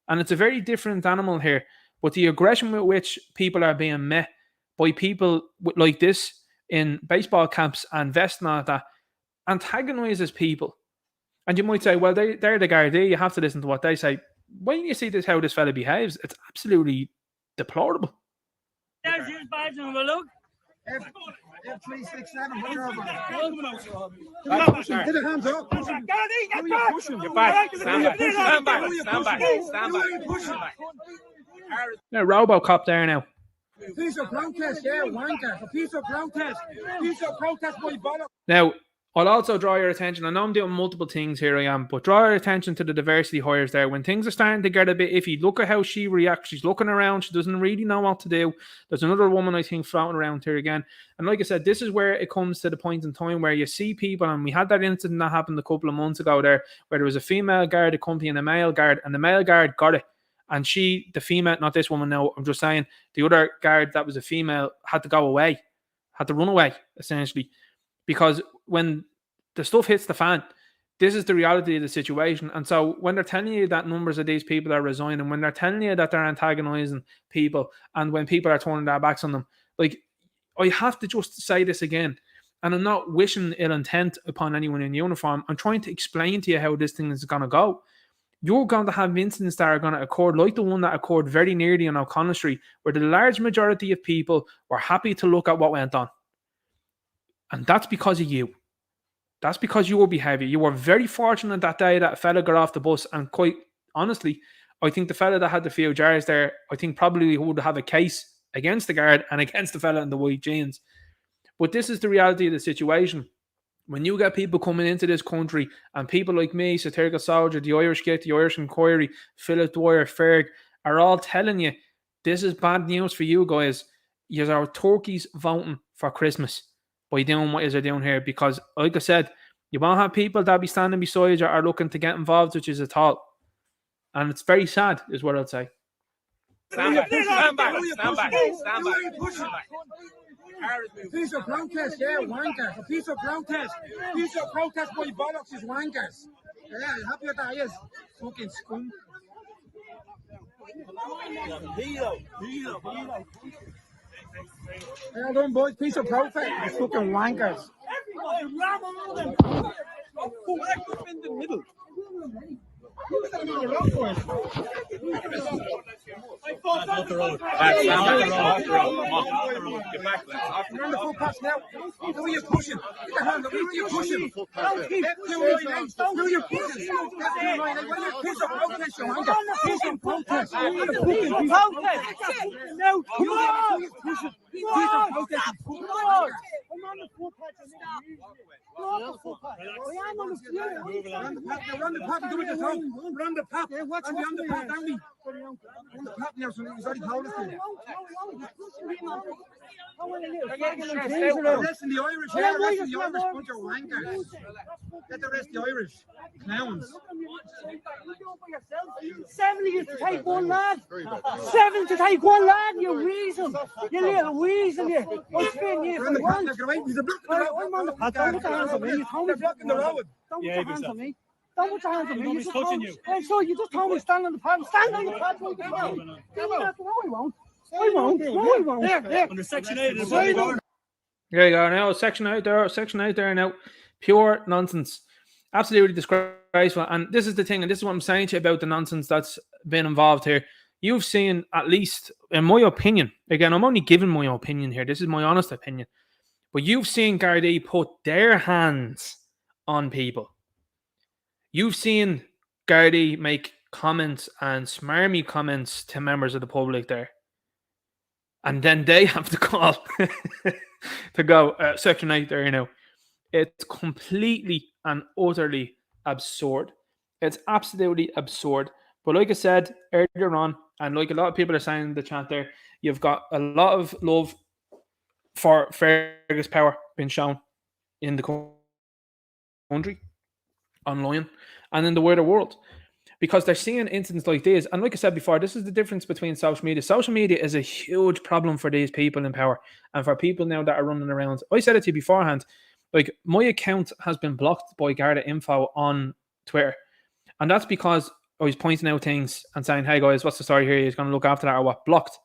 And it's a very different animal here. But the aggression with which people are being met by people like this in baseball caps and vests and all that antagonises people. And you might say, well, they're the Garda, you have to listen to what they say. When you see this, how this fella behaves, it's absolutely deplorable. There's his badge and we'll look. F367, what are get the hands up. Get back. Stand back. Now, Robocop there now. Piece of protest, yeah, wanker. A piece of protest. Piece of protest, my bollock. Now, I'll also draw your attention. I know I'm doing multiple things here, I am, but draw your attention to the diversity hires there. When things are starting to get a bit iffy, look at how she reacts. She's looking around. She doesn't really know what to do. There's another woman, I think, floating around here again. And like I said, this is where it comes to the point in time where you see people, and we had that incident that happened a couple of months ago there, where there was a female guard accompanying a male guard, and the male guard got it. And she, the female, not this woman now, I'm just saying, the other guard that was a female had to go away, had to run away, essentially. Because when the stuff hits the fan, this is the reality of the situation. And so when they're telling you that numbers of these people are resigning, when they're telling you that they're antagonizing people, and when people are turning their backs on them, like, I have to just say this again. And I'm not wishing ill intent upon anyone in uniform. I'm trying to explain to you how this thing is going to go. You're going to have incidents that are going to occur, like the one that occurred very nearly on O'Connell Street, where the large majority of people were happy to look at what went on. And that's because of you. That's because your behaviour. You were very fortunate that day that a fella got off the bus, and quite honestly, I think the fella that had the few jars there, I think probably would have a case against the guard and against the fella in the white jeans. But this is the reality of the situation. When you get people coming into this country, and people like me, Satirical Soldier, the Irish Git, the Irish Inquiry, Philip Dwyer, Ferg, are all telling you this is bad news for you guys. You are turkeys voting for Christmas by doing what you're doing here, because, like I said, you won't have people that be standing beside you or looking to get involved, which is at all. And it's very sad, is what I'd say. Stand back. Piece of protest, yeah, wankers. A piece of protest. Piece of protest, my bollocks is wankers. Yeah, happy with that, yes. Fucking scum. Well done, boys. Piece of protest. It's fucking wankers. In the middle. Off the road. Get back, lads. You're on the footpath now. Who are you pushing? Get the hand up. Who are you pushing? Who are you pushing? What are you piece of protest, you wanker? Piece of protest. No, come on. Piece of protest. I'm on the footpath. Run the path, do it yourself. Run the path. We're on the path, aren't we? On the path now, so he's already told us to. Arresting the Irish here, arresting the Irish bunch of wankers. Get the rest of the Irish clowns. 70 is to take one lad. 7 to take one lad, you reason. You little reason, you. I'm spinning you for one. I'm on the path. Don't put the hands on me. You told me blocking the road. Don't put your hands on me. Don't put your hands on me. Nobody's touching you. So you just told me stand on the path. Stand on the path. No, I won't. I won't. No, I won't. There. Under Section 8 of the There you go. Now, Section 8 there now. Pure nonsense. Absolutely disgraceful. And this is the thing, and this is what I'm saying to you about the nonsense that's been involved here. You've seen, at least, in my opinion, again, I'm only giving my opinion here. This is my honest opinion. But you've seen Garda put their hands on people. You've seen Garda make comments and smarmy comments to members of the public there. And then they have to call to go, Section 8 there, you know. It's completely and utterly absurd. It's absolutely absurd. But like I said earlier on, and like a lot of people are saying in the chat there, you've got a lot of love for Fergus power being shown in the country, online, and in the wider world. because they're seeing incidents like this. And like I said before, this is the difference between social media. Social media is a huge problem for these people in power and for people now that are running around. I said it to you beforehand. Like, my account has been blocked by Garda Info on Twitter. And that's because I was pointing out things and saying, hey guys, what's the story here? He's going to look after that or what? Blocked.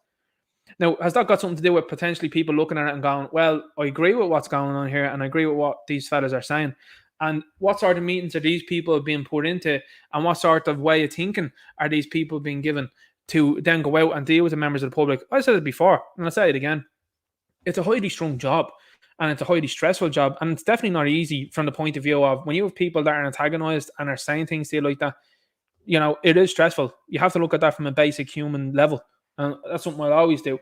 Now, has that got something to do with potentially people looking at it and going, well, I agree with what's going on here and I agree with what these fellas are saying? And what sort of meetings are these people being put into, and what sort of way of thinking are these people being given to then go out and deal with the members of the public? I said it before, and I'll say it again. It's a highly strung job, and it's a highly stressful job, and it's definitely not easy from the point of view of when you have people that are antagonized and are saying things to you like that. You know, it is stressful. You have to look at that from a basic human level, and that's something I'll always do.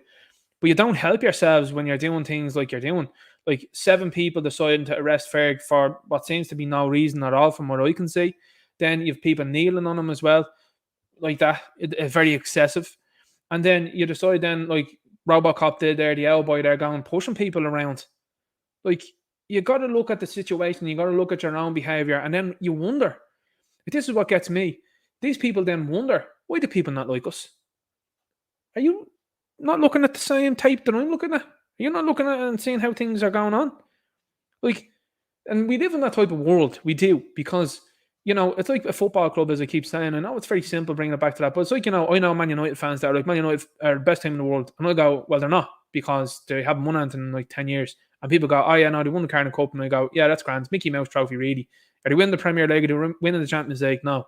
But you don't help yourselves when you're doing things like you're doing. Like 7 people deciding to arrest Ferg for what seems to be no reason at all from what I can see. Then you have people kneeling on him as well. Like that. It's very excessive. And then you decide then, like Robocop did there, the L-boy there going, pushing people around. Like, you got to look at the situation. You got to look at your own behaviour. And then you wonder. This is what gets me. These people then wonder, why do people not like us? Are you not looking at the same tape that I'm looking at? You're not looking at it and seeing how things are going on. Like, and we live in that type of world. We do, because, you know, it's like a football club, as I keep saying. I know it's very simple bringing it back to that, but it's like, you know, I know Man United fans that are like, Man United are the best team in the world. And I go, well, they're not, because they haven't won anything in like 10 years. And people go, oh yeah, no, they won the Carling Cup. And I go, yeah, that's grand. Mickey Mouse trophy, really. Are they winning the Premier League? Are they winning the Champions League? No.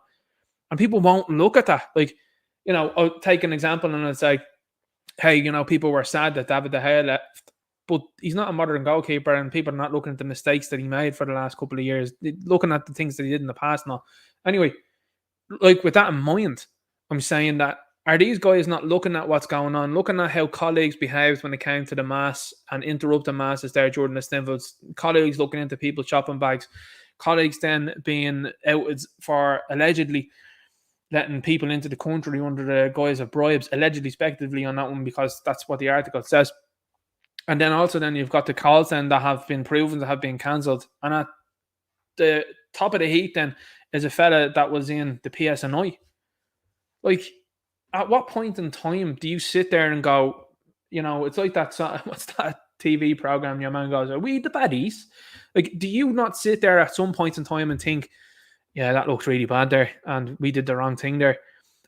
And people won't look at that. Like, you know, I'll take an example and it's like, hey, you know, people were sad that David De Gea left, but he's not a modern goalkeeper, and people are not looking at the mistakes that he made for the last couple of years, looking at the things that he did in the past now. Anyway, like, with that in mind, I'm saying that, are these guys not looking at what's going on, looking at how colleagues behaved when it came to the mass and interrupting masses there during the sniffles, colleagues looking into people's shopping bags, colleagues then being outed for allegedly letting people into the country under the guise of bribes, allegedly, speculatively on that one, because that's what the article says. And then also then you've got the calls then that have been proven to have been cancelled. And at the top of the heat then is a fella that was in the PSNI. Like, at what point in time do you sit there and go, you know, it's like that, what's that TV program your man goes, are we the baddies? Like, do you not sit there at some point in time and think, yeah, that looks really bad there, and we did the wrong thing there?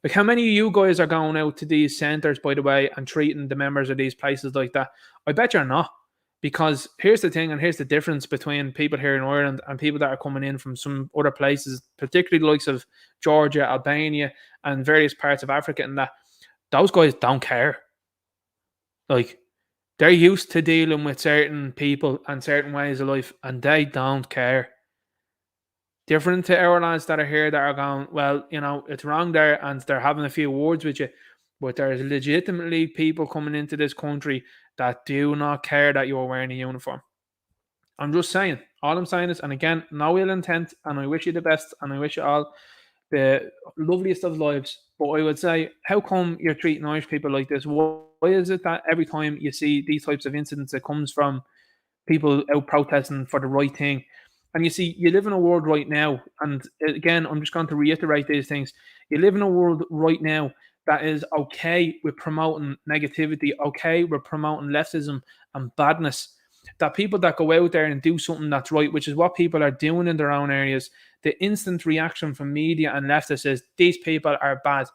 Like, how many of you guys are going out to these centres, by the way, and treating the members of these places like that? I bet you're not. Because here's the thing, and here's the difference between people here in Ireland and people that are coming in from some other places, particularly the likes of Georgia, Albania, and various parts of Africa, and that those guys don't care. Like, they're used to dealing with certain people and certain ways of life, and they don't care. Different to our lads that are here that are going, well, you know, it's wrong there, and they're having a few words with you. But there's legitimately people coming into this country that do not care that you're wearing a uniform. I'm just saying. All I'm saying is, and again, no ill intent, and I wish you the best, and I wish you all the loveliest of lives. But I would say, how come you're treating Irish people like this? Why is it that every time you see these types of incidents, it comes from people out protesting for the right thing? And you see, you live in a world right now, and again, I'm just going to reiterate these things. You live in a world right now that is okay with promoting negativity, okay with promoting leftism and badness. That people that go out there and do something that's right, which is what people are doing in their own areas, the instant reaction from media and leftists is, these people are bad.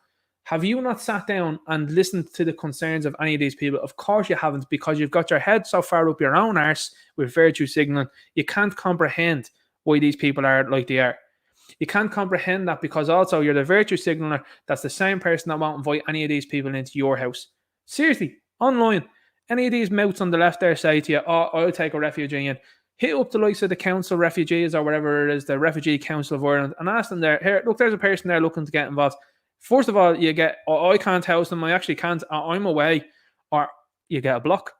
Have you not sat down and listened to the concerns of any of these people? Of course you haven't, because you've got your head so far up your own arse with virtue signaling. You can't comprehend why these people are like they are. You can't comprehend that because also you're the virtue signaler that's the same person that won't invite any of these people into your house. Seriously, online, any of these mouths on the left there say to you, oh, I'll take a refugee in. Hit up the likes of the Council of Refugees or whatever it is, the Refugee Council of Ireland, and ask them there, here, look, there's a person there looking to get involved. First of all, you get, oh, I can't house them, I actually can't, I'm away, or you get a block.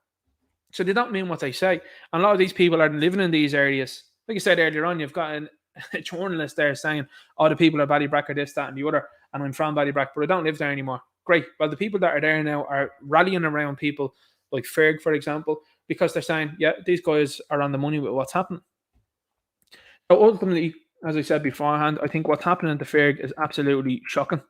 So they don't mean what they say. And a lot of these people are living in these areas. Like I said earlier on, you've got a journalist there saying, oh, the people at Ballybrack are this, that, and the other, and I'm from Ballybrack, but I don't live there anymore. Great. Well, the people that are there now are rallying around people like Ferg, for example, because they're saying, yeah, these guys are on the money with what's happening. So ultimately, as I said beforehand, I think what's happening to Ferg is absolutely shocking.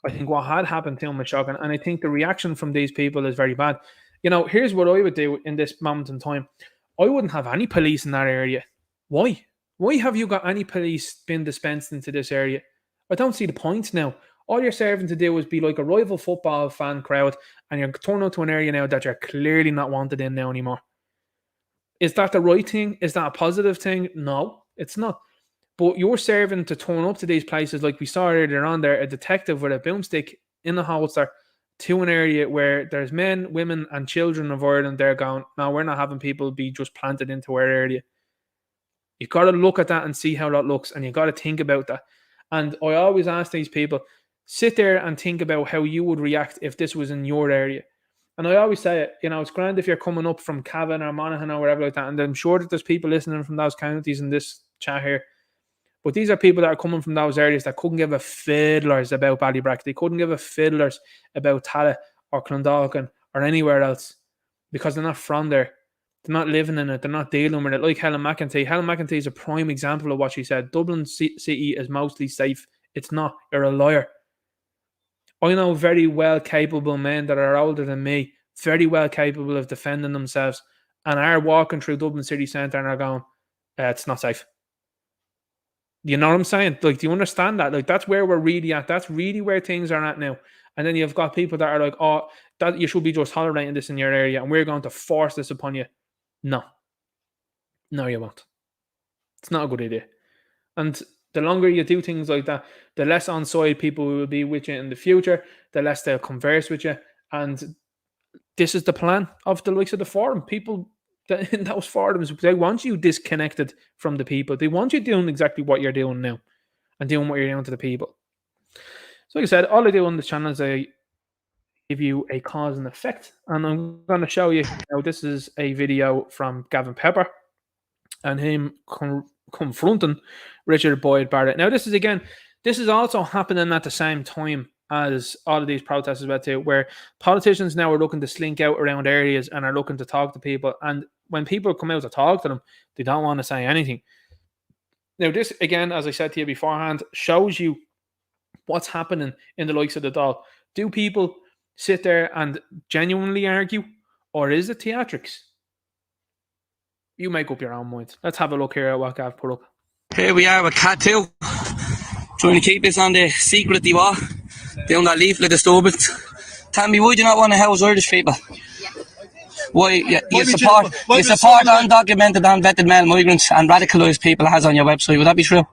I think what had happened to him was shocking, and I think the reaction from these people is very bad. You know, here's what I would do in this moment in time. I wouldn't have any police in that area. Why? Why have you got any police been dispensed into this area? I don't see the point now. All you're serving to do is be like a rival football fan crowd, and you're turning out to an area now that you're clearly not wanted in now anymore. Is that the right thing? Is that a positive thing? No, it's not. But you're serving to turn up to these places like we saw earlier on there, a detective with a boomstick in the holster to an area where there's men, women and children of Ireland there going, no, we're not having people be just planted into our area. You've got to look at that and see how that looks, and you've got to think about that. And I always ask these people, sit there and think about how you would react if this was in your area. And I always say it, you know, it's grand if you're coming up from Cavan or Monaghan or wherever like that, and I'm sure that there's people listening from those counties in this chat here. But these are people that are coming from those areas that couldn't give a fiddlers about Ballybrack. They couldn't give a fiddlers about Tallaght or Clondalkin or anywhere else because they're not from there. They're not living in it. They're not dealing with it. Like Helen McEntee. Helen McEntee is a prime example of what she said. Dublin City is mostly safe. It's not. You're a liar. I know very well capable men that are older than me, very well capable of defending themselves, and are walking through Dublin city centre and are going, it's not safe. You know what I'm saying? Like, do you understand that? Like, that's where we're really at. That's really where things are at now. And then you've got people that are like, oh, that you should be just tolerating this in your area and we're going to force this upon you. No. No, you won't. It's not a good idea. And the longer you do things like that, the less on-side people will be with you in the future, the less they'll converse with you. And this is the plan of the likes of the forum. People in those forums, they want you disconnected from the people. They want you doing exactly what you're doing now and doing what you're doing to the people. So like I said, all I do on this channel is I give you a cause and effect. And I'm going to show you how this is a video from Gavin Pepper and him confronting Richard Boyd Barrett. Now, this is also happening at the same time as all of these protests about too, where politicians now are looking to slink out around areas and are looking to talk to people. And when people come out to talk to them, they don't want to say anything. Now, this, again, as I said to you beforehand, shows you what's happening in the likes of the Dáil. Do people sit there and genuinely argue, or is it theatrics? You make up your own mind. Let's have a look here at what Gav put up. Here we are with Cat 2, trying to keep this on the secret they were, doing that leaflet disturbance. Tell me, would you not want to house Irish people? Why you support undocumented, unvetted male migrants and radicalised people as on your website? Would that be true?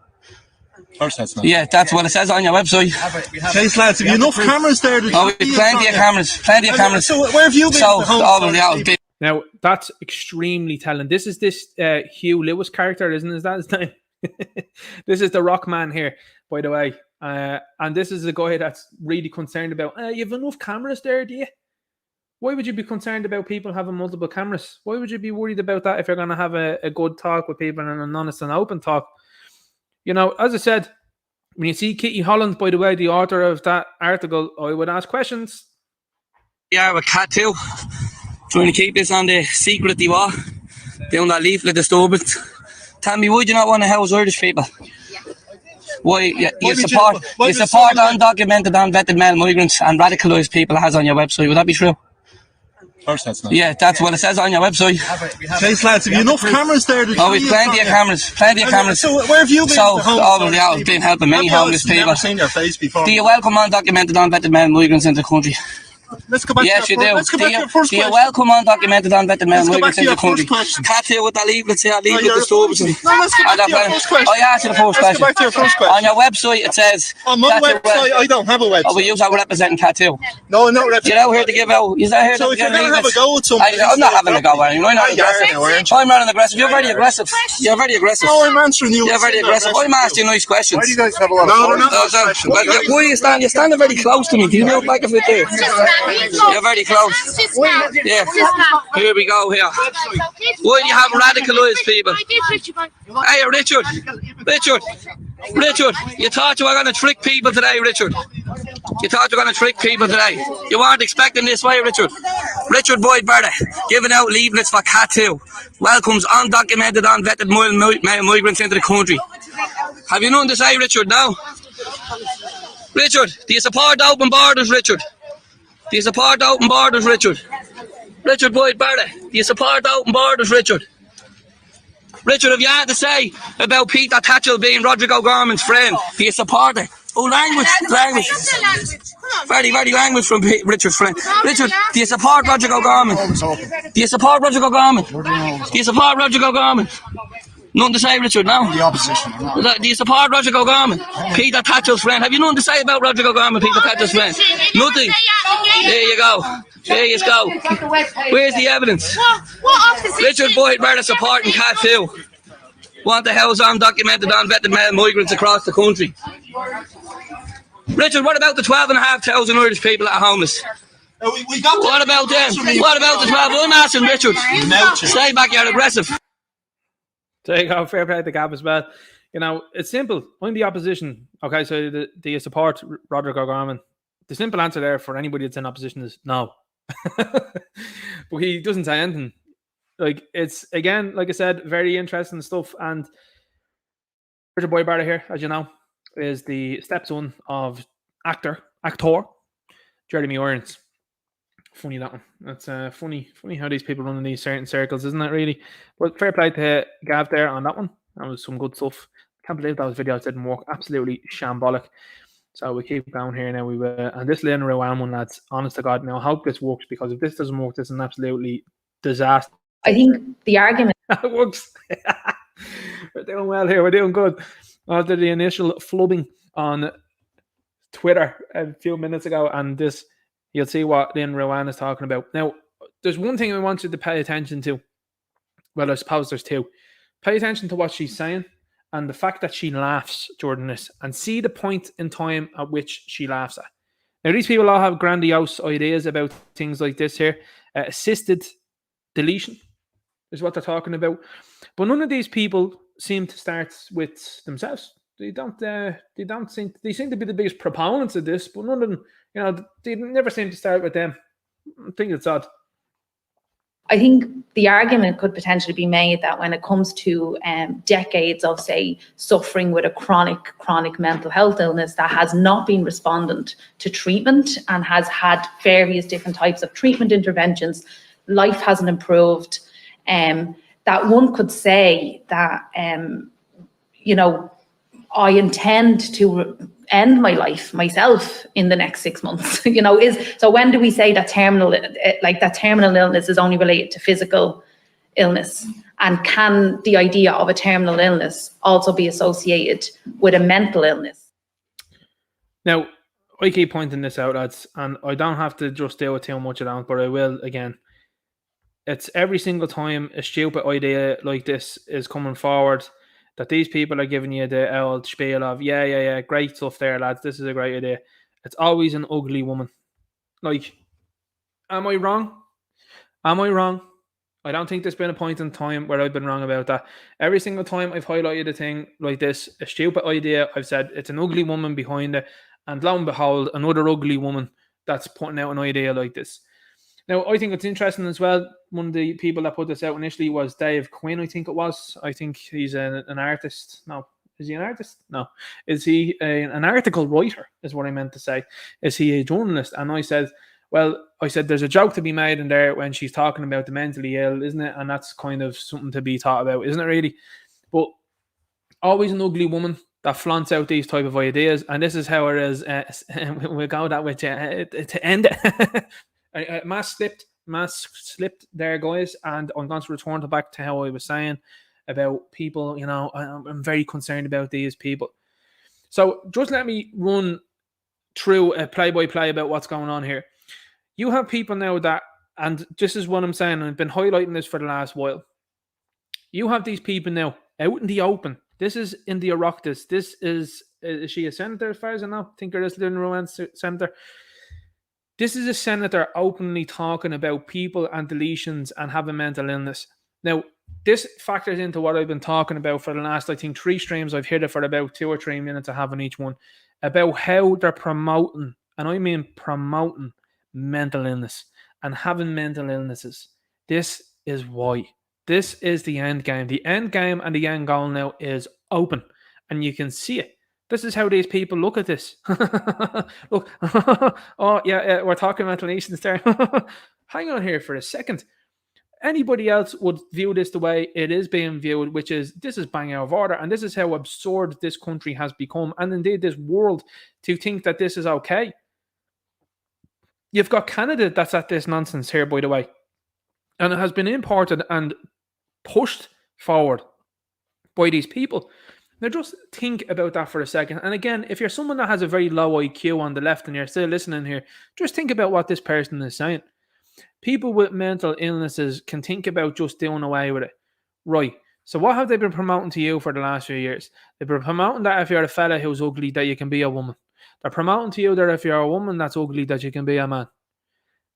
Of course that's not. Yeah, that's what it says on your website. Jeez, lads, have you enough cameras there? Oh, plenty of cameras. So where have you been? Now, that's extremely telling. This is Hugh Lewis character, isn't it? Is that his name? This is the rock man here, by the way. And this is the guy that's really concerned about, you have enough cameras there, do you? Why would you be concerned about people having multiple cameras? Why would you be worried about that if you're going to have a good talk with people and an honest and open talk? You know, as I said, when you see Kitty Holland, by the way, the author of that article, I would ask questions. Yeah, with Cat 2, trying to keep this on the secret they were, doing that leaflet disturbance. Tell me, would you not want to house Irish people? Why you support undocumented, unvetted male migrants and radicalised people as on your website? Would that be true? Of course that's not. Yeah, that's what it says on your website. Jeez, lads, have you enough cameras there? Oh, we've plenty of cameras. So where have you been? I've been helping many homeless people. Never seen your face before. Do you welcome undocumented, unvetted male migrants into the country? Let's go back yes, to you do. Let's go back to your first question. Do you welcome undocumented, unvetted male migrants into the country? Cat here with that leaflet here, leaflet disturbance. No, let's go back to your first question. I asked you the first question. Let's go back to your first question. On your website, it says... On my website, I don't have a website. Oh, but you're not representing Cat 2. No, I'm not representing. You're out here to give out... You're out here so to if you're going to have a go at somebody... I'm not having a go at you. I'm not aggressive. I'm not aggressive. You're very aggressive. You're very aggressive. No, I'm answering you. You're very aggressive. I'm asking you nice questions. Why do you guys have a lot of... No, they're not nice questions. Why are you standing? You're standing very close to me. Do you know back of it there? You're very close. Yeah. Here we go here. Why do you have radicalised people? Hey, Richard, you thought you were going to trick people today, Richard. You thought you were going to trick people today. You weren't expecting this way, Richard. Richard Boyd Barrett, giving out leaflets for Cat 2. Welcomes undocumented, unvetted male migrants into the country. Have you nothing to say, Richard, now? Richard, do you support open borders, Richard? Do you support open borders, Richard? Richard Boyd Barrett, do you support open borders, Richard? Richard, have you had to say about Peter Tatchell being Rodrigo Gorman's friend? Do you support it? Oh, language. Very, very language from Richard's friend. Richard, do you support Rodrigo Gorman? Do you support Rodrigo Gorman? Do you support Rodrigo Gorman? Nothing to say, Richard, no? The opposition. Do you support Rodrigo Gorman? Peter Tatchell's friend. Have you nothing to say about Rodrigo Gorman, Peter Tatchell's friend? Nothing. There you go. There you go. Where's the evidence? Richard Boyd Barrett supporting Cat 2. Want the house undocumented, unvetted male migrants across the country. Richard, what about the 12,500 Irish people that are homeless? What about them? What about the 12? I'm asking Richard. Stay back, you're aggressive. There you go. Fair play to Gav as well. You know, it's simple. I'm the opposition. Okay, so do you support Rodrigo Gorman? The simple answer there for anybody that's in opposition is no. But he doesn't say anything. Like, it's, again, like I said, very interesting stuff. And Richard Boyd Barrett here, as you know, is the stepson of actor Jeremy Irons. Funny, that one. That's funny how these people run in these certain circles, isn't it, really? But fair play to Gav there on that one. That was some good stuff. Can't believe those videos didn't work. Absolutely shambolic. So we keep going here now. And this Lynn Rowan one, lads, honest to God, now I hope this works, because if this doesn't work, this is an absolutely disaster. I think the argument... It works. We're doing well here. We're doing good. After the initial flubbing on Twitter a few minutes ago, and this, you'll see what Lynn Rowan is talking about. Now, there's one thing I want you to pay attention to. Well, I suppose there's two. Pay attention to what she's saying and the fact that she laughs during this, and see the point in time at which she laughs at. Now, these people all have grandiose ideas about things like this here. Assisted deletion is what they're talking about. But none of these people seem to start with themselves. They seem to be the biggest proponents of this, but none of them, they never seem to start with them. I think it's odd. I think the argument could potentially be made that when it comes to decades of, say, suffering with a chronic mental health illness that has not been responded to treatment and has had various different types of treatment interventions, life hasn't improved, that one could say that, I intend to end my life myself in the next 6 months. So when do we say that terminal illness is only related to physical illness? And can the idea of a terminal illness also be associated with a mental illness? Now, I keep pointing this out, lads, and I don't have to just deal with too much of that, but I will again. It's every single time a stupid idea like this is coming forward, that these people are giving you the old spiel of, yeah, great stuff there, lads, this is a great idea. It's always an ugly woman. Like, am I wrong? I don't think there's been a point in time where I've been wrong about that. Every single time I've highlighted a thing like this, a stupid idea, I've said it's an ugly woman behind it, and lo and behold, another ugly woman that's putting out an idea like this. Now, I think it's interesting as well. One of the people that put this out initially was Dave Quinn, I think it was. I think he's an artist. No. Is he an artist? No. Is he an article writer, is what I meant to say. Is he a journalist? And I said, there's a joke to be made in there when she's talking about the mentally ill, isn't it? And that's kind of something to be thought about, isn't it, really? But always an ugly woman that flaunts out these type of ideas. And this is how it is. We'll go that way to end it. Mask slipped there, guys, and I'm going to return back to how I was saying about people. I'm very concerned about these people. So just let me run through a play-by-play about what's going on here. You have people now that, and this is what I'm saying, and I've been highlighting this for the last while. You have these people now out in the open. This is in the Oireachtas. This is she a senator as far as I know? I think there is Lynn Rowan senator. This is a senator openly talking about people and deletions and having mental illness. Now, this factors into what I've been talking about for the last, I think, 3 streams. I've hit it for about 2 or 3 minutes I have on each one, about how they're promoting, and I mean promoting, mental illness and having mental illnesses. This is why. This is the end game. The end game and the end goal now is open. and you can see it. This is how these people look at this. Look, oh yeah, we're talking mental nations there. Hang on here for a second. Anybody else would view this the way it is being viewed, which is this is bang out of order, and this is how absurd this country has become, and indeed this world, to think that this is okay. You've got Canada that's at this nonsense here, by the way, and it has been imported and pushed forward by these people. Now just think about that for a second. And again, if you're someone that has a very low IQ on the left and you're still listening here, just think about what this person is saying. People with mental illnesses can think about just doing away with it. Right. So what have they been promoting to you for the last few years? They've been promoting that if you're a fella who's ugly, that you can be a woman. They're promoting to you that if you're a woman that's ugly, that you can be a man.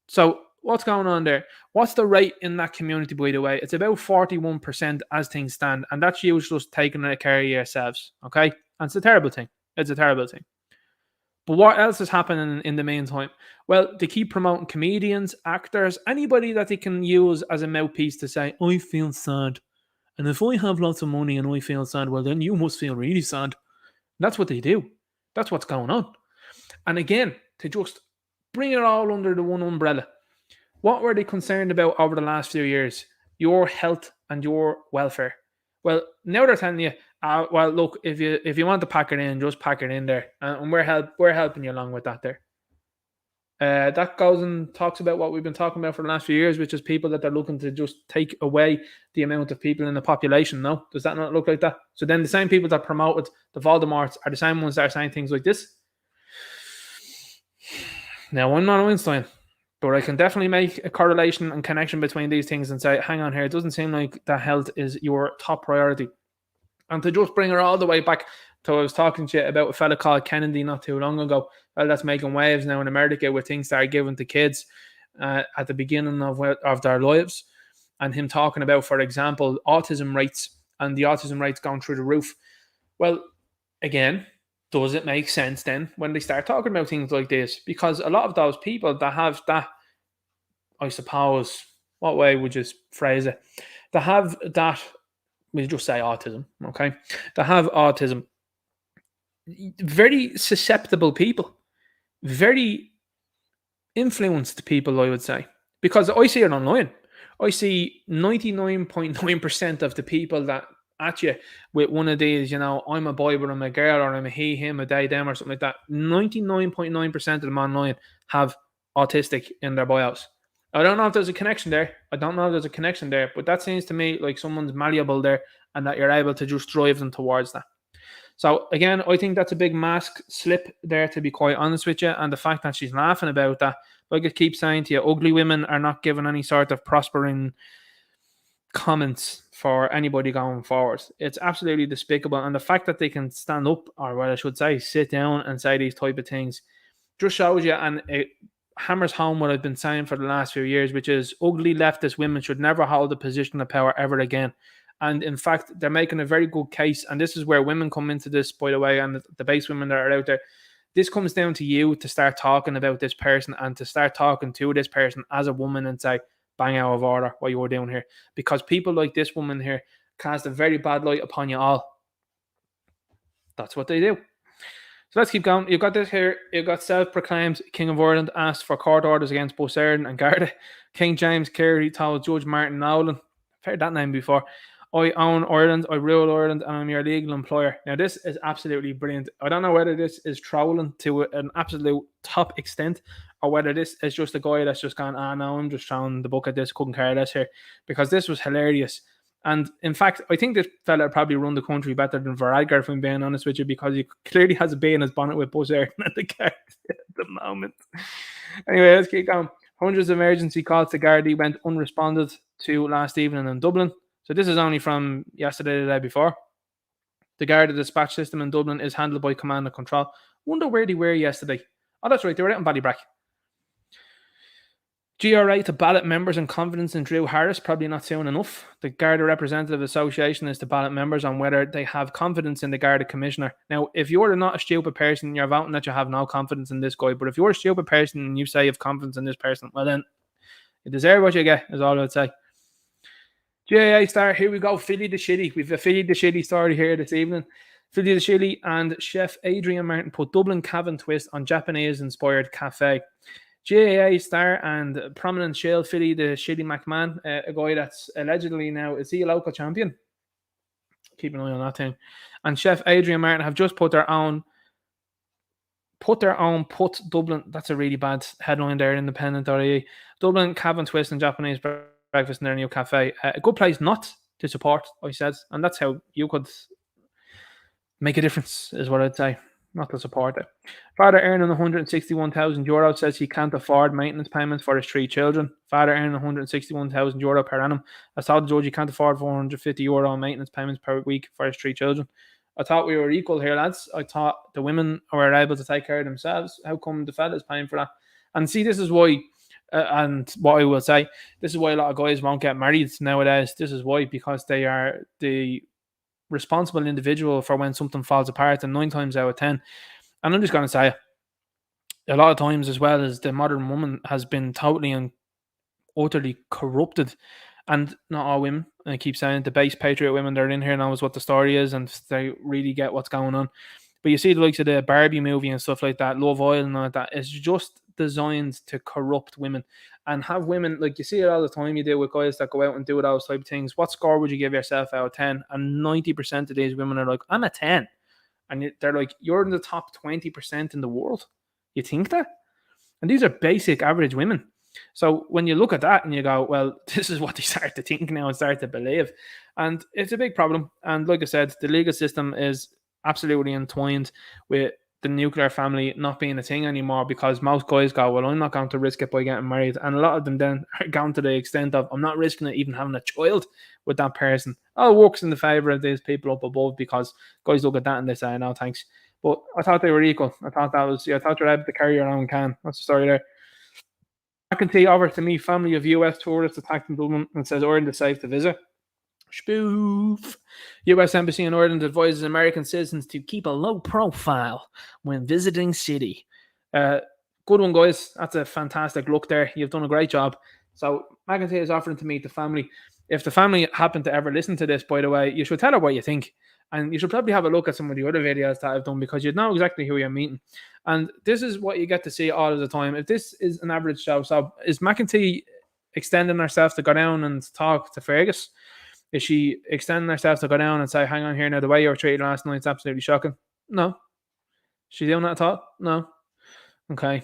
So what's going on there? What's the rate in that community, by the way? It's about 41% as things stand. And that's you just taking care of yourselves. Okay? And it's a terrible thing. It's a terrible thing. But what else is happening in the meantime? Well, they keep promoting comedians, actors, anybody that they can use as a mouthpiece to say, I feel sad. And if I have lots of money and I feel sad, well, then you must feel really sad. That's what they do. That's what's going on. And again, to just bring it all under the one umbrella. What were they concerned about over the last few years? Your health and your welfare. Well, now they're telling you, well, look, if you want to pack it in, just pack it in there. And we're helping you along with that there. That goes and talks about what we've been talking about for the last few years, which is people that they're looking to just take away the amount of people in the population. No? Does that not look like that? So then the same people that promoted the Voldemorts are the same ones that are saying things like this. Now, I'm not Einstein, but I can definitely make a correlation and connection between these things and say, hang on here, it doesn't seem like that health is your top priority. And to just bring her all the way back to I was talking to you about a fella called Kennedy not too long ago. Well, that's making waves now in America with things that are given to kids at the beginning of their lives. And him talking about, for example, autism rates and the autism rates going through the roof. Well, again, does it make sense then when they start talking about things like this? Because a lot of those people that have that, I suppose, what way would you phrase it? They have that, we just say autism, okay? They have autism. Very susceptible people. Very influenced people, I would say. Because I see it online. I see 99.9% of the people that at you with one of these, you know, I'm a boy but I'm a girl, or I'm a he, him, a they, them, or something like that. 99.9% of them online have autistic in their bios. I don't know if there's a connection there. But that seems to me like someone's malleable there and that you're able to just drive them towards that. So again, I think that's a big mask slip there, to be quite honest with you. And the fact that she's laughing about that, like I keep saying to you, ugly women are not given any sort of prospering comments for anybody going forward. It's absolutely despicable. And the fact that they can stand up, or what I should say, sit down and say these type of things, just shows you, and it hammers home what I've been saying for the last few years, which is ugly leftist women should never hold a position of power ever again. And in fact, they're making a very good case. And this is where women come into this, by the way, and the base women that are out there. This comes down to you to start talking about this person and to start talking to this person as a woman and say, bang out of order what you're doing here. Because people like this woman here cast a very bad light upon you all. That's what they do. So let's keep going. You've got this here. You've got self-proclaimed King of Ireland asked for court orders against both Sheridan and Garda. King James Carey told Judge Martin Nolan, I've heard that name before, I own Ireland, I rule Ireland, and I'm your legal employer. Now, this is absolutely brilliant. I don't know whether this is trolling to an absolute top extent or whether this is just a guy that's just gone, no, I'm just throwing the book at this, couldn't care less here, because this was hilarious. And in fact, I think this fella probably run the country better than Varadkar, if I'm being honest with you, because he clearly has a bee in his bonnet with Buzz Ayrton at the car at the moment. Anyway, let's keep going. Hundreds of emergency calls to Garda went unresponded to last evening in Dublin. So this is only from yesterday, the day before. The Garda dispatch system in Dublin is handled by command and control. Wonder where they were yesterday. Oh, that's right, they were out in Ballybrack. GRA to ballot members and confidence in Drew Harris, probably not soon enough. The Garda Representative Association is to ballot members on whether they have confidence in the Garda Commissioner. Now, if you're not a stupid person, you're voting that you have no confidence in this guy. But if you're a stupid person and you say you have confidence in this person, well then, you deserve what you get, is all I would say. GAA star, here we go, Philly the Shitty. We've a Philly the Shitty story here this evening. Philly the Chili and chef Adrian Martin put Dublin Cavan twist on Japanese-inspired cafe. GAA star and prominent shale Philly the Chili McMahon, a guy that's allegedly now, is he a local champion? Keep an eye on that thing. And chef Adrian Martin have just put their own Dublin. That's a really bad headline there, independent.ie. Dublin Cavan twist and Japanese breakfast in their new cafe. A good place not to support, I said, and that's how you could make a difference, is what I'd say. Not to support it. Father earning €161,000 says he can't afford maintenance payments for his 3 children. Father earning €161,000 per annum has told the judge he can't afford €450 on maintenance payments per week for his 3 children. I thought we were equal here, lads. I thought the women were able to take care of themselves. How come the fella's paying for that? And see, this is why, and what I will say, this is why a lot of guys won't get married nowadays. This is why, because they are the responsible individual for when something falls apart, and 9 times out of 10, and I'm just going to say, a lot of times as well, as the modern woman has been totally and utterly corrupted. And not all women, and I keep saying the base patriot women, they're in here knows what the story is and they really get what's going on. But you see the likes of the Barbie movie and stuff like that, Love Oil and all that, it's just designed to corrupt women and have women, like you see it all the time, you do with guys that go out and do those type of things. What score would you give yourself out of 10? And 90% of these women are like, I'm a 10. And they're like, you're in the top 20% in the world. You think that? And these are basic average women. So when you look at that and you go, well, this is what they start to think now and start to believe. And it's a big problem. And like I said, the legal system is absolutely entwined with the nuclear family not being a thing anymore, because most guys go, well, I'm not going to risk it by getting married. And a lot of them then are going to the extent of, I'm not risking it even having a child with that person. Oh, it works in the favour of these people up above, because guys look at that and they say, no, thanks. But I thought they were equal. I thought you're able to carry your own can. That's the story there. McEntee offers to me family of US tourists attacked in Dublin and says Ireland is safe to visit. Spoof. US Embassy in Ireland advises American citizens to keep a low profile when visiting city. Good one, guys. That's a fantastic look there. You've done a great job. So McEntee is offering to meet the family. If the family happen to ever listen to this, by the way, you should tell her what you think. And you should probably have a look at some of the other videos that I've done, because you'd know exactly who you're meeting. And this is what you get to see all of the time. If this is an average show, so is McEntee extending herself to go down and talk to Fergus? Is she extending herself to go down and say, hang on here now, the way you were treated last night is absolutely shocking? No. She doing that at all? No. Okay.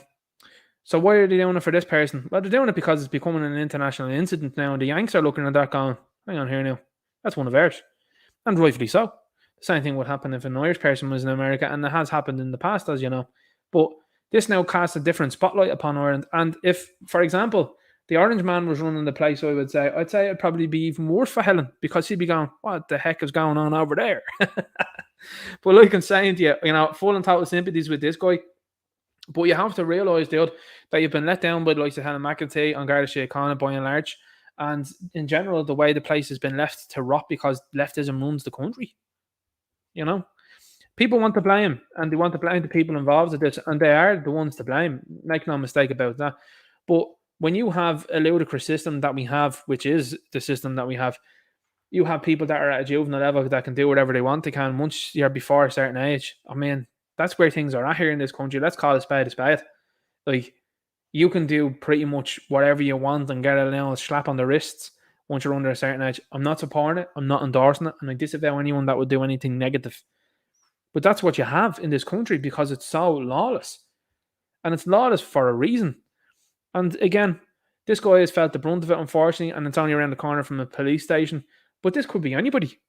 So why are they doing it for this person? Well, they're doing it because it's becoming an international incident now, and the Yanks are looking at that going, hang on here now, that's one of ours. And rightfully so. The same thing would happen if an Irish person was in America, and it has happened in the past, as you know. But this now casts a different spotlight upon Ireland. And if, for example, the Orange Man was running the place, I'd say it'd probably be even worse for Helen, because he'd be going, what the heck is going on over there? But like I'm saying to you, full and total sympathies with this guy. But you have to realise, dude, that you've been let down by the likes of Helen McEntee and Garda Síochána by and large. And in general, the way the place has been left to rot because leftism runs the country. People want to blame, and they want to blame the people involved with this, and they are the ones to blame. Make no mistake about that. But when you have a ludicrous system that we have, which is the system that we have, you have people that are at a juvenile level that can do whatever they want. They can, once you're before a certain age. I mean, that's where things are at here in this country. Let's call a spade a spade. Like, you can do pretty much whatever you want and get a little slap on the wrists once you're under a certain age. I'm not supporting it. I'm not endorsing it. And I disavow anyone that would do anything negative. But that's what you have in this country because it's so lawless. And it's lawless for a reason. And again, this guy has felt the brunt of it, unfortunately, and it's only around the corner from a police station. But this could be anybody.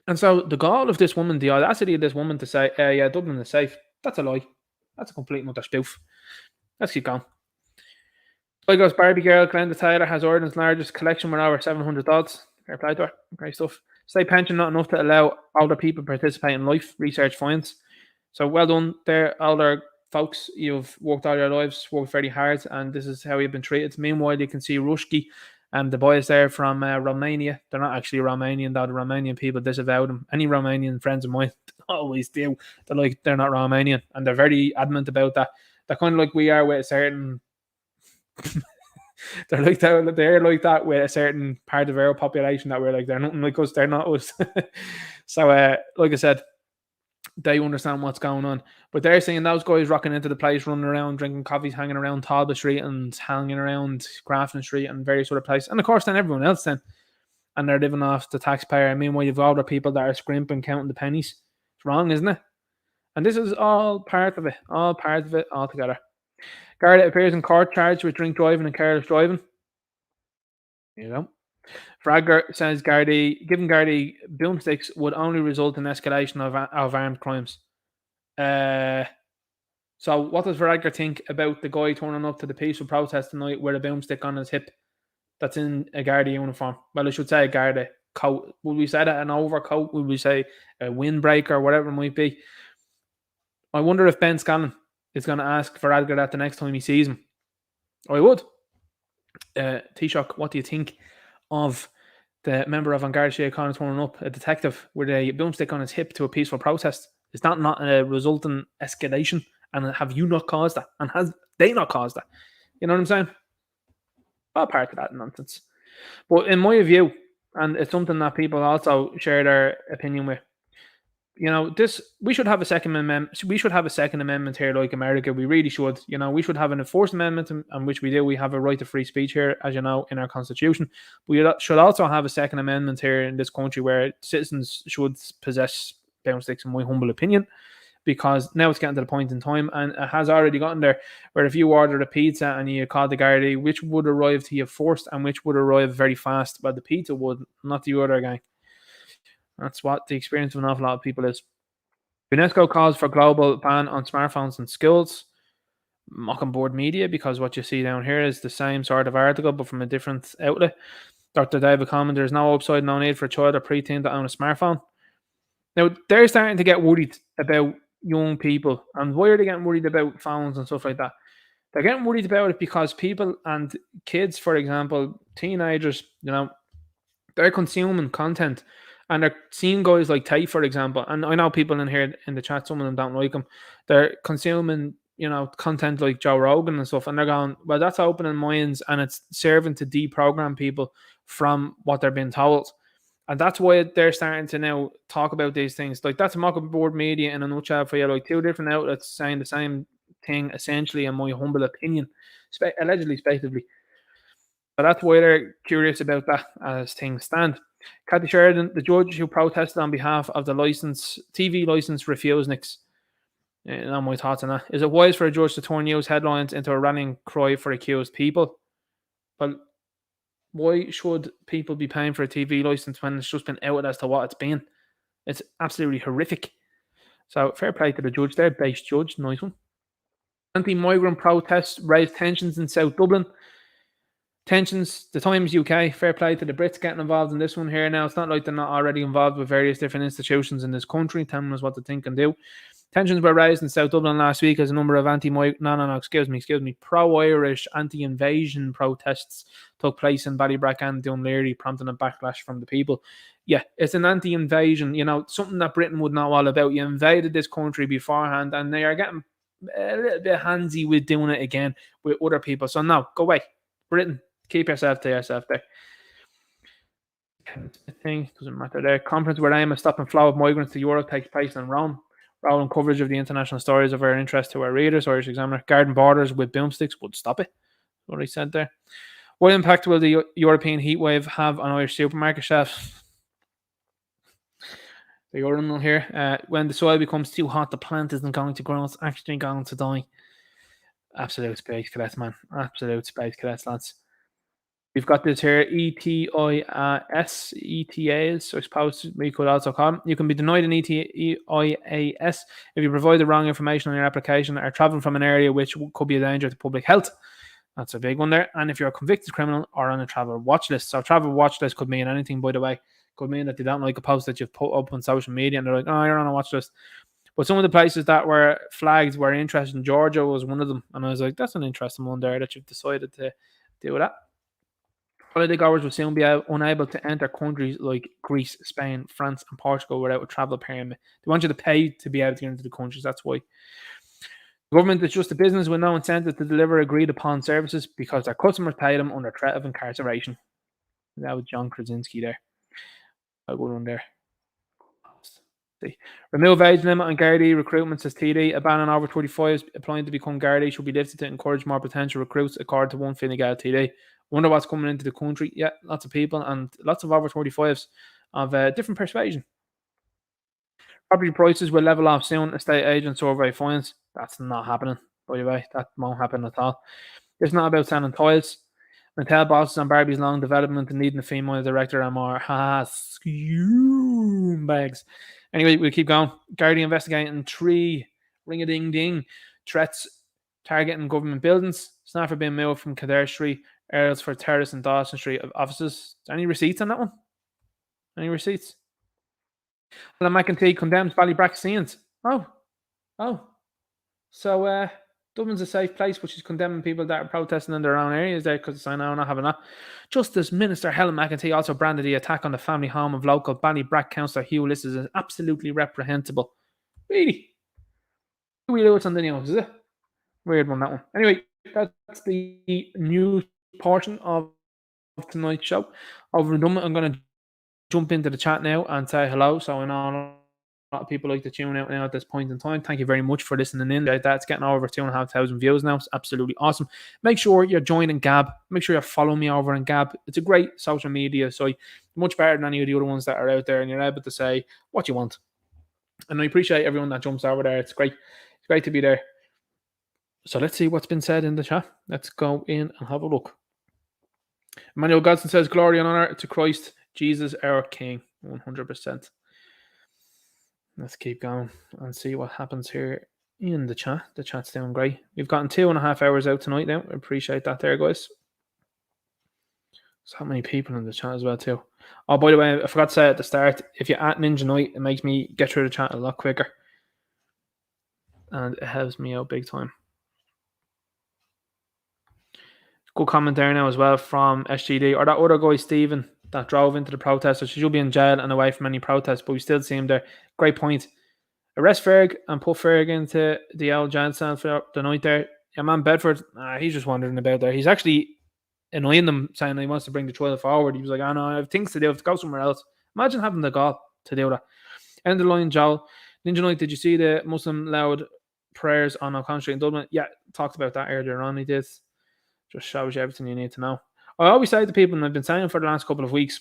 And so the gall of this woman, the audacity of this woman to say, yeah, Dublin is safe, that's a lie. That's a complete and utter spoof. Let's keep going. Sligo's Barbie girl, Glenda Taylor, has Ireland's largest collection with over 700 dogs. Fair play to her. Great stuff. State pension not enough to allow older people to participate in life, research finds. So well done there, older folks. You've worked all your lives, worked very hard, and this is how you've been treated. Meanwhile, you can see Rushki and the boys there from Romania. They're not actually Romanian, though. The Romanian people disavow them. Any Romanian friends of mine always do. They're not Romanian, and they're very adamant about that. They're kind of like we are with a certain... they're like that with a certain part of our population that we're like, they're nothing like us, they're not us. So like I said, they understand what's going on. But they're saying those guys rocking into the place, running around, drinking coffees, hanging around Talbot Street and hanging around Grafton Street and various other places. And of course, then everyone else then. And they're living off the taxpayer. I mean, while you've other people that are scrimping, counting the pennies. It's wrong, isn't it? And this is all part of it. All part of it altogether. Garda appears in court charged with drink driving and careless driving. You know. Fragger says giving Garda boomsticks would only result in escalation of armed crimes. So what does Fragger think about the guy turning up to the peaceful protest tonight with a boomstick on his hip that's in a Garda uniform? Well, I should say a Garda coat. Would we say that an overcoat? Would we say a windbreaker, whatever it might be? I wonder if Ben Scanlon is going to ask Fragger that the next time he sees him. I would. Taoiseach, what do you think of the member of An Garda Síochána turning up, a detective, with a boomstick on his hip to a peaceful protest? Is that not a resultant escalation? And have you not caused that? And has they not caused that? You know what I'm saying? All part of that nonsense. But in my view, and it's something that people also share their opinion with, you know, we should have a second amendment. We should have a second amendment here, like America. We really should. You know, we should have an enforced amendment, and which we do. We have a right to free speech here, as you know, in our constitution. We should also have a second amendment here in this country where citizens should possess boomsticks, in my humble opinion, because now it's getting to the point in time, and it has already gotten there, where if you ordered a pizza and you called the Garda, which would arrive to you first and which would arrive very fast? Well, the pizza would, not the other guy. That's what the experience of an awful lot of people is. UNESCO calls for global ban on smartphones in schools. Mockingbird Media, because what you see down here is the same sort of article, but from a different outlet. Dr. David Coleman, there's no upside, no need for a child or preteen to own a smartphone. Now, they're starting to get worried about young people. And why are they getting worried about phones and stuff like that? They're getting worried about it because people and kids, for example, teenagers, you know, they're consuming content. And they're seeing guys like Tate, for example, and I know people in here in the chat, some of them don't like him. They're consuming, you know, content like Joe Rogan and stuff, and they're going, well, that's opening minds and it's serving to deprogram people from what they're being told. And that's why they're starting to now talk about these things. Like, that's Mockingbird Media in a nutshell for you, like two different outlets saying the same thing, essentially, in my humble opinion, allegedly, speculatively. But that's why they're curious about that as things stand. Cathy Sheridan, the judge who protested on behalf of the TV license refuseniks. Not my thoughts on that. Is it wise for a judge to turn news headlines into a rallying cry for accused people? Well, why should people be paying for a TV license when it's just been outed as to what it's been? It's absolutely horrific. So fair play to the judge there, base judge, nice one. Anti-migrant protests raised tensions in South Dublin. Tensions, the Times UK, fair play to the Brits getting involved in this one here now. It's not like they're not already involved with various different institutions in this country, telling us what to think and do. Tensions were raised in South Dublin last week as a number of pro-Irish, anti-invasion protests took place in Ballybrack and Dunleary, prompting a backlash from the people. Yeah, it's an anti-invasion, you know, something that Britain would know all about. You invaded this country beforehand, and they are getting a little bit handsy with doing it again with other people. So no, go away. Britain, keep yourself to yourself there. I think it doesn't matter there. Conference where aim at stopping flow of migrants to Europe takes place in Rome. Rolling coverage of the international stories of our interest to our readers. Irish Examiner. Garden borders with boomsticks would stop it. What he said there. What impact will the European heatwave have on Irish supermarket shelves? The urinal here. When the soil becomes too hot, the plant isn't going to grow. It's actually going to die. Absolute space cadets, man. Absolute space cadets, lads. We've got this here, ETIAS, I suppose we could also call them. You can be denied an ETIAS if you provide the wrong information on your application or traveling from an area which could be a danger to public health. That's a big one there. And if you're a convicted criminal or on a travel watch list. So travel watch list could mean anything, by the way. Could mean that they don't like a post that you've put up on social media and they're like, oh, you're on a watch list. But some of the places that were flagged were interested in. Georgia was one of them. And I was like, that's an interesting one there that you've decided to do that. Holiday goers will soon be unable to enter countries like Greece, Spain, France, and Portugal without a travel permit. They want you to pay to be able to get into the countries. That's why. The government is just a business with no incentive to deliver agreed upon services because their customers pay them under threat of incarceration. That was John Krasinski there. A good one there. Remove age limit on Garda recruitment, says TD. A ban on over 35s applying to become Garda should be lifted to encourage more potential recruits, according to one Fine Gael TD. Wonder what's coming into the country. Yeah, lots of people and lots of over 45s of different persuasion. Property prices will level off soon. Estate agent survey finds. That's not happening, by the way. That won't happen at all. It's not about selling toils. Mattel bosses on Barbie's long development and needing a female director and more. Bags. Anyway, we'll keep going. Garda investigating 3 ring-a-ding-ding threats targeting government buildings. Snapper being moved from Gettr Street, Earls for Terrace and Dawson Street of offices. Any receipts on that one? Any receipts? Alan McEntee condemns Ballybrack scenes. Oh. So, Dublin's a safe place, which is condemning people that are protesting in their own areas there because I know not having that. Justice Minister Helen McEntee also branded the attack on the family home of local Ballybrack councillor Hugh Ulysses as absolutely reprehensible. Really? We do it on the news, is it? Weird one, that one. Anyway, that's the news portion of tonight's show. Over and done, I'm going to jump into the chat now and say hello. So I know a lot of people like to tune out now at this point in time. Thank you very much for listening in. That's getting over 2,500 views now. It's absolutely awesome. Make sure you're joining Gab. Make sure you're following me over on Gab. It's a great social media site, much better than any of the other ones that are out there, and you're able to say what you want. And I appreciate everyone that jumps over there. It's great. It's great to be there. So let's see what's been said in the chat. Let's go in and have a look. Emmanuel Godson says, glory and honor to Christ, Jesus, our King. 100%. Let's keep going and see what happens here in the chat. The chat's doing great. We've gotten 2.5 hours out tonight now. I appreciate that there, guys. So many people in the chat as well, too. Oh, by the way, I forgot to say at the start, if you're at Ninja Night, it makes me get through the chat a lot quicker. And it helps me out big time. Good comment there now as well from SGD. Or that other guy, Stephen, that drove into the protesters. He should be in jail and away from any protests, but we still see him there. Great point. Arrest Ferg and put Ferg into the old jail cell for the night there. Yeah, man, Bedford, he's just wandering about there. He's actually annoying them, saying he wants to bring the trial forward. He was like, no, I have things to do. I have to go somewhere else. Imagine having the gall to do that. End of the line, Joel. Ninja Night, did you see the Muslim loud prayers on O'Connell Street in Dublin? Yeah, talked about that earlier on. He did. Just shows you everything you need to know. I always say to people, and I've been saying for the last couple of weeks,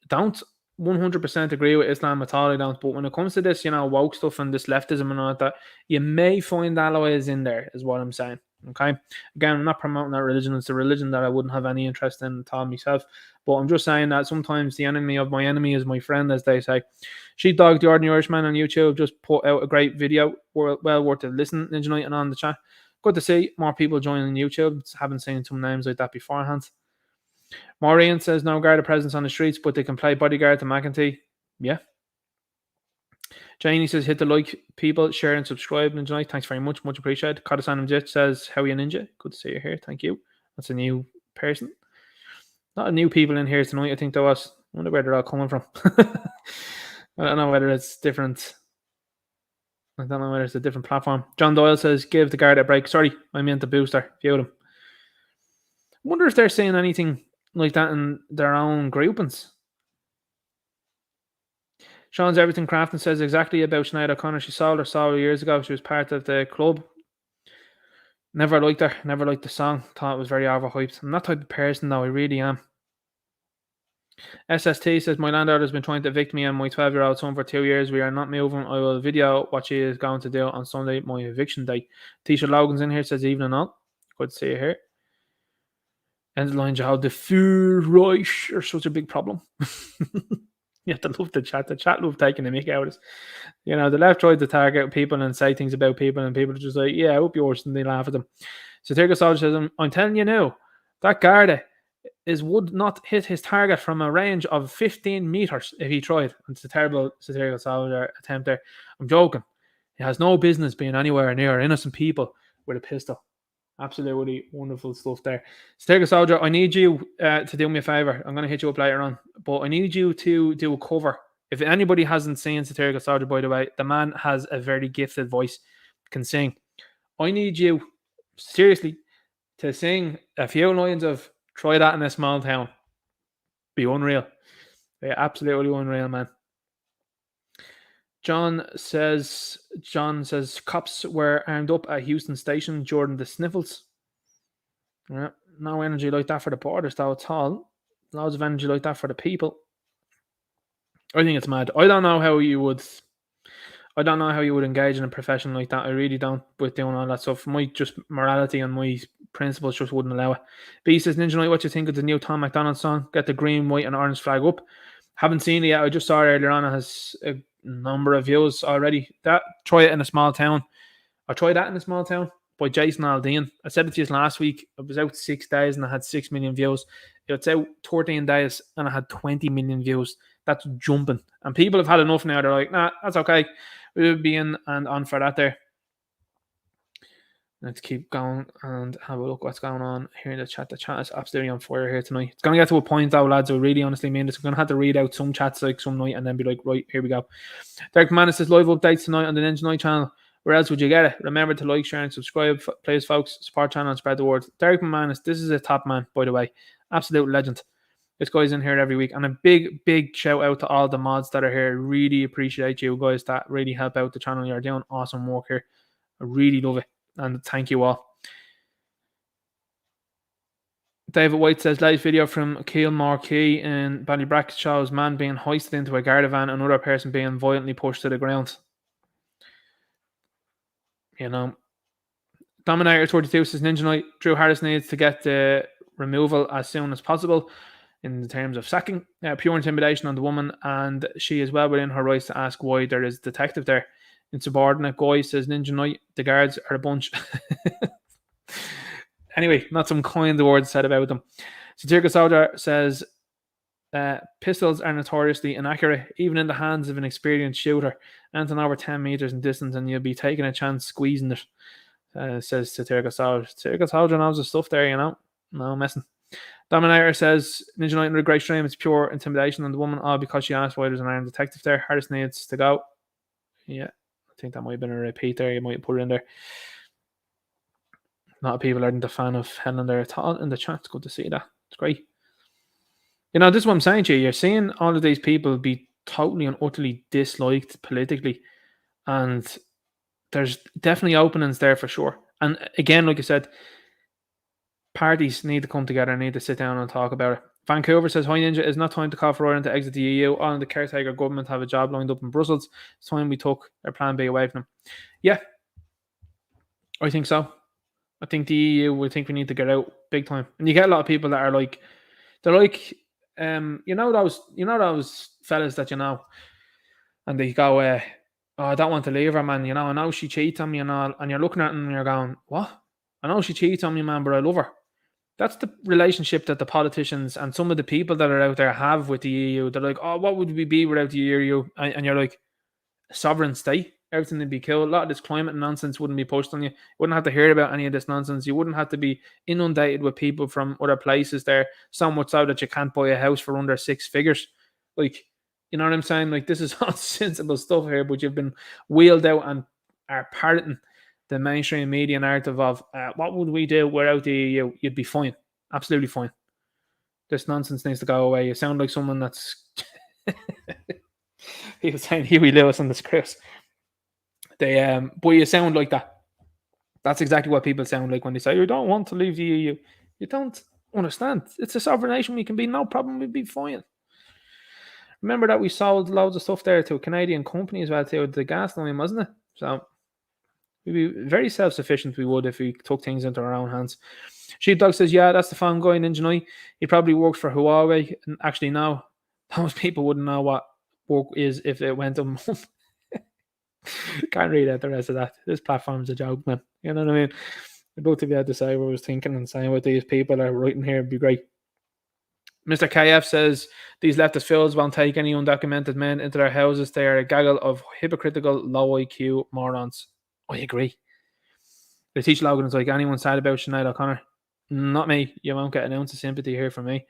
don't 100% agree with Islam at all. I don't. But when it comes to this, woke stuff and this leftism and all that, you may find alloys in there, is what I'm saying. Okay? Again, I'm not promoting that religion. It's a religion that I wouldn't have any interest in at all myself. But I'm just saying that sometimes the enemy of my enemy is my friend, as they say. Sheepdog, the Ordinary Irishman on YouTube, just put out a great video. Well worth a listen, Ninja Night, and on the chat. Good to see more people joining YouTube. Haven't seen some names like that beforehand. Maureen says, no Garda presence on the streets, but they can play bodyguard to McEntee. Yeah. Janie says, hit the like, people, share and subscribe. Ninja Night, thanks very much. Much appreciated. Kadasan Jit says, how are you, Ninja? Good to see you here. Thank you. That's a new person. Not a new people in here tonight, I think there was. I wonder where they're all coming from. I don't know whether it's different. I don't know whether it's a different platform. John Doyle says, give the Garda a break. Sorry, I meant the booster. View them. I wonder if they're saying anything like that in their own groupings. Sean's Everything Crafton says exactly about Sinead O'Connor. She sold her soul years ago. She was part of the club. Never liked her. Never liked the song. Thought it was very overhyped. I'm that type of person, though. I really am. SST says, my landlord has been trying to evict me and my 12-year-old son for 2 years. We are not moving. I will video what she is going to do on Sunday, my eviction day. Tisha Logan's in here, says, evening all. Good to see you here. End of the line, Joe. The food right are such a big problem. You have to love the chat. The chat love taking the mick out of us. The left tried to target people and say things about people, and people are just like, yeah, up yours, and they laugh at them. So Tirga Soldier says, I'm telling you now, that Garda would not hit his target from a range of 15 meters if he tried. It's a terrible satirical soldier attempt there. I'm joking. He has no business being anywhere near innocent people with a pistol. Absolutely wonderful stuff there. Satirical soldier, I need you to do me a favor. I'm going to hit you up later on, but I need you to do a cover. If anybody hasn't seen Satirical Soldier, by the way, the man has a very gifted voice, can sing. I need you, seriously, to sing a few lines of Try That in a Small Town. Be unreal. Be absolutely unreal, man. John says cops were armed up at Houston Station during the sniffles. Yeah, no energy like that for the borders though at all. Loads of energy like that for the people. I think it's mad. I don't know how you would engage in a profession like that. I really don't, with doing all that stuff. My just morality and my principles just wouldn't allow it. B says, Ninja Knight, what do you think of the new Tom McDonald song? Get the green, white and orange flag up. Haven't seen it yet. I just saw it earlier on. It has a number of views already. Try it in a small town. I tried that in a small town by Jason Aldean. I said it to you last week. It was out 6 days and I had 6 million views. It's out 13 days and I had 20 million views. That's jumping. And people have had enough now. They're like, nah, that's okay. We'll be in and on for that there. Let's keep going and have a look what's going on here in the chat. The chat is absolutely on fire here tonight. It's going to get to a point though, lads. I really honestly mean this. I'm going to have to read out some chats like some night and then be like, right, here we go. Derek McManus says, live updates tonight on the Ninja Knight channel. Where else would you get it? Remember to like, share and subscribe. Please, folks, support channel and spread the word. Derek McManus, this is a top man, by the way. Absolute legend. This guy's in here every week. And a big shout out to all the mods that are here. Really appreciate you guys that really help out the channel. You're doing awesome work here. I really love it. And thank you all. David White says, live video from Keele Marquee in Ballybrack shows man being hoisted into a Garda van and another person being violently pushed to the ground. You know. Dominator 32 says, Ninja Knight, Drew Harris needs to get the removal as soon as possible in terms of sacking. Pure intimidation on the woman, and she is well within her rights to ask why there is a detective there. Insubordinate guy says, Ninja Knight, the guards are a bunch. Anyway, not some kind words said about them. Satirical Soldier says, pistols are notoriously inaccurate, even in the hands of an experienced shooter. Anything over 10 meters in distance and you'll be taking a chance squeezing it, says Satirical Soldier. Satirical Soldier knows the stuff there, you know. No messing. Dominator says, Ninja Knight in a great stream, it's pure intimidation on the woman, all because she asked why there's an armed detective there. Harris needs to go. Yeah, I think that might have been a repeat there. You might put it in there. A lot of people aren't a fan of Helen there at all in the chat. It's good to see that. It's great. You know, this is what I'm saying to you. You're seeing all of these people be totally and utterly disliked politically. And there's definitely openings there for sure. And again, like I said, parties need to come together and need to sit down and talk about it. Vancouver says, hi Ninja, it's not time to call for Ireland to exit the EU. All in the caretaker government have a job lined up in Brussels. It's time we took their plan B away from them. Yeah, I think so. I think the EU would think we need to get out big time. And you get a lot of people that are like, they're like, you know those fellas that you know, and they go, oh, I don't want to leave her, man. You know, I know she cheats on me and all. And you're looking at them and you're going, what? I know she cheats on me, man, but I love her. That's the relationship that the politicians and some of the people that are out there have with the EU. They're like, oh, what would we be without the EU? And you're like, a sovereign state. Everything would be killed. A lot of this climate nonsense wouldn't be pushed on you. You wouldn't have to hear about any of this nonsense. You wouldn't have to be inundated with people from other places there, so much so that you can't buy a house for under 6 figures. Like, you know what I'm saying? Like, this is all sensible stuff here, but you've been wheeled out and are parroting the mainstream media narrative of what would we do without the EU? You'd be fine. Absolutely fine. This nonsense needs to go away. You sound like someone that's... He was saying Huey Lewis on the scripts. But you sound like that. That's exactly what people sound like when they say, you don't want to leave the EU. You don't understand. It's a sovereign nation. We can be no problem. We'd be fine. Remember that we sold loads of stuff there to a Canadian company as well, too, the gas line, wasn't it? So we'd be very self-sufficient, we would, if we took things into our own hands. Sheepdog says, yeah, that's the phone guy in Ingenoi. He probably works for Huawei. And actually, no, those people wouldn't know what work is if it went a month. Can't read out the rest of that. This platform's a joke, man. You know what I mean? I'd love to be able to say what I was thinking and saying what these people are writing here. It'd be great. Mr. KF says, these leftist fools won't take any undocumented men into their houses. They are a gaggle of hypocritical, low IQ morons. I agree. They teach Logan is like, anyone sad about Sinead O'Connor? Not me. You won't get an ounce of sympathy here from me.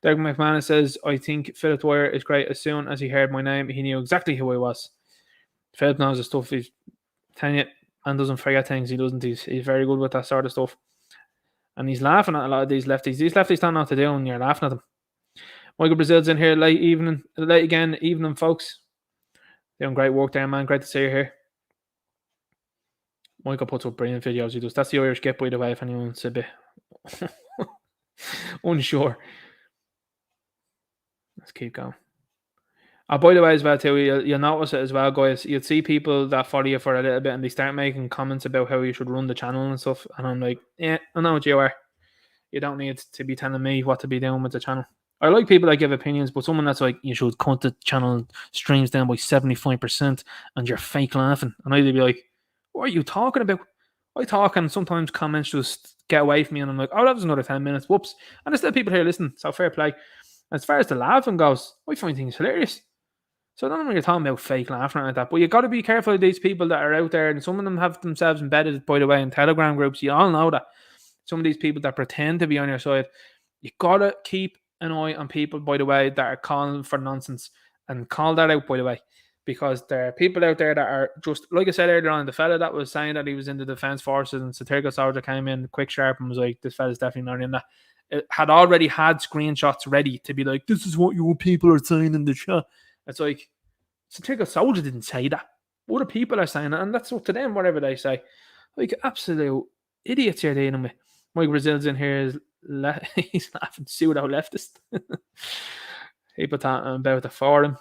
Derek McManus says, I think Philip Dwyer is great. As soon as he heard my name, he knew exactly who I was. Philip knows the stuff. He's telling you and doesn't forget things. He doesn't. He's very good with that sort of stuff. And he's laughing at a lot of these lefties. These lefties don't know what to do and you're laughing at them. Michael Brazil's in here late evening, folks. Doing great work there, man. Great to see you here. Michael puts up brilliant videos. He does. That's the Irish Get, by the way, if anyone's a bit unsure. Let's keep going. By the way, as well, too, you'll notice it as well, guys. You'll see people that follow you for a little bit and they start making comments about how you should run the channel and stuff. And I'm like, yeah, I know what you are. You don't need to be telling me what to be doing with the channel. I like people that give opinions, but someone that's like, you should cut the channel streams down by 75% and you're fake laughing. And I'd be like, what are you talking about? I talk and sometimes comments just get away from me and I'm like, oh, that was another 10 minutes. Whoops. And there's still people here listening, so fair play. As far as the laughing goes, I find things hilarious. So I don't know when you're talking about fake laughing like that, but you got to be careful of these people that are out there, and some of them have themselves embedded, by the way, in Telegram groups. You all know that. Some of these people that pretend to be on your side, you got to keep an eye on people, by the way, that are calling for nonsense, and call that out, by the way, because there are people out there that are just, like I said earlier on, the fella that was saying that he was in the Defence Forces and Satirical Soldier came in quick sharp and was like, this fella's definitely not in that. It had already had screenshots ready to be like, this is what your people are saying in the chat. It's like, Satirical Soldier didn't say that. Other people are saying it, and that's up to them, whatever they say. Like, absolute idiots you're dealing with. Mike Brazil's in here, he's laughing pseudo leftist. He put that about the forum.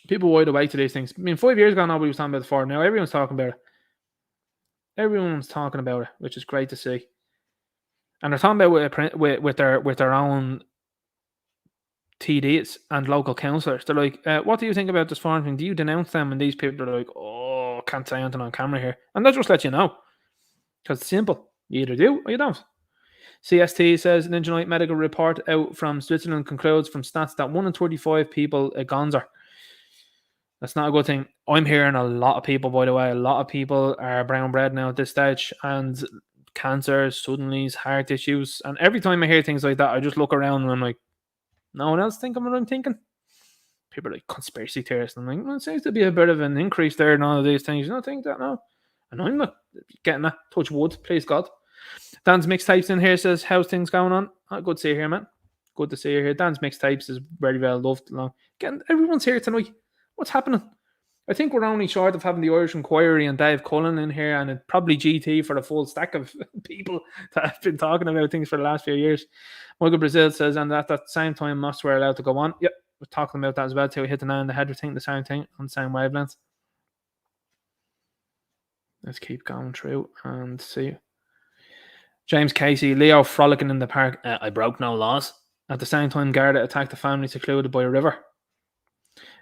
People wide awake to these things. I mean, 5 years ago, nobody was talking about the forum. Now everyone's talking about it. Everyone's talking about it, which is great to see. And they're talking about with their own TDs and local councillors. They're like, what do you think about this forum thing? Do you denounce them? And these people are like, oh, can't say anything on camera here. And they'll just let you know. Because it's simple. You either do or you don't. CST says, Ninja Night medical report out from Switzerland concludes from stats that 1 in 35 people are gonzer. That's not a good thing. I'm hearing a lot of people, by the way, a lot of people are brown bread now at this stage. And cancer, suddenly heart issues. And every time I hear things like that, I just look around and I'm like, no one else thinking what I'm thinking? People are like conspiracy theorists. And I'm like, well, it seems to be a bit of an increase there in all of these things. You don't think that? No. And I'm not getting that. Touch wood, please God. Dan's Mixtapes in here says, how's things going on? Oh, good to see you here, man. Good to see you here. Dan's Mixtapes is very well loved. Again, everyone's here tonight. What's happening? I think we're only short of having the Irish Inquiry and Dave Cullen in here, and probably GT for the full stack of people that have been talking about things for the last few years. Michael Brazil says, and at that same time, must were allowed to go on. Yep, we're talking about that as well, too. We hit the nail on the head. We're thinking the same thing on the same wavelength. Let's keep going through and see. James Casey, Leo frolicking in the park. I broke no laws. At the same time, Garda attacked the family secluded by a river.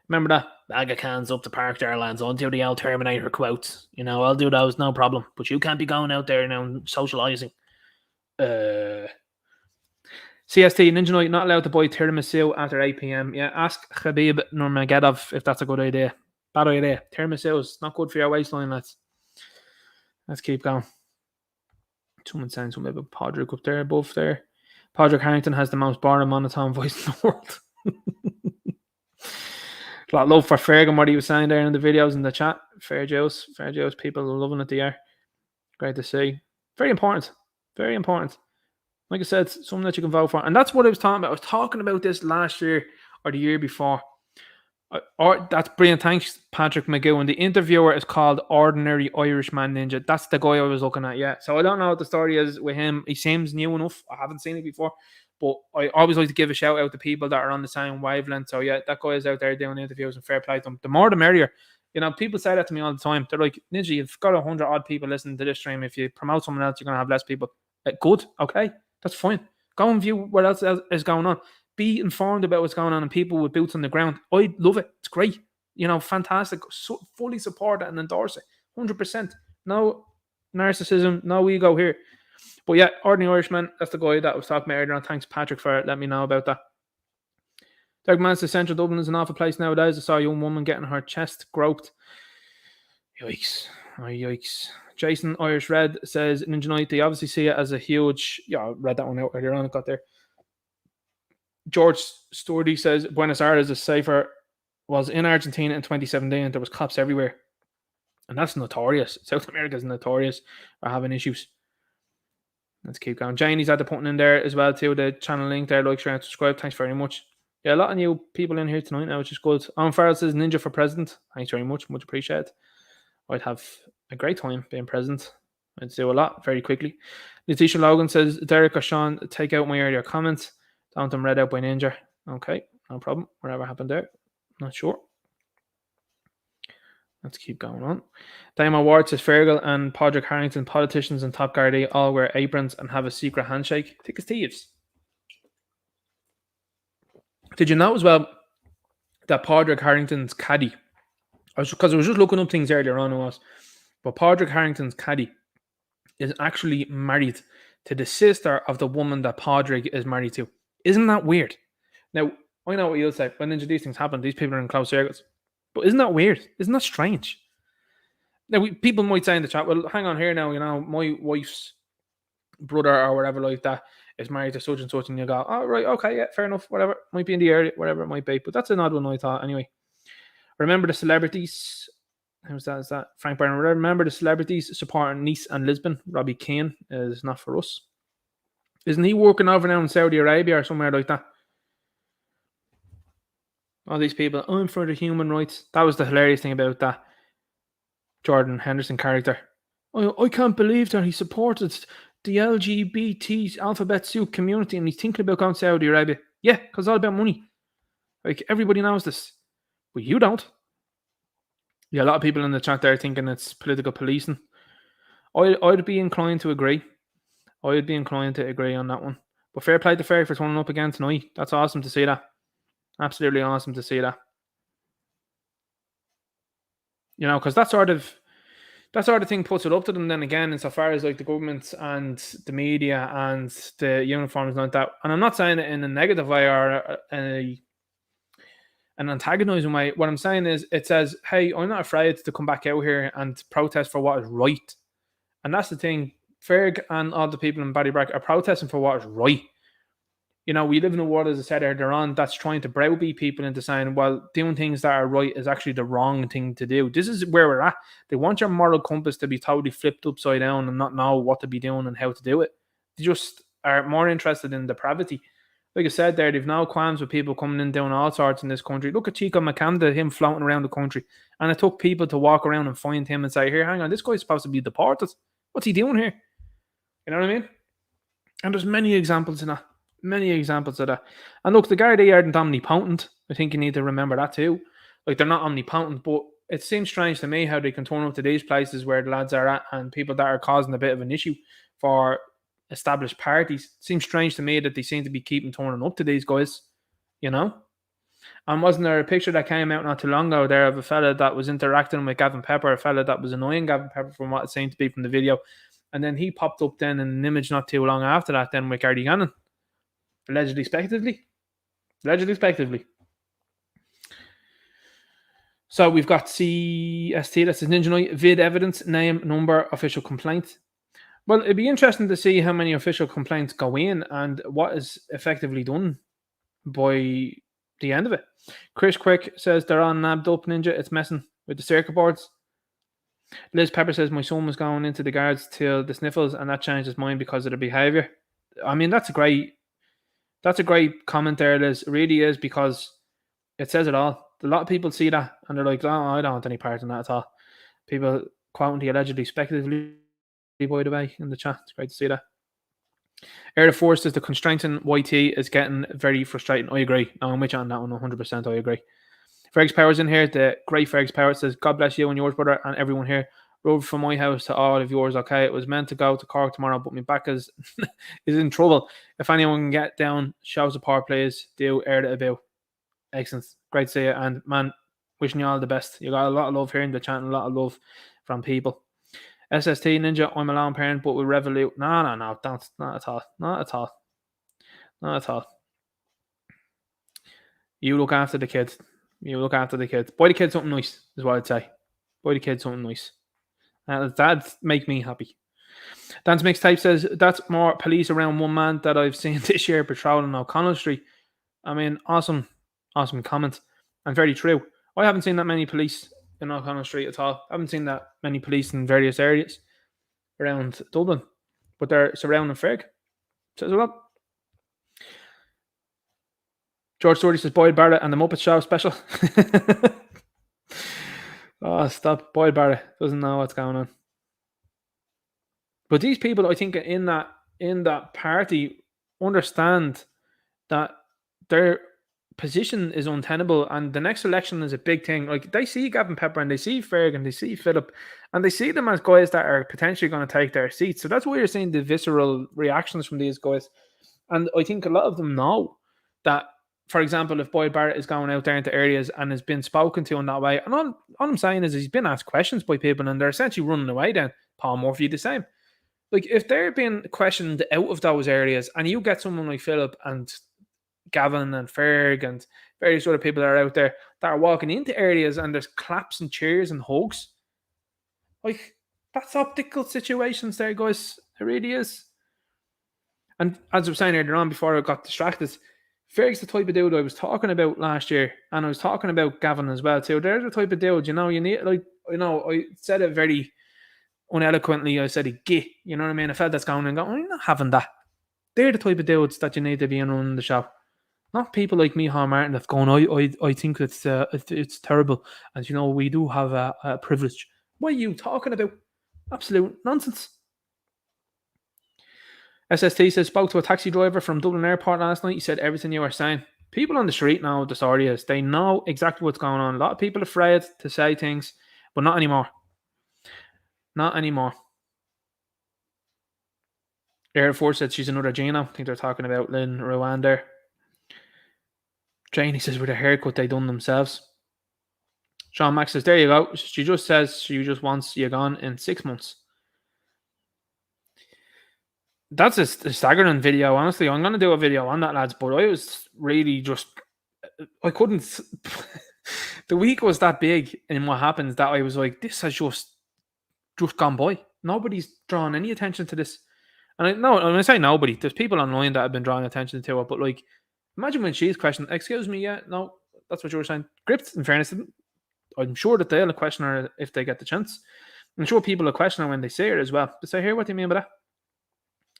Remember that? Bag of cans up the park there, lads. I'll do the old Terminator quotes. You know, I'll do those, no problem. But you can't be going out there now and socialising. CST, Ninja Night, not allowed to buy tiramisu after 8 p.m. Yeah, ask Khabib Nurmagomedov if that's a good idea. Bad idea. Tiramisu is not good for your waistline, lads. Let's keep going. Someone saying something about Podrick up there, above there. Podrick Harrington has the most boring monotone voice in the world. A lot of love for Ferg, what he was saying there in the videos in the chat. Fair Joes, people are loving it there. Great to see. Very important. Very important. Like I said, something that you can vote for. And that's what I was talking about. I was talking about this last year or the year before. That's brilliant. Thanks, Patrick McGowan. And the interviewer is called Ordinary Irishman Ninja. That's the guy I was looking at, yeah. So I don't know what the story is with him. He seems new enough. I haven't seen it before. But I always like to give a shout out to people that are on the same wavelength. So yeah, that guy is out there doing interviews and fair play to them. The more the merrier. You know, people say that to me all the time. They're like, Ninja, you've got 100 odd people listening to this stream. If you promote someone else, you're going to have less people. Good, okay, that's fine. Go and view what else is going on. Be informed about what's going on and people with boots on the ground. I love it. It's great. You know, fantastic. So, fully support it and endorse it. 100%. No narcissism, no ego here. But yeah, Ordinary Irishman, that's the guy that I was talking about earlier on. Thanks, Patrick, for letting me know about that. Doug Man says Central Dublin is an awful place nowadays. I saw a young woman getting her chest groped. Yikes. Oh, yikes. Jason Irish Red says, Ninja Night, they obviously see it as a huge... Yeah, I read that one out earlier on. It got there. George Sturdy says, Buenos Aires is safer. Was in Argentina in 2017. There was cops everywhere. And that's notorious. South America is notorious for having issues. Let's keep going. Janie's had the putting in there as well too. The channel link there. Like, share, and subscribe. Thanks very much. Yeah, a lot of new people in here tonight now, which is good. Alan Farrell says Ninja for president. Thanks very much. Much appreciated. I'd have a great time being president. I'd do a lot very quickly. Letitia Logan says, Derek or Sean, take out my earlier comments. Don't want them read out by Ninja. Okay, no problem. Whatever happened there. Not sure. Let's keep going on. Diamond Ward says Fergal and Padraig Harrington, politicians and top Garda, all wear aprons and have a secret handshake. Thick as thieves. Did you know as well that Padraig Harrington's caddy, because I was just looking up things earlier on, but Padraig Harrington's caddy is actually married to the sister of the woman that Padraig is married to. Isn't that weird? Now, I know what you'll say. When these things happen, these people are in close circles. But isn't that weird? Isn't that strange? Now, people might say in the chat, well, hang on here now, my wife's brother or whatever like that is married to such and such, and you go, oh, right, okay, yeah, fair enough, whatever. Might be in the area, whatever it might be. But that's an odd one, I thought, anyway. Remember the celebrities. How's that? Is that Frank Byrne? Remember the celebrities supporting Nice and Lisbon. Robbie Keane is not for us. Isn't he working over now in Saudi Arabia or somewhere like that? All these people, I'm for the human rights. That was the hilarious thing about that Jordan Henderson character. I can't believe that he supported the LGBT alphabet soup community and he's thinking about going to Saudi Arabia. Yeah, because it's all about money. Like, everybody knows this. But you don't. Yeah, a lot of people in the chat there thinking it's political policing. I'd be inclined to agree. I'd be inclined to agree on that one. But fair play to Ferry for turning up again tonight. That's awesome to see that. Absolutely awesome to see that. Because that sort of thing puts it up to them then again, insofar as like the government and the media and the uniforms like that. And I'm not saying it in a negative way or an antagonizing way. What I'm saying is, it says, hey, I'm not afraid to come back out here and protest for what is right. And that's the thing. Ferg and all the people in Ballybrack are protesting for what is right. We live in a world, as I said earlier on, that's trying to browbeat people into saying, well, doing things that are right is actually the wrong thing to do. This is where we're at. They want your moral compass to be totally flipped upside down and not know what to be doing and how to do it. They just are more interested in depravity. Like I said there, they've no qualms with people coming in doing all sorts in this country. Look at Chico McCanda, him floating around the country. And it took people to walk around and find him and say, here, hang on, this guy's supposed to be deported. What's he doing here? You know what I mean? And there's many examples of that. Many examples of that. And look, the Garda aren't omnipotent. I think you need to remember that too. Like, they're not omnipotent, but it seems strange to me how they can turn up to these places where the lads are at and people that are causing a bit of an issue for established parties. It seems strange to me that they seem to be keeping turning up to these guys, And wasn't there a picture that came out not too long ago there of a fella that was interacting with Gavin Pepper, a fella that was annoying Gavin Pepper from what it seemed to be from the video. And then he popped up then in an image not too long after that then with Gardy Gannon. Allegedly, spectively. So we've got CST, that's Ninja Night, vid evidence, name, number, official complaint. Well, it'd be interesting to see how many official complaints go in and what is effectively done by the end of it. Chris Quick says they're all nabbed up, Ninja. It's messing with the circuit boards. Liz Pepper says my son was going into the guards till the sniffles and that changed his mind because of their behaviour. I mean, that's a great comment there, Liz. It really is, because it says it all. A lot of people see that and they're like, oh, I don't want any part in that at all. People quoting the allegedly speculatively, by the way, in the chat. It's great to see that. Air Force says the constraint in YT is getting very frustrating. I agree. No, I'm with you on that one, 100%. I agree. Fergus Powers in here. The great Fergus Powers says, God bless you and yours, brother, and everyone here. Rode from my house to all of yours. Okay, it was meant to go to Cork tomorrow, but my back is in trouble. If anyone can get down, show support, please. Do air it about. Excellent. Great to see you. And man, wishing you all the best. You got a lot of love here in the chat and a lot of love from people. SST Ninja, I'm a lone parent, but with Revolut. No, don't. Not at all. Not at all. Not at all. You look after the kids. You look after the kids. Buy the kids something nice, is what I'd say. Buy the kids something nice. That'd make me happy. Dance Mixtape says, that's more police around one man that I've seen this year patrolling O'Connell Street. I mean, awesome comment. And very true. I haven't seen that many police in O'Connell Street at all. I haven't seen that many police in various areas around Dublin. But they're surrounding Ferg. Says a lot. George Sturdy says Boyd Barrett and the Muppet Show special. Oh, stop. Boyd Barrett doesn't know what's going on. But these people, I think, in that party understand that their position is untenable, and the next election is a big thing. Like, they see Gavin Pepper and they see Ferg and they see Philip, and they see them as guys that are potentially going to take their seats. So that's why you're seeing the visceral reactions from these guys. And I think a lot of them know that, for example, if Boyd Barrett is going out there into areas and has been spoken to in that way, and all I'm saying is he's been asked questions by people and they're essentially running away then. Paul Murphy the same. Like, if they're being questioned out of those areas and you get someone like Philip and Gavin and Ferg and various other people that are out there that are walking into areas and there's claps and cheers and hugs, like, that's optical situations there, guys. It really is. And as I was saying earlier on before I got distracted, Ferg's the type of dude I was talking about last year, and I was talking about Gavin as well too. They're the type of dude, you need, like, I said it very uneloquently. I said gay, you know what I mean? I felt that's going and going, I'm not having that. They're the type of dudes that you need to be in running the show. Not people like Micheál Martin that's going, I think it's terrible, and we do have a privilege. What are you talking about? Absolute nonsense. SST says, spoke to a taxi driver from Dublin Airport last night. He said everything you were saying. People on the street know what the story is. They know exactly what's going on. A lot of people are afraid to say things, but not anymore. Not anymore. Air Force said she's another Gino. I think they're talking about Lynn Ruan there. Janie says with a haircut they done themselves. Sean Max says, there you go. She just says she just wants you gone in 6 months. That's a staggering video, honestly. I'm going to do a video on that, lads, but I was really just... I couldn't... The week was that big in what happens that I was like, this has just gone by. Nobody's drawn any attention to this. And when I say nobody, there's people online that have been drawing attention to it, but like, imagine when she's questioned, excuse me, yeah, no, that's what you were saying. Gript, in fairness, I'm sure that they'll question her if they get the chance. I'm sure people will question her when they see her as well. But say, here, what do you mean by that?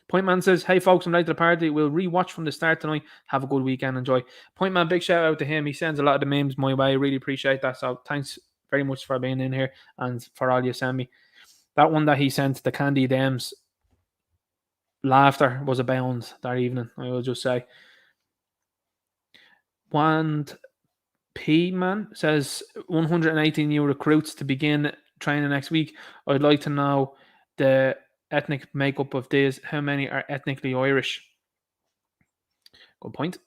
Point Man says, hey folks, I'm late to the party. We'll re-watch from the start tonight. Have a good weekend. Enjoy. Point Man, big shout out to him. He sends a lot of the memes my way. Really appreciate that. So thanks very much for being in here and for all you send me. That one that he sent, the Candy Dems, laughter was abound that evening, I will just say. Wand P Man says 118 new recruits to begin training next week. I'd like to know the ethnic makeup of these. How many are ethnically Irish? Good point.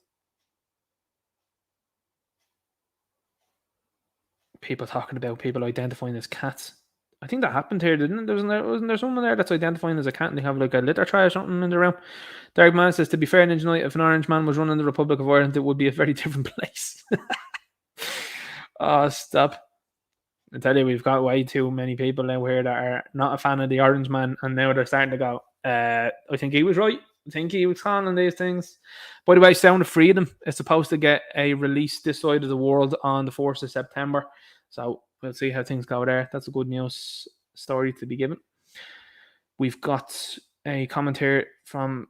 People talking about people identifying as cats. I think that happened here, didn't it? Wasn't there someone there that's identifying as a cat and they have like a litter tray or something in the room? Derek Man says, to be fair, Ninja Knight, if an orange man was running the Republic of Ireland, it would be a very different place. Oh, stop. I tell you, we've got way too many people now here that are not a fan of the orange man, and now they're starting to go, I think he was right. I think he was calling these things. By the way, Sound of Freedom is supposed to get a release this side of the world on the 4th of September. So we'll see how things go there. That's a good news story to be given. We've got a comment here from...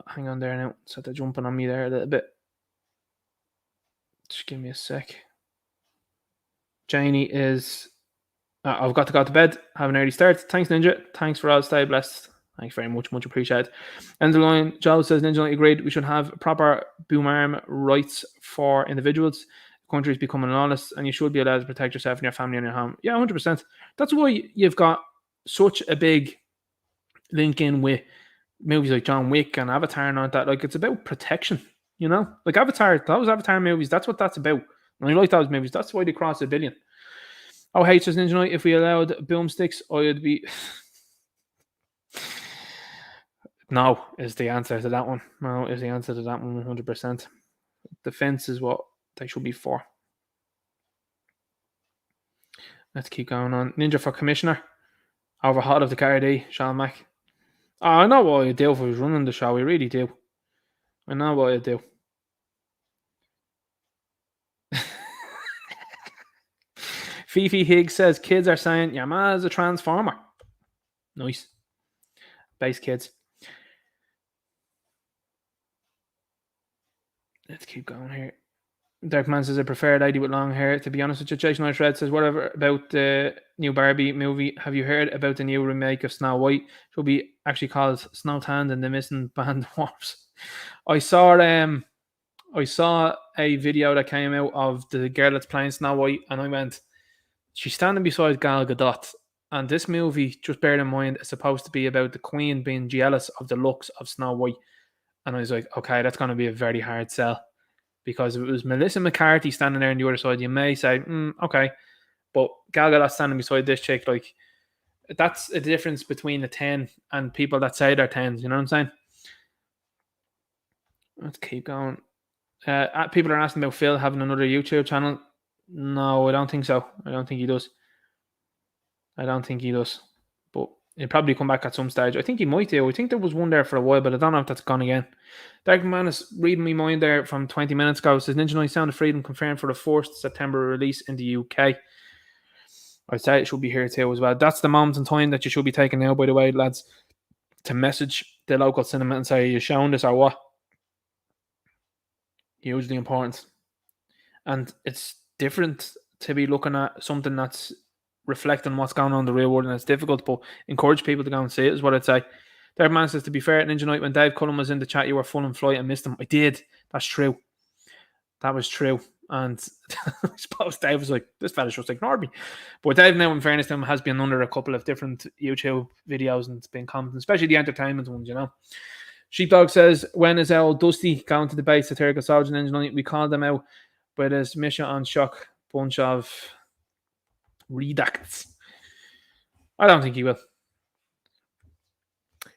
hang on there now. So they're jumping on me there a little bit. Just give me a sec. Janie is... I've got to go to bed. Have an early start. Thanks, Ninja. Thanks for all. Stay blessed. Thanks very much. Much appreciated. End of the line. Joe says, Ninja Knight agreed. We should have proper boom arm rights for individuals. Country is becoming lawless, and you should be allowed to protect yourself and your family and your home. Yeah, 100%. That's why you've got such a big link in with movies like John Wick and Avatar and all that. Like, it's about protection, you know? Like Avatar, those Avatar movies, that's what that's about. And I like those movies. That's why they cross $1 billion. Oh, hey, says Ninja Knight, if we allowed boomsticks, I would be... No, is the answer to that one. No, is the answer to that one 100%. Defense is what they should be for. Let's keep going on. Ninja for Commissioner. Over hot of the Garda, Sean Mack. Oh, I know what I'd do if I was running the show. I really do. I know what I'd do. Fifi Higgs says, kids are saying, your ma is a transformer. Nice. Base kids. Let's keep going here. Dark Man says, I prefer a lady with long hair. To be honest with you, Jason Irish Red says, whatever about the new Barbie movie? Have you heard about the new remake of Snow White? It will be actually called Snow Tanned and the Missing Band Dwarfs. I saw a video that came out of the girl that's playing Snow White, and I went, she's standing beside Gal Gadot. And this movie, just bear in mind, is supposed to be about the Queen being jealous of the looks of Snow White. And I was like, okay, that's going to be a very hard sell. Because if it was Melissa McCarthy standing there on the other side, you may say, okay. But Gal Gadot standing beside this chick, like, that's a difference between a 10 and people that say they're 10s. You know what I'm saying? Let's keep going. People are asking about Phil having another YouTube channel. No, I don't think so. I don't think he does. But he'll probably come back at some stage. I think he might do. I think there was one there for a while, but I don't know if that's gone again. Dark Man is reading me mind there from 20 minutes ago. It says Ninja Knight Sound of Freedom confirmed for the 1st September release in the UK. I'd say it should be here too as well. That's the moment in time that you should be taking now, by the way, lads, to message the local cinema and say, are you showing this or what? Hugely important. And it's different to be looking at something that's reflecting what's going on in the real world, and it's difficult, but encourage people to go and see it is what I'd say. Dark Man says, to be fair, at Ninja Night, when Dave Cullen was in the chat, you were full in flight and missed him. I did. That's true. That was true. And I suppose Dave was like, this fella's just ignored me. But Dave, now in fairness to him, has been under a couple of different YouTube videos and it's been commenting, especially the entertainment ones, you know. Sheepdog says, when is old Dusty going to debate satirical soldier in Ninja Night? We called them out by this mission on shock bunch of redacts. I don't think he will.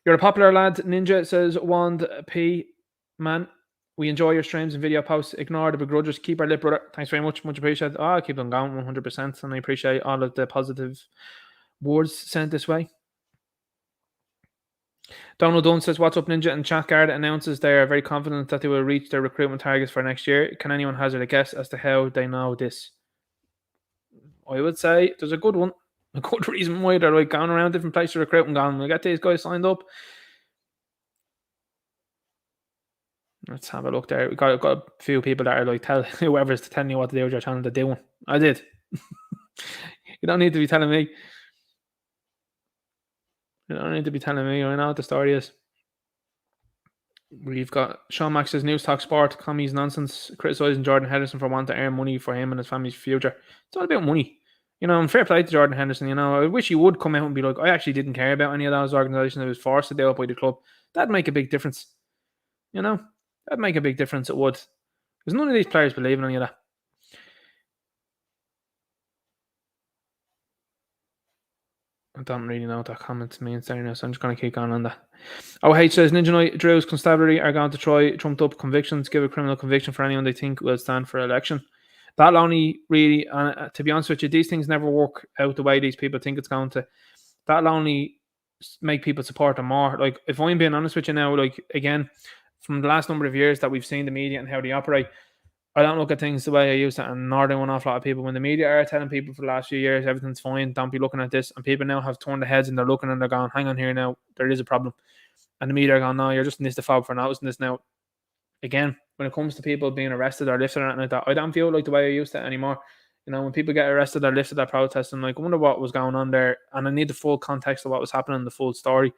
You're a popular lad, Ninja, says Wand P. Man, we enjoy your streams and video posts. Ignore the begrudgers. Keep our lip, brother. Thanks very much. Much appreciated. I'll keep them going 100%, and I appreciate all of the positive words sent this way. Donald Dunn says, what's up, Ninja? And chat, Garda announces they are very confident that they will reach their recruitment targets for next year. Can anyone hazard a guess as to how they know this? I would say there's a good one. A good reason why they're like going around different places recruiting, going, we get these guys signed up. Let's have a look there. We've got a few people that are like, tell whoever's telling you what to do with your channel to do one. I did. You don't need to be telling me. You don't need to be telling me. I know what the story is. We've got Sean Max says, News Talk Sport, commies nonsense, criticising Jordan Henderson for wanting to earn money for him and his family's future. It's all about money. You know, and fair play to Jordan Henderson, you know. I wish he would come out and be like, I actually didn't care about any of those organisations. I was forced to do it by the club. That'd make a big difference. You know? That'd make a big difference, it would. Because none of these players believe in any of that. I don't really know what that comment means there now, so I'm just going to keep going on that. OH says, Ninja Knight Drew's constabulary are going to try trumped up convictions, give a criminal conviction for anyone they think will stand for election. That'll only really, to be honest with you, these things never work out the way these people think it's going to. That'll only make people support them more. Like, if I'm being honest with you now, like, again, from the last number of years that we've seen the media and how they operate, I don't look at things the way I used to, and nor do an awful lot of people. When the media are telling people for the last few years everything's fine, don't be looking at this, and people now have turned their heads and they're looking and they're going, hang on here now, there is a problem. And the media are going, no, you're just in this default for noticing this now. Again, when it comes to people being arrested or lifted or anything like that, I don't feel like the way I used to anymore. You know, when people get arrested or lifted at protests, I'm like, I wonder what was going on there, and I need the full context of what was happening, the full story.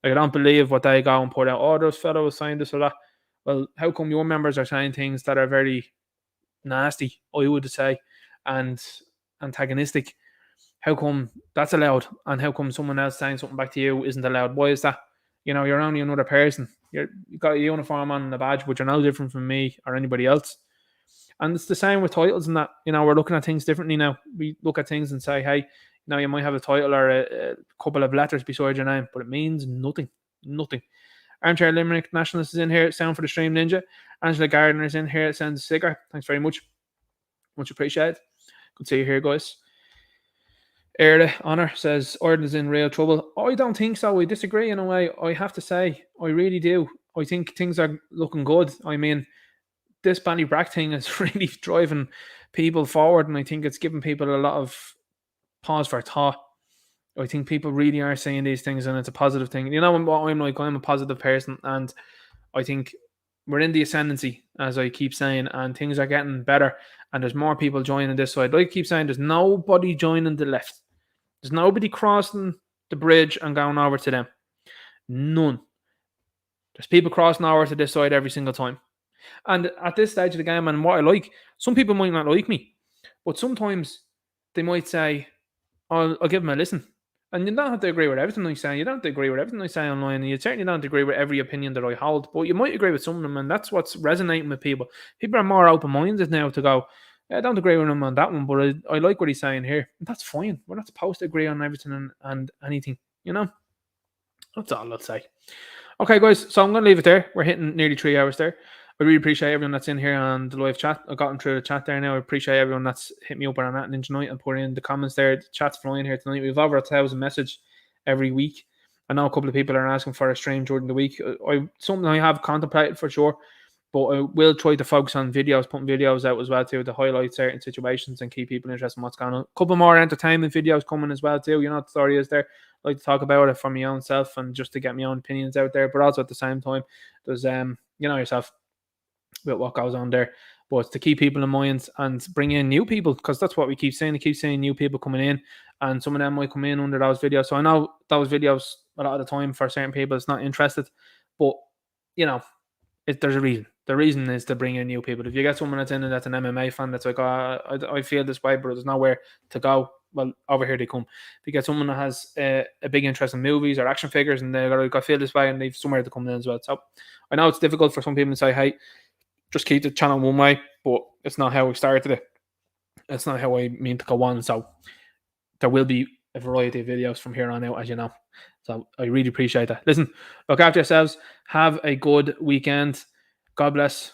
Like, I don't believe what they go and put out, oh, this fellow was saying this or that. Well, how come your members are saying things that are very nasty, I would say, and antagonistic? How come that's allowed, and how come someone else saying something back to you isn't allowed? Why is that? You know, you're only another person. You've got a uniform on and a badge, but you're no different from me or anybody else. And it's the same with titles and that. You know, we're looking at things differently now. We look at things and say, hey, you know, you might have a title or a couple of letters beside your name, but it means nothing. Nothing. Armchair Limerick Nationalist is in here. Sound for the stream, Ninja. Angela Gardner is in here. Sends a sticker. Thanks very much. Much appreciated. Good to see you here, guys. Erda Honor says Ireland's in real trouble. I don't think so. I disagree in a way. I have to say, I really do. I think things are looking good. I mean, this Ballybrack thing is really driving people forward, and I think it's giving people a lot of pause for thought. I think people really are saying these things, and it's a positive thing. You know, I'm a positive person, and I think we're in the ascendancy, as I keep saying, and things are getting better, and there's more people joining this side. Like I keep saying, there's nobody joining the left. There's nobody crossing the bridge and going over to them. None. There's people crossing over to this side every single time. And at this stage of the game, and what I like, some people might not like me, but sometimes they might say, I'll give them a listen. And you don't have to agree with everything I say. You don't have to agree with everything I say online. And you certainly don't have to agree with every opinion that I hold. But you might agree with some of them. And that's what's resonating with people. People are more open-minded now to go, I don't agree with him on that one, but I like what he's saying here. And that's fine. We're not supposed to agree on everything and anything, you know? That's all I'll say. Okay, guys. So I'm going to leave it there. We're hitting nearly 3 hours there. I really appreciate everyone that's in here on the live chat. I've gotten through the chat there now. I appreciate everyone that's hit me up on that Ninja Night and put in the comments there. The chat's flying here tonight. We've over 1,000 messages every week. I know a couple of people are asking for a stream during the week. Something I have contemplated for sure, but I will try to focus on videos, putting videos out as well too, to highlight certain situations and keep people interested in what's going on. A couple more entertainment videos coming as well too. You know what the story is there. I like to talk about it for my own self and just to get my own opinions out there, but also at the same time, there's you know yourself, about what goes on there, but to keep people in mind and bring in new people, because that's what we keep saying. We keep saying new people coming in, and some of them might come in under those videos. So I know those videos a lot of the time for certain people it's not interested, but you know, there's a reason. The reason is to bring in new people. If you get someone that's in and that's an MMA fan that's like, oh, I feel this way, but there's nowhere to go, well, over here they come. If you get someone that has a big interest in movies or action figures and they're like, I feel this way, and they've somewhere to come in as well. So I know it's difficult for some people to say, hey, just keep the channel one way, but it's not how we started it. It's not how I mean to go on. So there will be a variety of videos from here on out, as you know. So I really appreciate that. Listen, look after yourselves. Have a good weekend. God bless.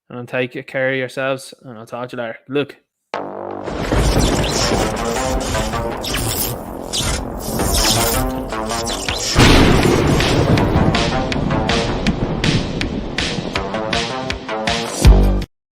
And take care of yourselves. And I'll talk to you later. Look.